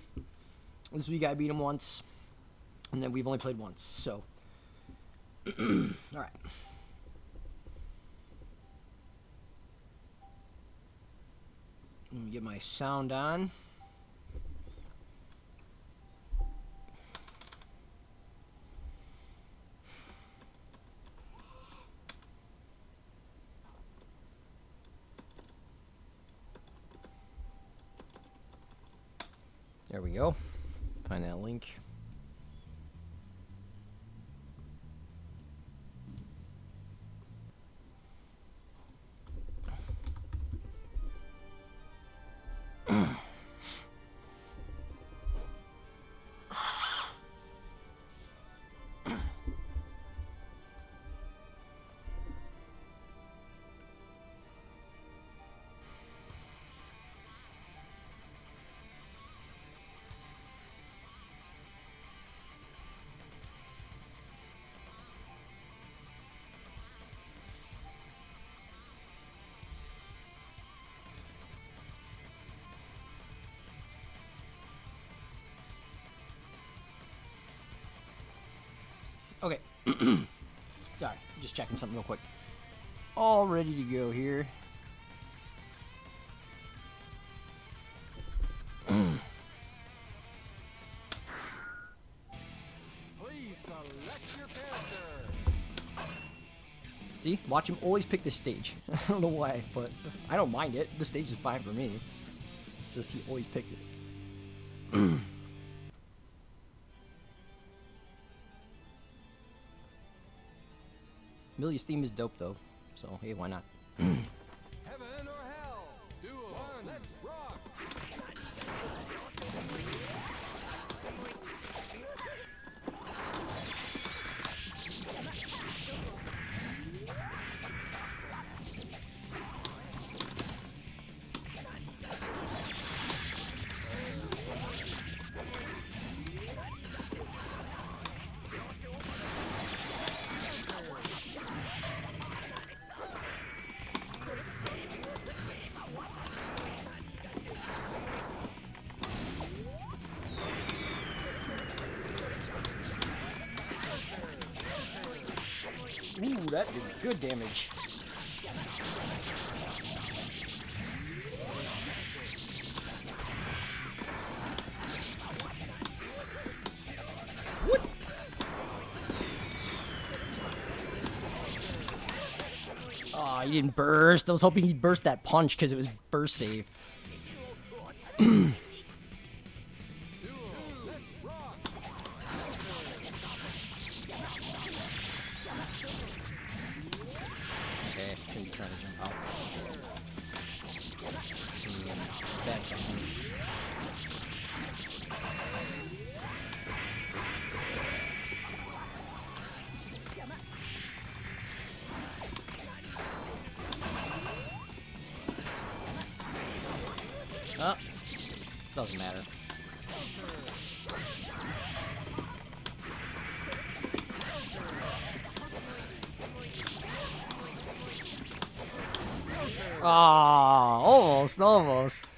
This week I beat him once, and then we've only played once, so. Alright. Let me get my sound on. There we go. Find that link. Okay. Sorry, just checking something real quick. All ready to go here. Please select your character. See, watch him always pick this stage. I don't know why, but I don't mind it. The stage is fine for me. It's just he always picks it. Millia's theme is dope though, so hey, why not? Heaven or hell. Duel. One. Let's rock. that did good damage. What? Oh, he didn't burst. I was hoping he'd burst that punch because it was burst safe. Okay, shouldn't be trying to jump out. Bad timing. Oh, doesn't matter. Ah, almost, almost.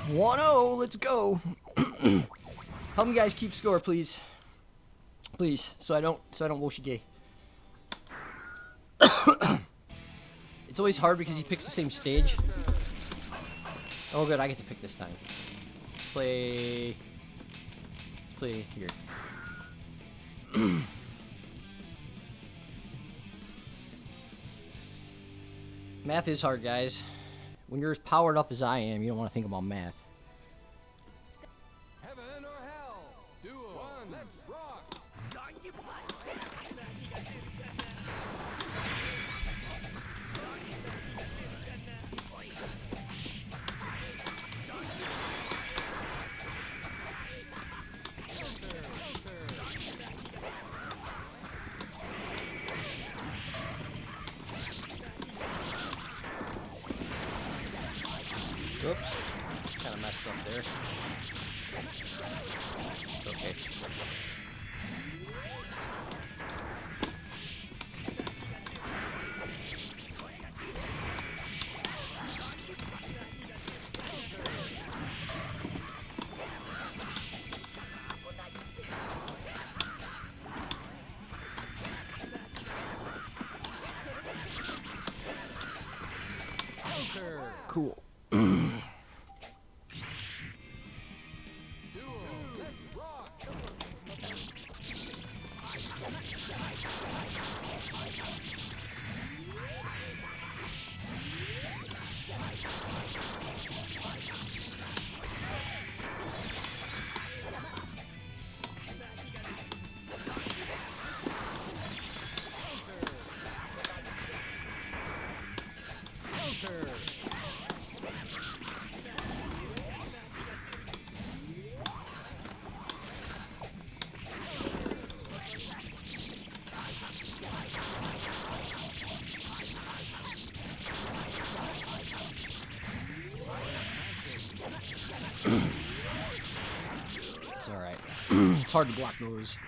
One 1-0, let's go. Help me guys keep score, please. Please, so I don't woshige. It's always hard because he picks the same stage. Oh good, I get to pick this time. Let's play here. Math is hard, guys. When you're as powered up as I am, you don't want to think about math. Heaven or hell? Duel. One. Let's rock. Oops. Kind of messed up there. It's okay. Cool. It's alright. It's hard to block those.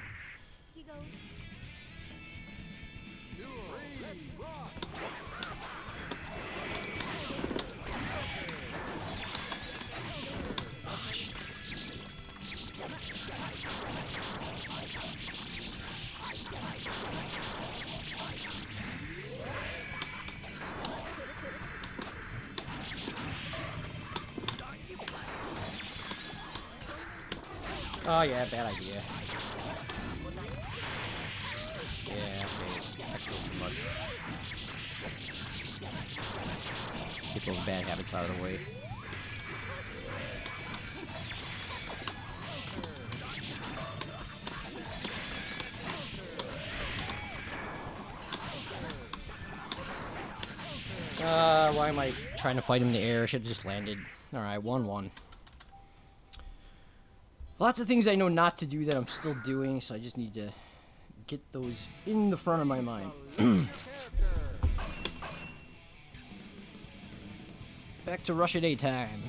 Oh, shit. Oh yeah, bad idea. Yeah, okay. Check a little too much. Get those bad habits out of the way. Why am I trying to fight him in the air? I should have just landed. Alright, 1-1. Lots of things I know not to do that I'm still doing, so I just need to get those in the front of my mind. Back to Russia daytime.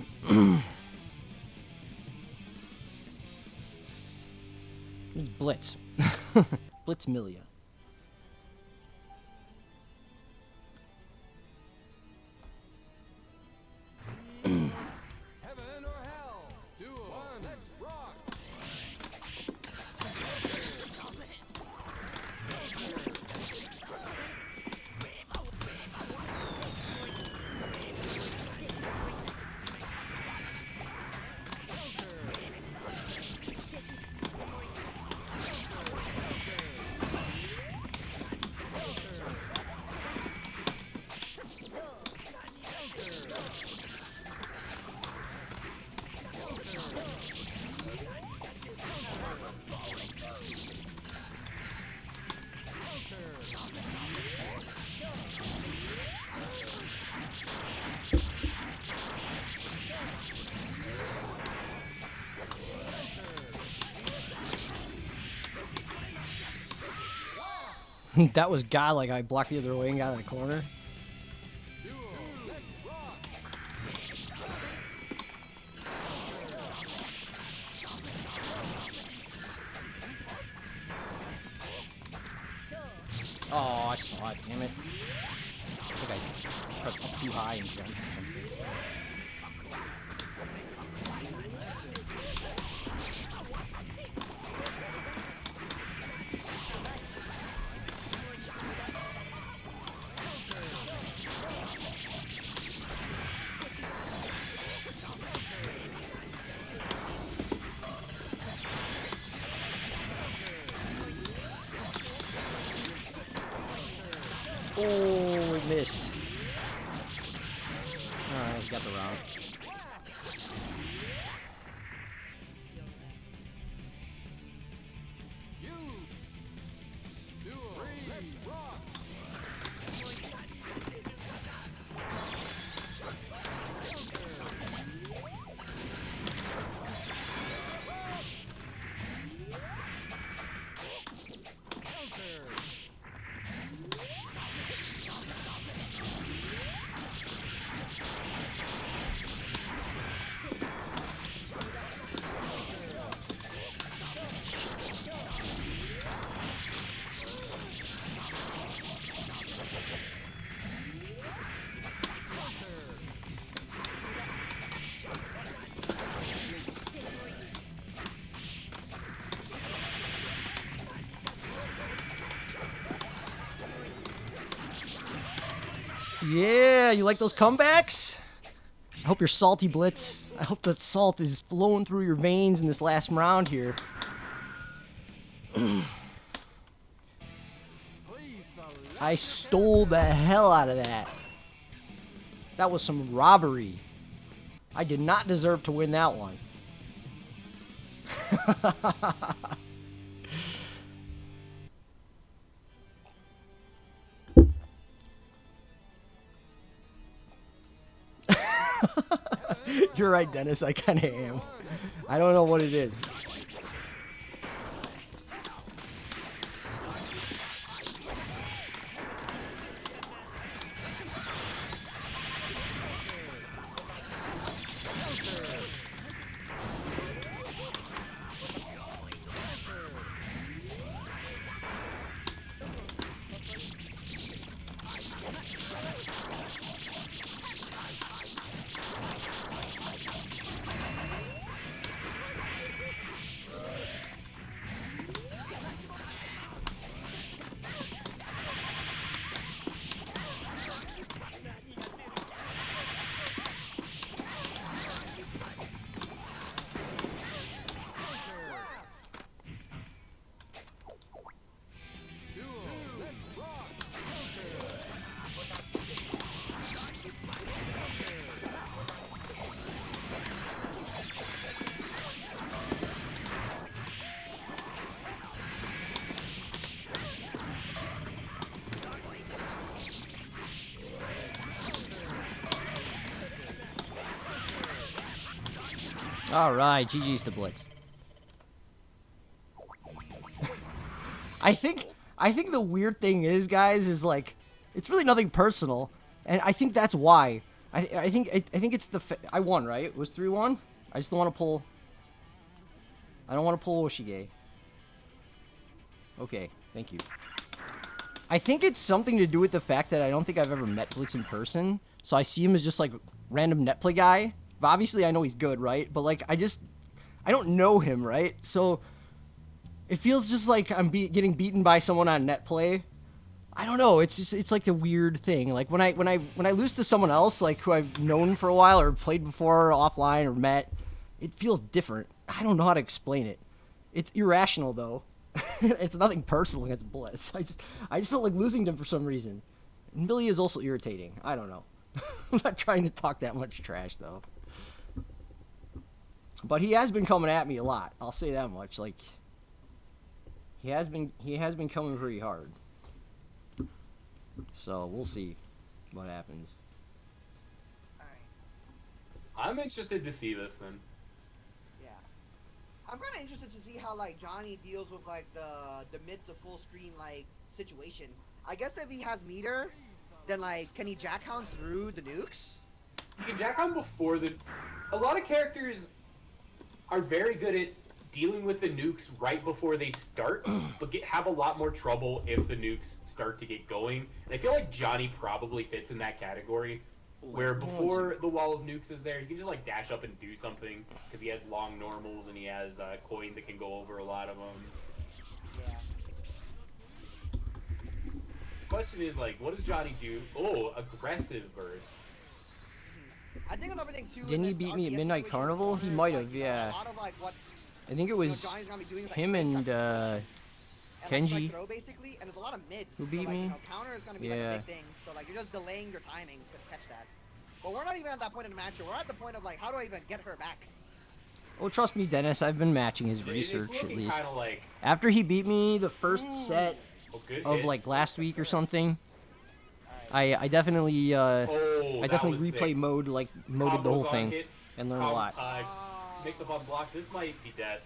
It's Blitz. Blitz Milia. Heaven or hell? Duel. One. Let's rock. That was godlike. I blocked the other way and got out of the corner. Oh, I saw it. Damn it. I think I pressed up too high and jumped or something. Oh, we missed. Alright, we got the round. Yeah, you like those comebacks? I hope you're salty, Blitz. I hope that salt is flowing through your veins in this last round here. I stole the hell out of that. That was some robbery. I did not deserve to win that one. You're right, Dennis. I kind of am. I don't know what it is. All right, GG's to Blitz. I think the weird thing is, guys, is like it's really nothing personal, and I think that's why. I think it's the I won, right? It was 3-1. I just don't want to pull. I don't want to pull Oshige. Okay, thank you. I think it's something to do with the fact that I don't think I've ever met Blitz in person, so I see him as just like random net play guy. But obviously I know he's good, right? But like I don't know him, right? So it feels just like I'm getting beaten by someone on net play. I don't know. It's like the weird thing. Like when I lose to someone else, like who I've known for a while or played before offline or met, it feels different. I don't know how to explain it. It's irrational though. It's nothing personal against Blitz. I just felt like losing to him for some reason. And Millie is also irritating. I don't know. I'm not trying to talk that much trash though. But he has been coming at me a lot. I'll say that much. Like he has been coming pretty hard. So we'll see what happens. I'm interested to see this then. Yeah, I'm kind of interested to see how like Johnny deals with like the mid to full screen like situation. I guess if he has meter, then like can he jackhound through the nukes? You can jackhound before the. A lot of characters are very good at dealing with the nukes right before they start, but have a lot more trouble if the nukes start to get going. And I feel like Johnny probably fits in that category, where before the wall of nukes is there, he can just like dash up and do something because he has long normals and he has coin that can go over a lot of them. Yeah. The question is like, what does Johnny do? Oh, aggressive burst. I think another thing too. Didn't he beat me at Midnight Carnival? He might have, yeah. I think it was him and Kenji who beat me. Counter is gonna be like a big thing. So like you're just delaying your timing to catch that. But we're not even at that point in the match. We're at the point of like, how do I even get her back? Oh, trust me, Dennis. I've been matching his research at least. Like... After he beat me the first set of like last week or something, I definitely replay moded the whole thing and learned a lot. Mix up on block. This might be dead.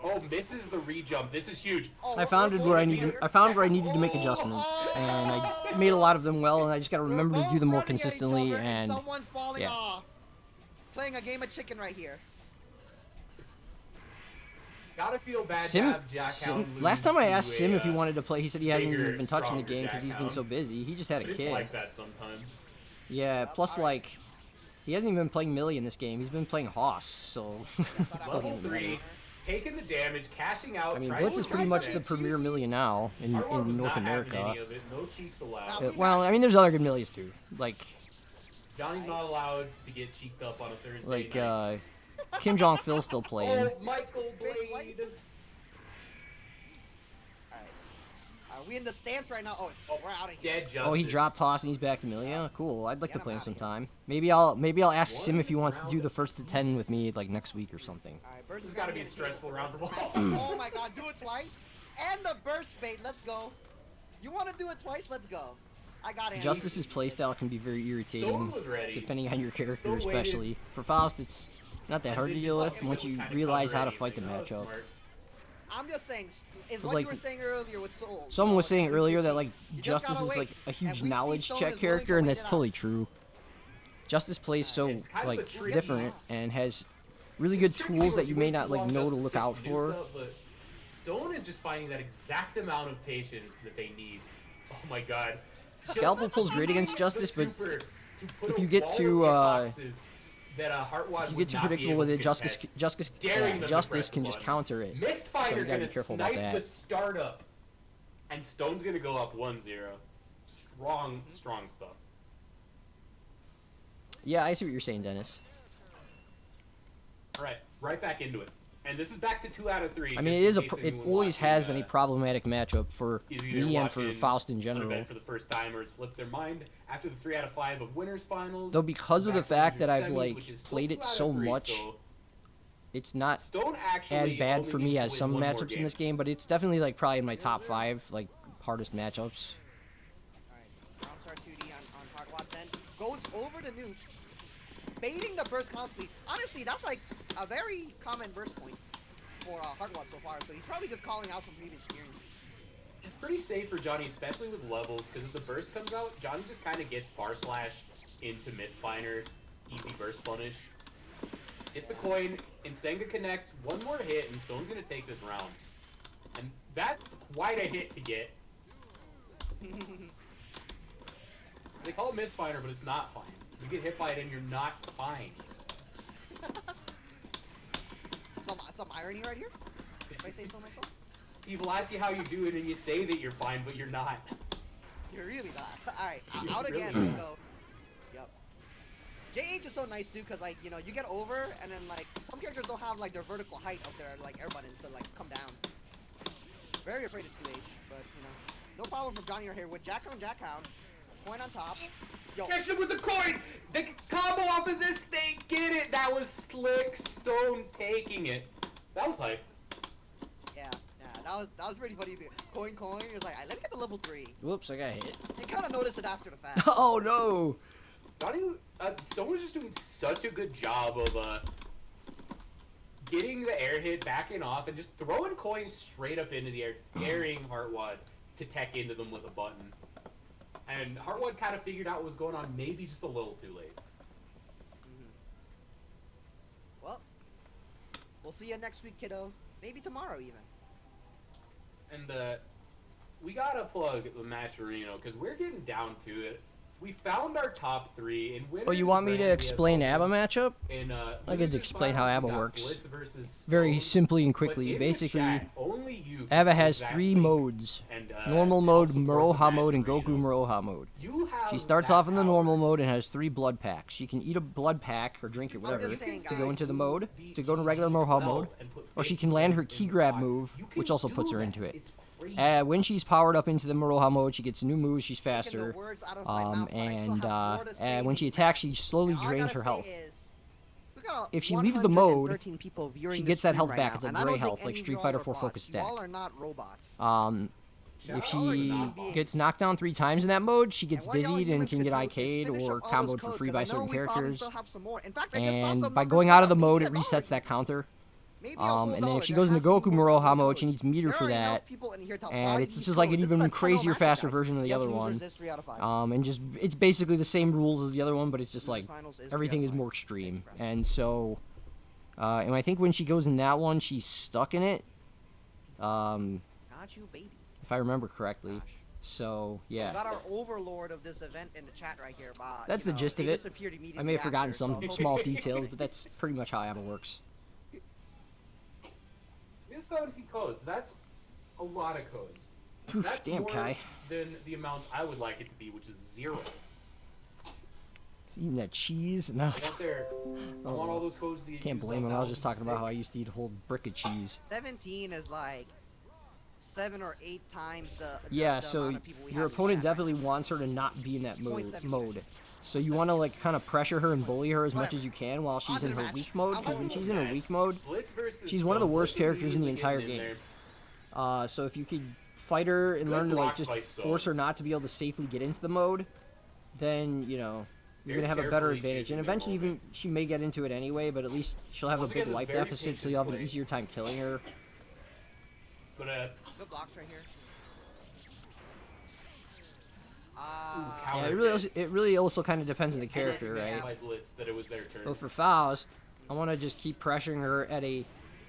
Oh, misses the re-jump. This is huge. I found where I needed to make adjustments, and I made a lot of them well, and I just gotta remember to do them more consistently. And someone's falling yeah. off. Playing a game of chicken right here. Gotta feel bad Sim, last time I asked Sim if he wanted to play, he said he hasn't even been touching the game because he's been so busy. He just had a kid. It's like that sometimes. Yeah, plus like, he hasn't even been playing Millie in this game. He's been playing Hoss, so it doesn't even matter. Taking the damage, cashing out. I mean, Blitz is pretty much the premier Millie now in North America. No cheeks allowed. Well, I mean, there's other good Millies too. Like, Johnny's not allowed to get cheeked up on a Thursday like, night. Kim Jong-Phil still playing. Oh, Michael Blade. Are we in the stance right now? Oh, we're out of here. Oh, he dropped Toss and he's back to Millie. Yeah, cool. I'd like to play him sometime. Maybe I'll ask Sim if he wants to do the first to 10 with me like next week or something. This has got to be a stressful round for ball. Oh my God, do it twice. And the burst bait. Let's go. You want to do it twice? Let's go. I got it. Justice's playstyle can be very irritating, depending on your character, especially. For Faust, it's not that hard to deal with once you realize how to fight the matchup. I'm just saying, is But what like, you were saying earlier with Soul. Someone was saying earlier that like Justice is like a huge knowledge check character, and that's totally true. Justice plays so like different and has really good tools that you may not like know to look out for. Stone is just finding that exact amount of patience that they need. Oh my God. Scalpel pulls great against Justice, but if you get too predictable with it, Justice can just counter it. So you gotta be careful about that. The startup, and Stone's gonna go up 1-0. Strong stuff. Yeah, I see what you're saying, Dennis. All right back into it. And this is back to 2 out of 3. I mean, it always has been a problematic matchup for me and for Faust in general. For the first time, or it slipped their mind after the 3 out of 5 of winners finals. Though because of the fact that I've like played it so much, it's not as bad for me as some matchups in this game. But it's definitely like probably in my top 5 like hardest matchups. Alright, Rockstar 2D on Hogwarts then goes over the nukes, baiting the burst constantly. Honestly, that's like a very common burst point for Hogwarts so far. So he's probably just calling out from previous experience. It's pretty safe for Johnny, especially with levels, because if the burst comes out, Johnny just kind of gets bar slash into Mistfinder, easy burst punish. It's the coin, and Senga connects one more hit, and Stone's gonna take this round. And that's quite a hit to get. They call it Mistfinder, but it's not fine. You get hit by it and you're not fine. Some irony right here, if I say so myself. People ask you how you do it, and you say that you're fine, but you're not. You're really not. Alright, You're out really again, not. so... Yep. JH is so nice too, because like, you know, you get over, and then like, some characters don't have like their vertical height of their like air buttons to like come down. Very afraid of 2H, but you know, no problem from Johnny right here with Jack on Jackhound, coin on top. Yo. Catch him with the coin! The combo off of this thing, get it! That was slick. Stone taking it. That was hype. Yeah, that was pretty funny. Coin, he was like, let me get the level 3. Whoops, I got hit. You kind of noticed it after the fact. Oh no! Stone was just doing such a good job of getting the air hit, backing off, and just throwing coins straight up into the air, daring Heartwad to tech into them with a button. And Heartwad kind of figured out what was going on, maybe just a little too late. Well, we'll see you next week, kiddo. Maybe tomorrow even. And we gotta plug the Matcherino, because we're getting down to it. We found our top 3, and Oh, you want me to explain ABBA matchup? I could explain how ABBA works. Very simply and quickly. Basically, ABBA has 3 modes. Normal mode, Muroha mode, and Goku Muroha mode. She starts off in the normal mode and has 3 blood packs. She can eat a blood pack, or drink it, whatever, to go into the mode, to go to regular Muroha mode, or she can land her key grab move, which also puts her into it. When she's powered up into the Muroha mode, she gets new moves, she's faster, and when she attacks, she slowly drains her health. If she leaves the mode, she gets that health back. It's a gray health, like Street Fighter 4 Focus Stack. If she gets knocked down 3 times in that mode, she gets dizzied and can get IK'd or comboed for free by certain characters. And by going out of the mode, it resets that counter. And then if she goes into Goku Muroha mode, she needs meter for that, and it's just like an even crazier, faster version of the other one. And just, it's basically the same rules as the other one, but it's just like, everything is more extreme. And so, and I think when she goes in that one, she's stuck in it, if I remember correctly. So, yeah. We got our overlord of this event in the chat right here, Bob. That's the gist of it. I may have forgotten some small details, but that's pretty much how ABBA works. 70 codes. That's a lot of codes. Oof, that's damn, more Kai. than the amount I would like it to be, which is 0. He's eating that cheese. No, I want all those codes to get can't blame him. I was just talking about how I used to eat a whole brick of cheese. 17 is like 7 or 8 times the so amount of people we your have in opponent chat right definitely wants her to not be in that mode. 0.7. So you want to like kind of pressure her and bully her as much as you can while she's in her weak mode, because when she's in her weak mode, she's one of the worst characters in the entire game. So if you could fight her and learn to like just force her not to be able to safely get into the mode, then you know you're gonna have a better advantage. And eventually, even she may get into it anyway, but at least she'll have a big life deficit, so you'll have an easier time killing her. But good blocks right here. Yeah, it really also kind of depends on the character, right? So for Faust, I want to just keep pressuring her at a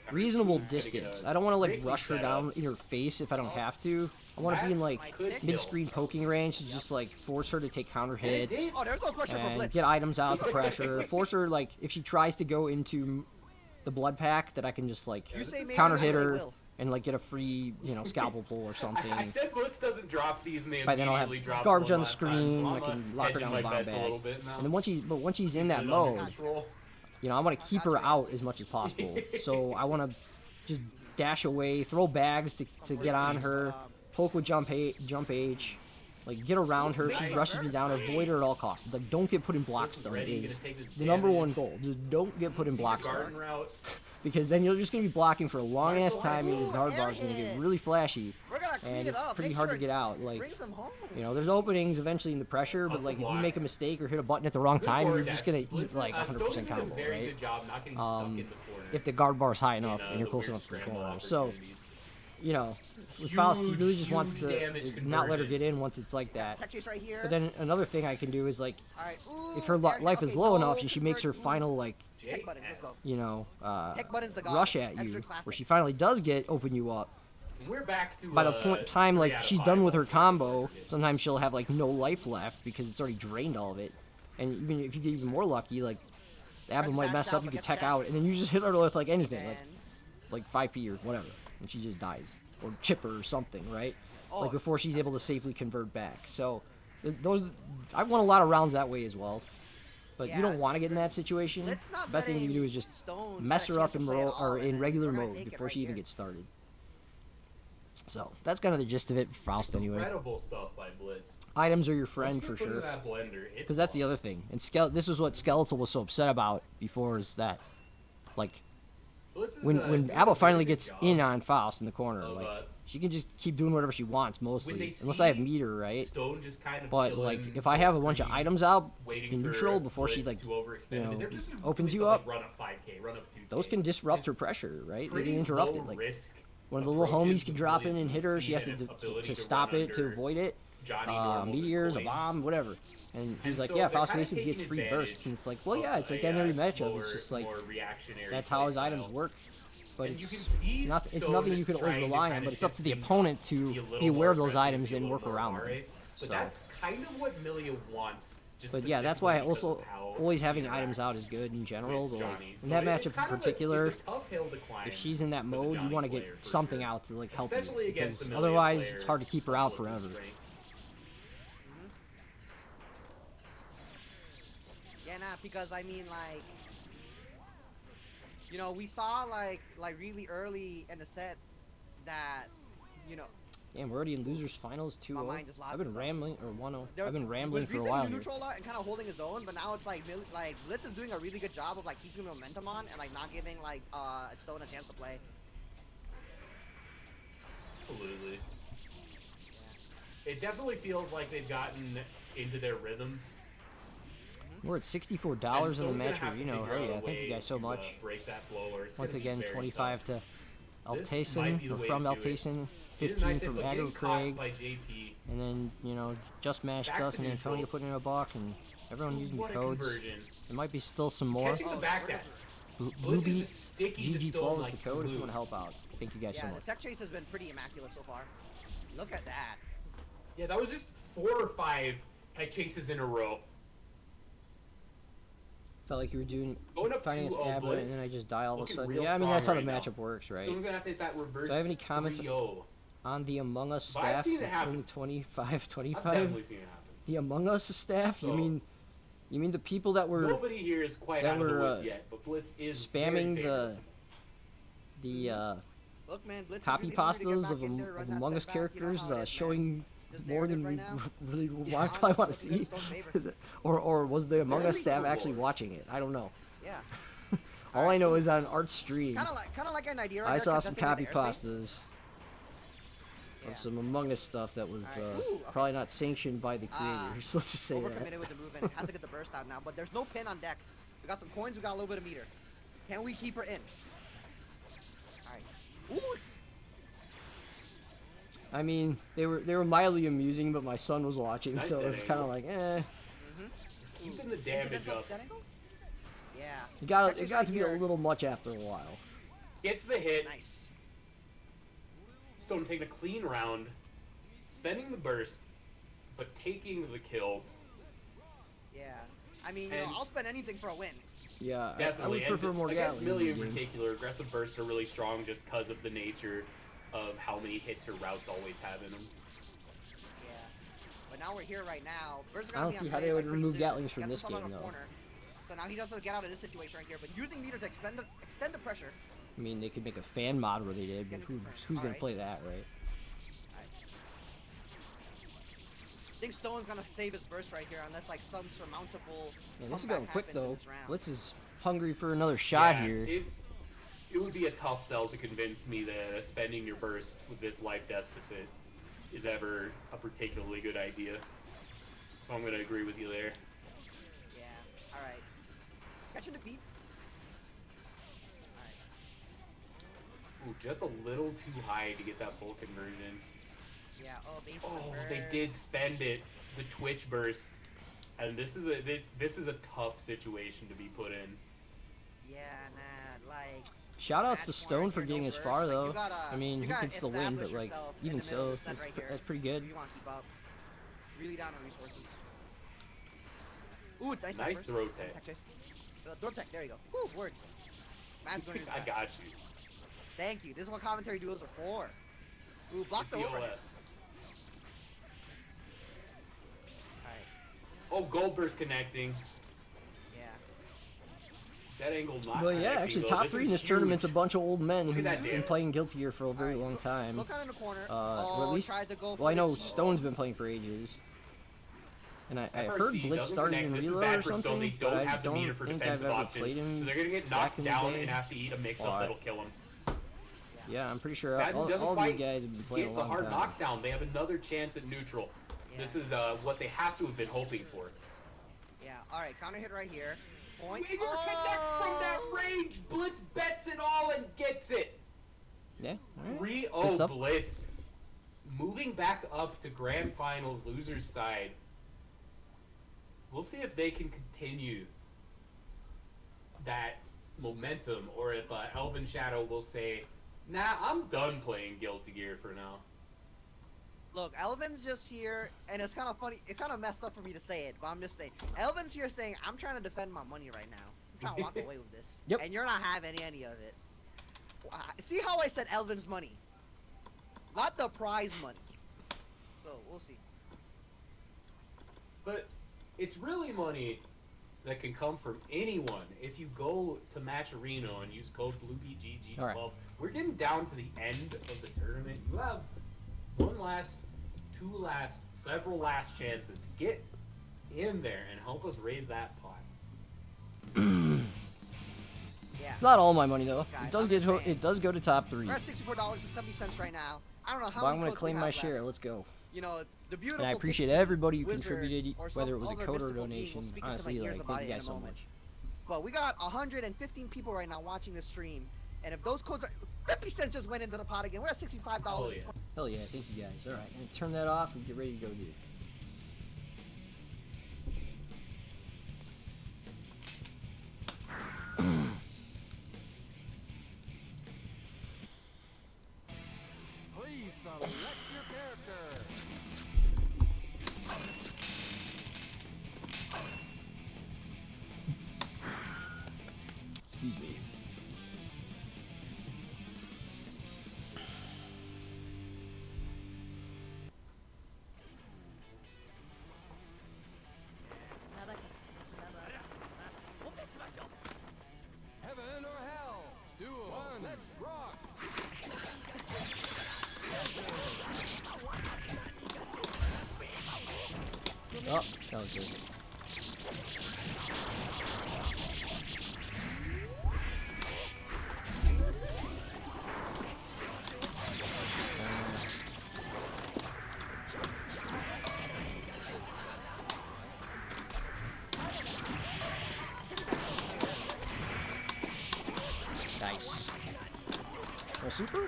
reasonable distance. I don't want to like rush her down in her face if I don't have to. I want to be in like mid-screen poking range to just like force her to take counter hits and get items out to pressure. Force her like if she tries to go into the blood pack, that I can just like counter hit her and like get a free, you know, scalpel pull or something. I said Blitz doesn't drop these, and they By then I'll have drop garbage on the last time, screen. so I can lock her down with bomb bag. And then once she's in that Get it mode, under control. you know, I want to keep her out as much as possible. So I want to just dash away, throw bags to get on her, poke with jump H, like get around her. If she rushes me down, avoid her at all costs. It's like don't get put in block stun is the #1 goal. Just don't get put in block stun. Because then you're just going to be blocking for a long ass time, and your guard bar is going to get really flashy, and it's pretty hard to get out. Like, you know, there's openings eventually in the pressure, but like if you make a mistake or hit a button at the wrong time, you're just going to eat like 100% combo, right? If the guard bar is high enough and you're close enough to the corner. So you know, with Faust, he really just Huge wants to damage not let her conversion. get in once it's like that. Tech chase right here. But then another thing I can do is like, Alright. if her life is low enough, she makes her final like, Tech buttons, let's go. you know, Tech buttons the god. rush at Extra you, classic. where she finally does open you up. We're back to By the point time like 3 out of she's 5 done with her also. combo, sometimes she'll have like no life left because it's already drained all of it. And even if you get even more lucky, like the apple might mess up, you could tech out, and then you just hit her with like anything, like 5p or whatever, and she just dies, or chip her or something, right? Like before she's able to safely convert back. So those, I won a lot of rounds that way as well. But you don't want to get in that situation. The best thing you can do is just mess her up in regular mode before she even gets started. So that's kind of the gist of it for Faust anyway. Incredible stuff by Blitz. Items are your friend for Once you put sure. in that blender, it's Because that's the other thing. And this was what Skeletal was so upset about before, is that, like, when Abba finally gets in on Faust in the corner, like, she can just keep doing whatever she wants mostly, unless I have meter, right? Stone just kind of But like, if I have a bunch of items out in neutral before she like, you know, opens you up, run up 5K, run up 2K. those can disrupt her pressure, right? They Pretty get interrupted. low Like, risk one of the little approaches homies can to drop in Blitz's and hit her. She speed has and ability to to stop run it, to under avoid it. Johnny Normal's Meteors, a coin. bomb, whatever. And he's like, so yeah, they're Faust kinda Mason gets taking free advantage bursts, and it's like, well, yeah, it's like of that in every a matchup. It's slower, just like more reactionary that's how his playstyle. items work. But And you it's can see it's Stone nothing you can always trying to rely on. kinda But it's up to the shift things opponent up, to be a little be aware of more those aggressive, items be a and little work more around them. RA. But So. that's kind of what Milia wants. Just But yeah, that's why specifically because also of how always she having items interacts out is good in general. with But like, Johnny. in So that it's matchup in kind of particular, it's a tough hill to climb if she's in that for the mode, you Johnny want to get player, for something sure. out to like help you, Especially against because the Milia otherwise player it's hard to keep her out with Blitz's forever. strength. Yeah, nah, because I mean, like, you know, we saw like really early in the set that, you know. Damn, we're already in losers finals 2-0. mind just lost I've been itself. rambling, or 1-0. There I've been rambling was for a recently while the here. neutral a lot and kind of holding his own, but now it's like Blitz is doing a really good job of like keeping momentum on and like not giving like Stone a chance to play. Absolutely. It definitely feels like they've gotten into their rhythm. We're at $64 in the Stone's gonna match have to arena. figure Hell out a yeah, thank you way guys so to, much. break that flow, or it's Once gonna be again, very 25 tough. to This might be Altayson, the or way from to do it. Altayson, It is 15 nice from that Aggro getting caught Craig, by JP. and then, you know, Just Mash Back Dust to and neutral. Antonio putting in a block, and everyone using the What a codes. conversion. There might be still some more. Catching the back dash. Blitz is Bluebeat just sticking to Stone GG12 is like the code if glue. you want to help out. Thank you guys so Yeah, much. the tech chase has been pretty immaculate so far. Look at that. Yeah, that was just 4 or 5 head chases in a row. Felt like you were Going up fighting against 2-0 Abba, and then I Blitz, just die all of a looking sudden. real Yeah, I mean, that's how strong the right matchup works, right? Stone's gonna have to hit that reverse. Do I have any comments 3-0. on the Among Us But I've staff seen it happen. winning 25-25? I've definitely seen it happen. The Among Us staff? So- you mean the people that were Nobody here is quite that out of the were, woods yet, but Blitz is spamming very the Look, man, Blitz is copy really hungry to get pastas back of, in there, run that Among Us set back. You know characters how it is, man. showing Just more narrative than right we now. really Yeah, probably want to honestly, see? Stone's favorite. Is it- or was the Among Us Really staff cool. actually watching it? I don't know. Yeah. All I know is on Art's stream, Kind of like an idea. Right I there, saw some contesting copy with the airspace. pastas Yeah. of some Among Us stuff that was Alright. Ooh, okay. probably not sanctioned by the creators. Let's just say that. Overcommitted with the movement. Has to get the burst out now, but there's no pin on deck. We got some coins. We got a little bit of meter. Can we keep her in? All right. Ooh. I mean, they were mildly amusing, but my son was watching, Nice so it that was kind of angle. like, eh. Just keeping the damage Incidental up. dead angle? Yeah. It Actually, got to be a here. little much after a while. Gets the hit. Nice. Stone taking a clean round, spending the burst, but taking the kill. Yeah. I mean, you know, And- I'll spend anything for a win. Yeah, I Definitely. would prefer and more against Gatlings Millie in in the game. particular, aggressive bursts are really strong just because of the nature of how many hits her routes always have in them. Yeah. But now we're here right now. Burst I don't see how they would remove Gatlings from this game, though. So now he does have to get out of this situation right here, but using meter to extend the pressure. I mean, they could make a fan mod where they did, but who's gonna Alright. play that, right? I think Stone's gonna save his burst right here unless like some surmountable. Man, this is comeback going quick happens in though. this round. Blitz is hungry for another shot Yeah, here. It would be a tough sell to convince me that spending your burst with this life deficit is ever a particularly good idea. So I'm going to agree with you there. Yeah. All right. Catch and defeat. Ooh, just a little too high to get that full conversion. Yeah. Oh, base Oh, the they burst. did spend it. The Twitch burst, and this is a tough situation to be put in. Yeah, nah, like. Shoutouts to match Stone point for here, getting no as burst. far Like, though. you gotta, I mean, you he gotta could still win, but establish like yourself in even the middle so, of the set right here. that's pretty good. If you want to keep up. Really down on resources. Ooh, Nice burst. throw tech. Throw tech, there you go. Woo, words. Man's going to I got you. Thank you. This is what commentary duos are for. Ooh, blocks It's the the overhead. OS. Alright, Oh, gold burst connecting. yeah. That angle not But yeah, connecting, actually, though. top This three is in this huge. tournament's a bunch of old men Look who've at that been damage. playing Guilty Gear for a very long time. Look out in the corner. Or at least, tried to go well, I for know the key. Stone's been playing for ages. And I heard FRC Blitz doesn't started connect. in This is Reload bad or for Stone. something, They but don't I have the meter don't for think I've defensive ever options, played him so they're gonna get back knocked in the down day. and have to eat a mix-up But- that'll kill them. Yeah, I'm pretty sure Madden doesn't all quite these guys have been playing a get the long hard time. knockdown. They have another chance at neutral. Yeah. This is what they have to have been hoping for. Yeah, alright, counter hit right here. Point. Winger connects from that range. Blitz bets it all and gets it. Yeah, alright. 3-0 Good stuff. Blitz. Moving back up to Grand Finals, loser's side. We'll see if they can continue that momentum, or if Elven Shadow will say, nah, I'm done playing Guilty Gear for now. Look, Elvin's just here, and it's kind of funny. It's kind of messed up for me to say it, but I'm just saying. Elvin's here saying, I'm trying to defend my money right now. I'm trying to walk away with this. Yep. And you're not having any of it. See how I said Elvin's money? Not the prize money. So, we'll see. But it's really money that can come from anyone. If you go to Match Arena and use code BlueBGG12, Alright. we're getting down to the end of the tournament. You have several last chances to get in there and help us raise that pot. Yeah. It's not all my money though. Guys, It does I'm get just saying. it does go to top 3. We're at $64.70 right now. I don't know how But I'm many gonna codes claim we my have share. left. Let's go. You know, the beautiful And I appreciate Pixie, everybody who Wizard, contributed, or some whether it was a other code or a mystical being. We'll donation. speak into my Honestly, ears like, about thank it you in guys a so moment. much. But we got 115 people right now watching this stream, and if those codes are 50 cents just went into the pot again. We're at $65. Oh, yeah. Hell yeah, thank you guys. Alright, I'm gonna turn that off and get ready to go, dude. Please select your character. Excuse me. Heaven or hell. Duel. One. Let's rock. Oh, that was good. Nice. No super?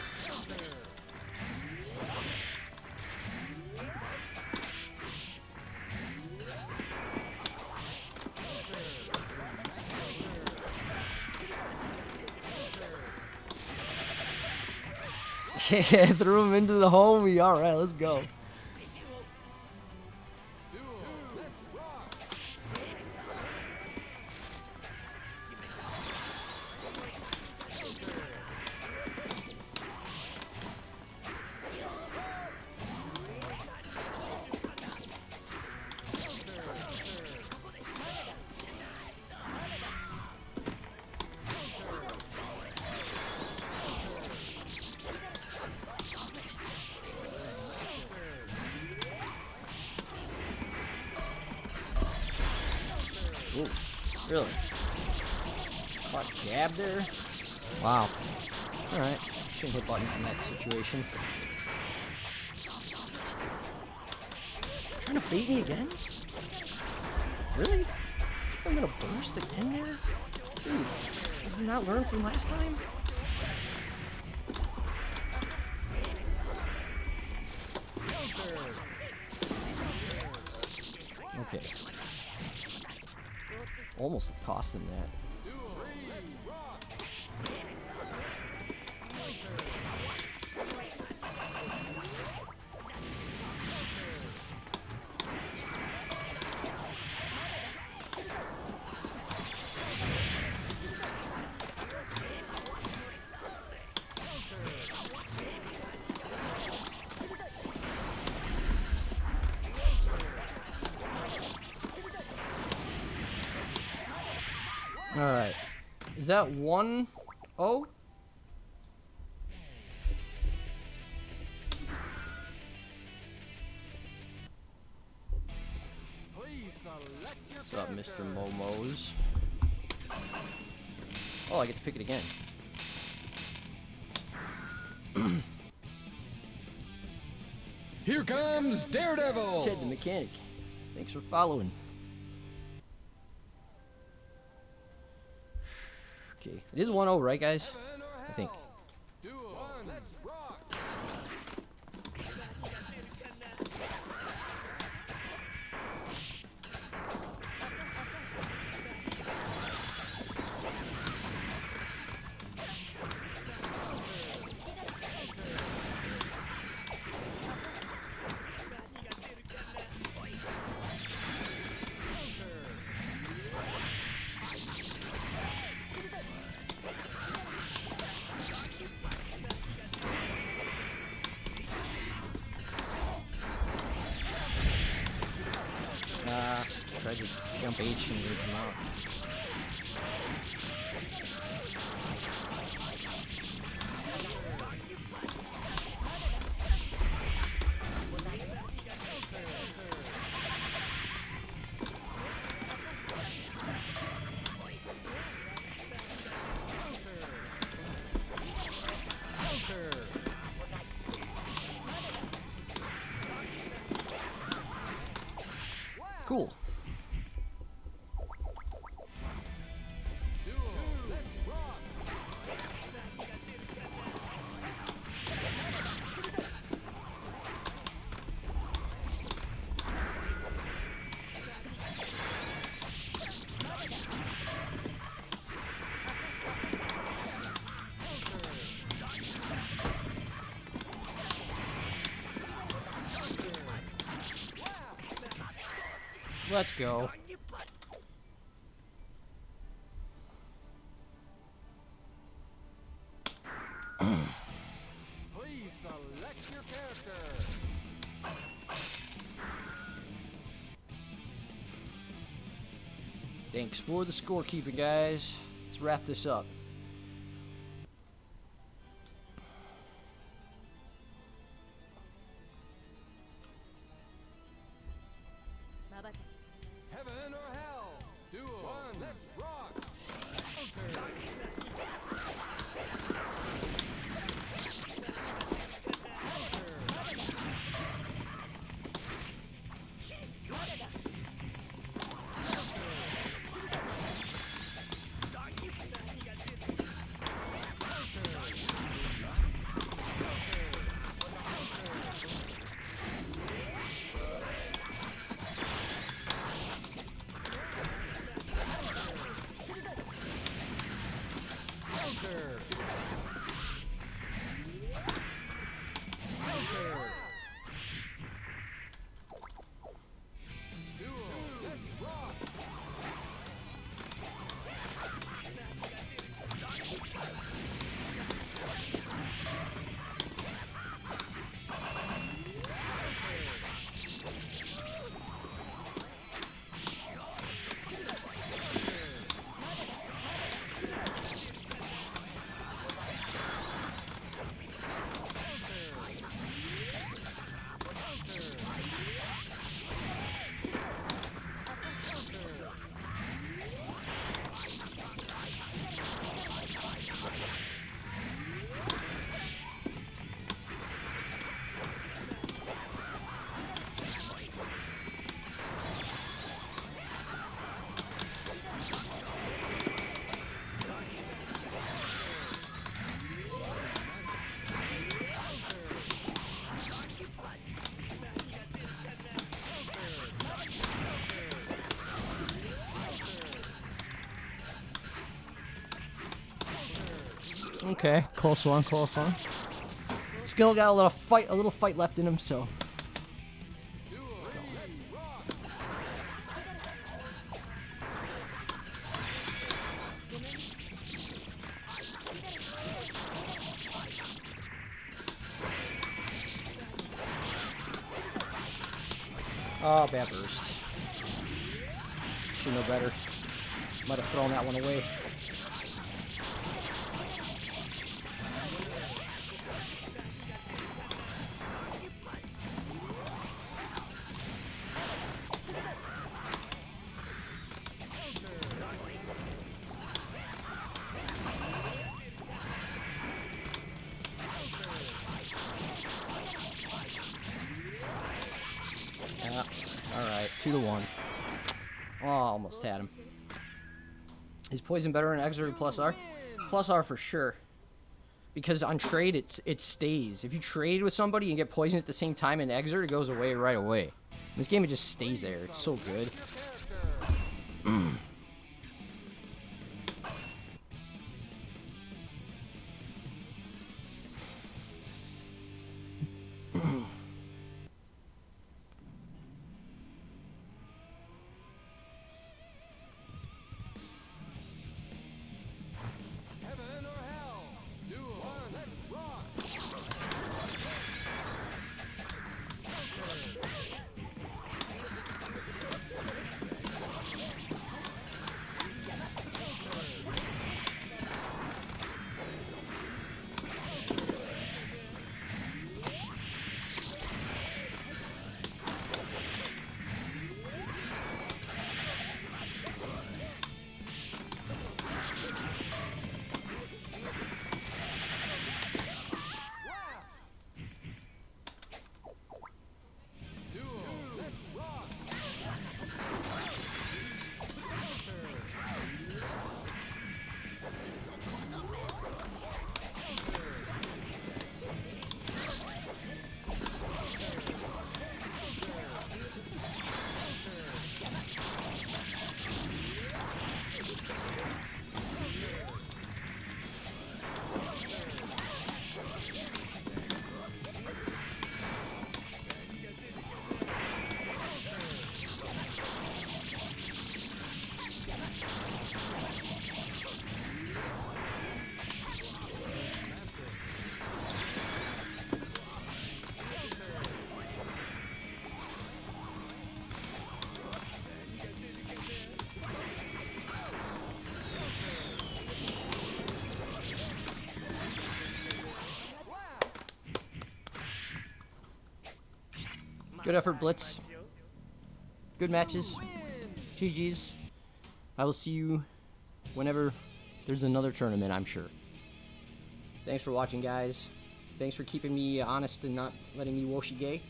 Yeah, threw him into the homie. Alright, let's go. Duel. Let's rock. Ooh, really? Caught jab there? Wow. Alright. Shouldn't hit buttons in that situation. Trying to bait me again? Really? You think I'm gonna burst again there? Dude, did you not learn from last time? Okay. Almost cost him that. Alright. Is that 1-0? What's up, Mr. Momos? Oh, I get to pick it again. Here comes Daredevil! Ted the Mechanic. Thanks for following. Okay, it is 1-0, right, guys? I think. Tried to jump H and leave him out. Cool. Let's go. Please select your character. Thanks for the scorekeeping, guys. Let's wrap this up. Heaven or hell? Duel. One. Let's rock. Counter. Okay, close one, close one. Still got a little fight left in him, so. Let's go. Oh, bad burst. Should know better. Might have thrown that one away. Yeah. Alright, 2-1. Oh, almost had him. Is poison better in Exert plus R? Plus R for sure. Because on trade, it stays. If you trade with somebody and get poisoned at the same time in Exert, it goes away right away. In this game, it just stays there. It's so good. Heaven or hell? Duel. Let's rock. Good effort, Blitz. Good matches. GG's. I will see you whenever there's another tournament, I'm sure. Thanks for watching, guys. Thanks for keeping me honest and not letting me woshigay.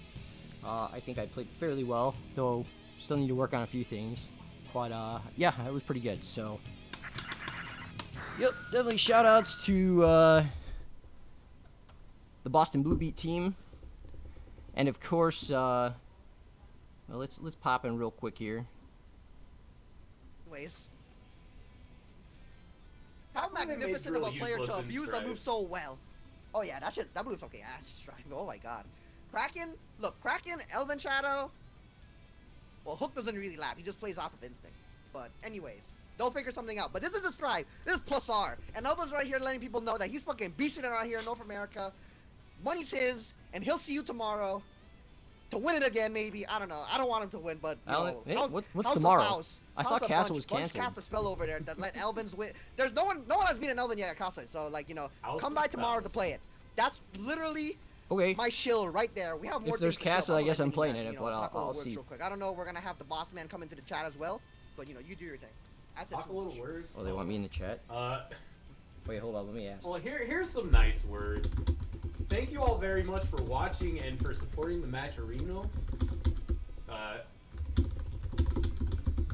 I think I played fairly well, though still need to work on a few things. But yeah, it was pretty good. So, yep, definitely shout-outs to the Boston Blue Beat team. And of course, well, let's pop in real quick here. Ways. How magnificent of a player to abuse the move so well. Oh yeah, that move's okay ass Strive. Oh my god. Kraken, look, Kraken, Elven Shadow. Well, Hook doesn't really lap, he just plays off of instinct. But anyways, they'll figure something out. But this is a Strive. This is plus R. And Elven's right here letting people know that he's fucking beasting around here in North America. Money's his, and he'll see you tomorrow to win it again, maybe. I don't know. I don't want him to win, but what's tomorrow? I thought Castle was canceled. Cast a spell over there that let Elvins win. There's no one has beaten Elven yet at Castle, so like come by tomorrow to play it. That's literally my shill right there. We have more. If there's Castle, I guess I'm playing it, but I'll see. Real quick. I don't know. We're gonna have the boss man come into the chat as well, but you do your thing. Talk a little words. Oh, they want me in the chat. Wait, hold on. Let me ask. Well, here's some nice words. Thank you all very much for watching and for supporting the Matcherino.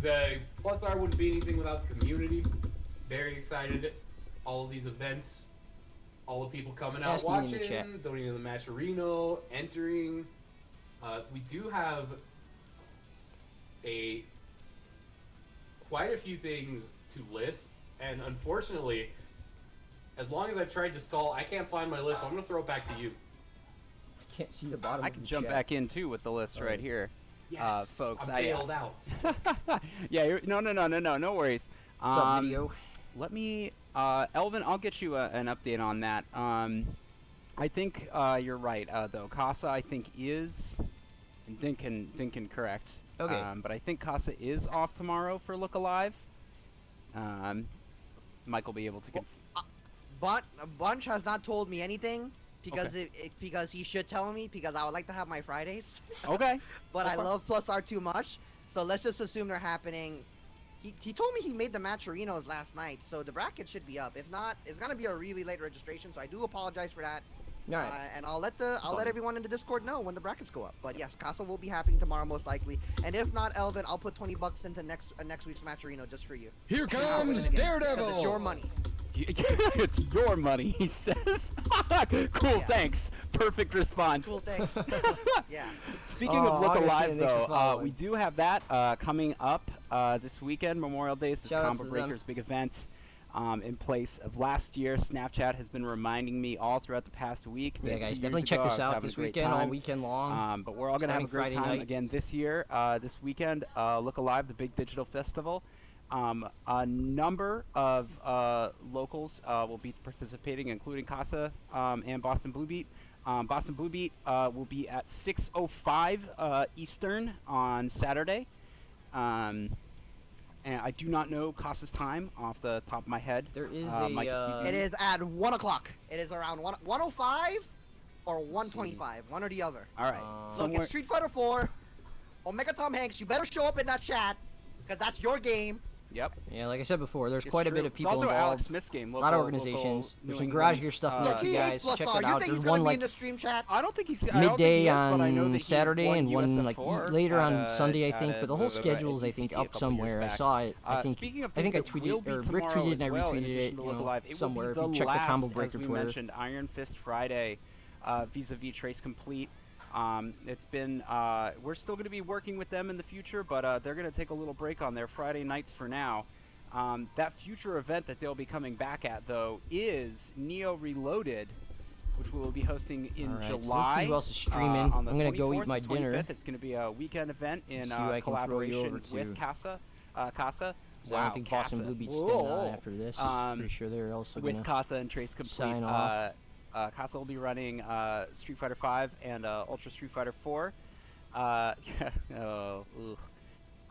The Plus R wouldn't be anything without the community. Very excited. All of these events. All the people coming out watching, donating to the Matcherino, entering. We do have quite a few things to list, and unfortunately, As long as I've tried to stall, I can't find my list, so I'm gonna throw it back to you. I can't see the bottom. I of can the jump chat. back in too with the list right here. Yes, folks. I'm bailed out. Yeah, no worries. What's up, video? Let me, Elvin, I'll get you an update on that. I think you're right, though. Casa, I think, is, and Dinkin correct. Okay. But I think Casa is off tomorrow for Look Alive. Mike will be able to. Bunch has not told me anything because Okay. because he should tell me because I would like to have my Fridays. Okay. But I Okay. love Plus R too much, so let's just assume they're happening. He told me he made the Matcherinos last night, so the bracket should be up. If not, it's gonna be a really late registration, so I do apologize for that. All right. And I'll let everyone in the Discord know when the brackets go up. But yes, Casa will be happening tomorrow most likely. And if not, Elvin, I'll put $20 into next week's Matcherino just for you. Here I'll win comes it again, Daredevil. because it's your money. It's your money, he says. Cool, Yeah. thanks. Perfect response. Cool, thanks. Yeah. Speaking of Look August, Alive, thanks for though, following. we do have that coming up this weekend. Memorial Day is this Shout outs Combo to them. Breakers big event in place of last year. Snapchat has been reminding me all throughout the past week. Yeah, that guys, 2 definitely years check ago, this I was out having this a great weekend, all time. weekend long. But we're all going to have a starting great Friday time night. again this year, this weekend. Look Alive, the big digital festival. A number of locals will be participating, including Casa and Boston Blue Beat. Boston Blue Beat will be at 6:05 Eastern on Saturday. And I do not know Casa's time off the top of my head. There is Mike, It is at 1 o'clock. It is around 1:05 or 1:25, one or the other. All right. So Somewhere- get Street Fighter 4, Omega Tom Hanks. You better show up in that chat, because that's your game. Yep. Yeah, like I said before, there's It's quite a true. bit of It's people also involved. Alex Smith's game. A lot of local organizations. New There's some England, Garage Gear stuff in Yeah, there, he guys. hates Plus Check R. that You out. think There's he's one gonna be like in the stream chat? I don't think he's I don't think he midday is, but I know that on he Saturday won and one like USF4 later at on a- Sunday, I at think. a- But the whole at schedule is, I NCT think, a up couple years somewhere. I back. saw it. I think. Speaking of I think I things that will be tweeted, or Rick tomorrow tweeted as and I well, in retweeted it. addition to Look Alive, it will Somewhere. be If you the check the Combo last, Breaker as we Twitter. mentioned, Iron Fist Friday, vis-a-vis Trace Complete. It's been we're still going to be working with them in the future, but they're going to take a little break on their Friday nights for now. That future event that they'll be coming back at, though, is Neo Reloaded, which we will be hosting in Alright, July. so let's see who else is streaming. On the I'm gonna go 24th eat my and dinner. 25th. It's going to be a weekend event in See who I can throw you collaboration over to. with Casa. Casa. So I don't think Boston Blue Beat's staying on after this. Pretty sure they're also with gonna Casa and Trace Complete. sign off. Casa will be running Street Fighter 5 and Ultra Street Fighter 4.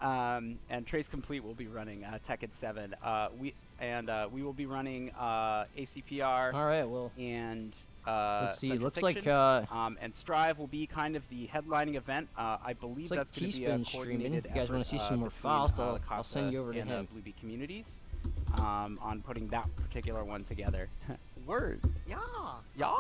And Trace Complete will be running Tekken 7. We will be running ACPR. All right, well. And let's see. Central Looks Fiction. like and Strive will be kind of the headlining event. I believe looks like that's going to be a Teespin's streaming. coordinated If you guys want to see some more files, I'll send you over to him. Blue Bee communities on putting that particular one together. Words. Yeah. Yeah.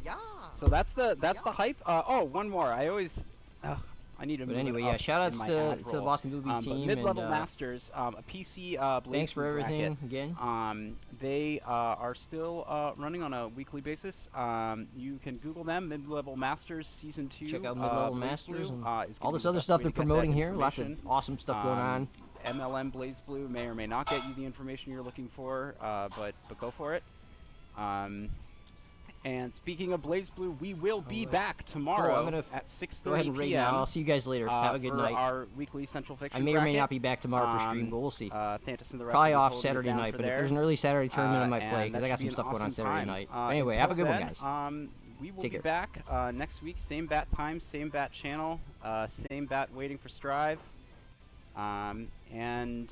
Yeah. So that's the hype. Oh, one more. I need to. But move anyway, it yeah. up Shout outs in my to ad the roll. Boston Blue Beat But team Mid-level and Masters, a PC Blaze thanks for Blue everything bracket. again. They are still running on a weekly basis. You can Google them. Mid-level Masters Season 2. Check out Mid-level Blaze Masters Blue, and is all gonna this be the other best stuff way they're to get that promoting here. Lots of information. awesome stuff going on. MLM Blaze Blue may or may not get you the information you're looking for, but go for it. And speaking of Blaze Blue, we will be back tomorrow I'm gonna at 6:30 go ahead and rate now. I'll see you guys later. Have a good for night. Our weekly Central Fiction I may or may bracket. not be back tomorrow for stream, but we'll see. Thantis and the rest Probably will be off holding it Saturday down night, for but if there. there's an early Saturday tournament, I might And play because that I got should some be an stuff going on awesome Saturday time. night. Anyway, have a good one, guys. We will Take be care. back next week, same bat time, same bat channel, same bat waiting for Strive, and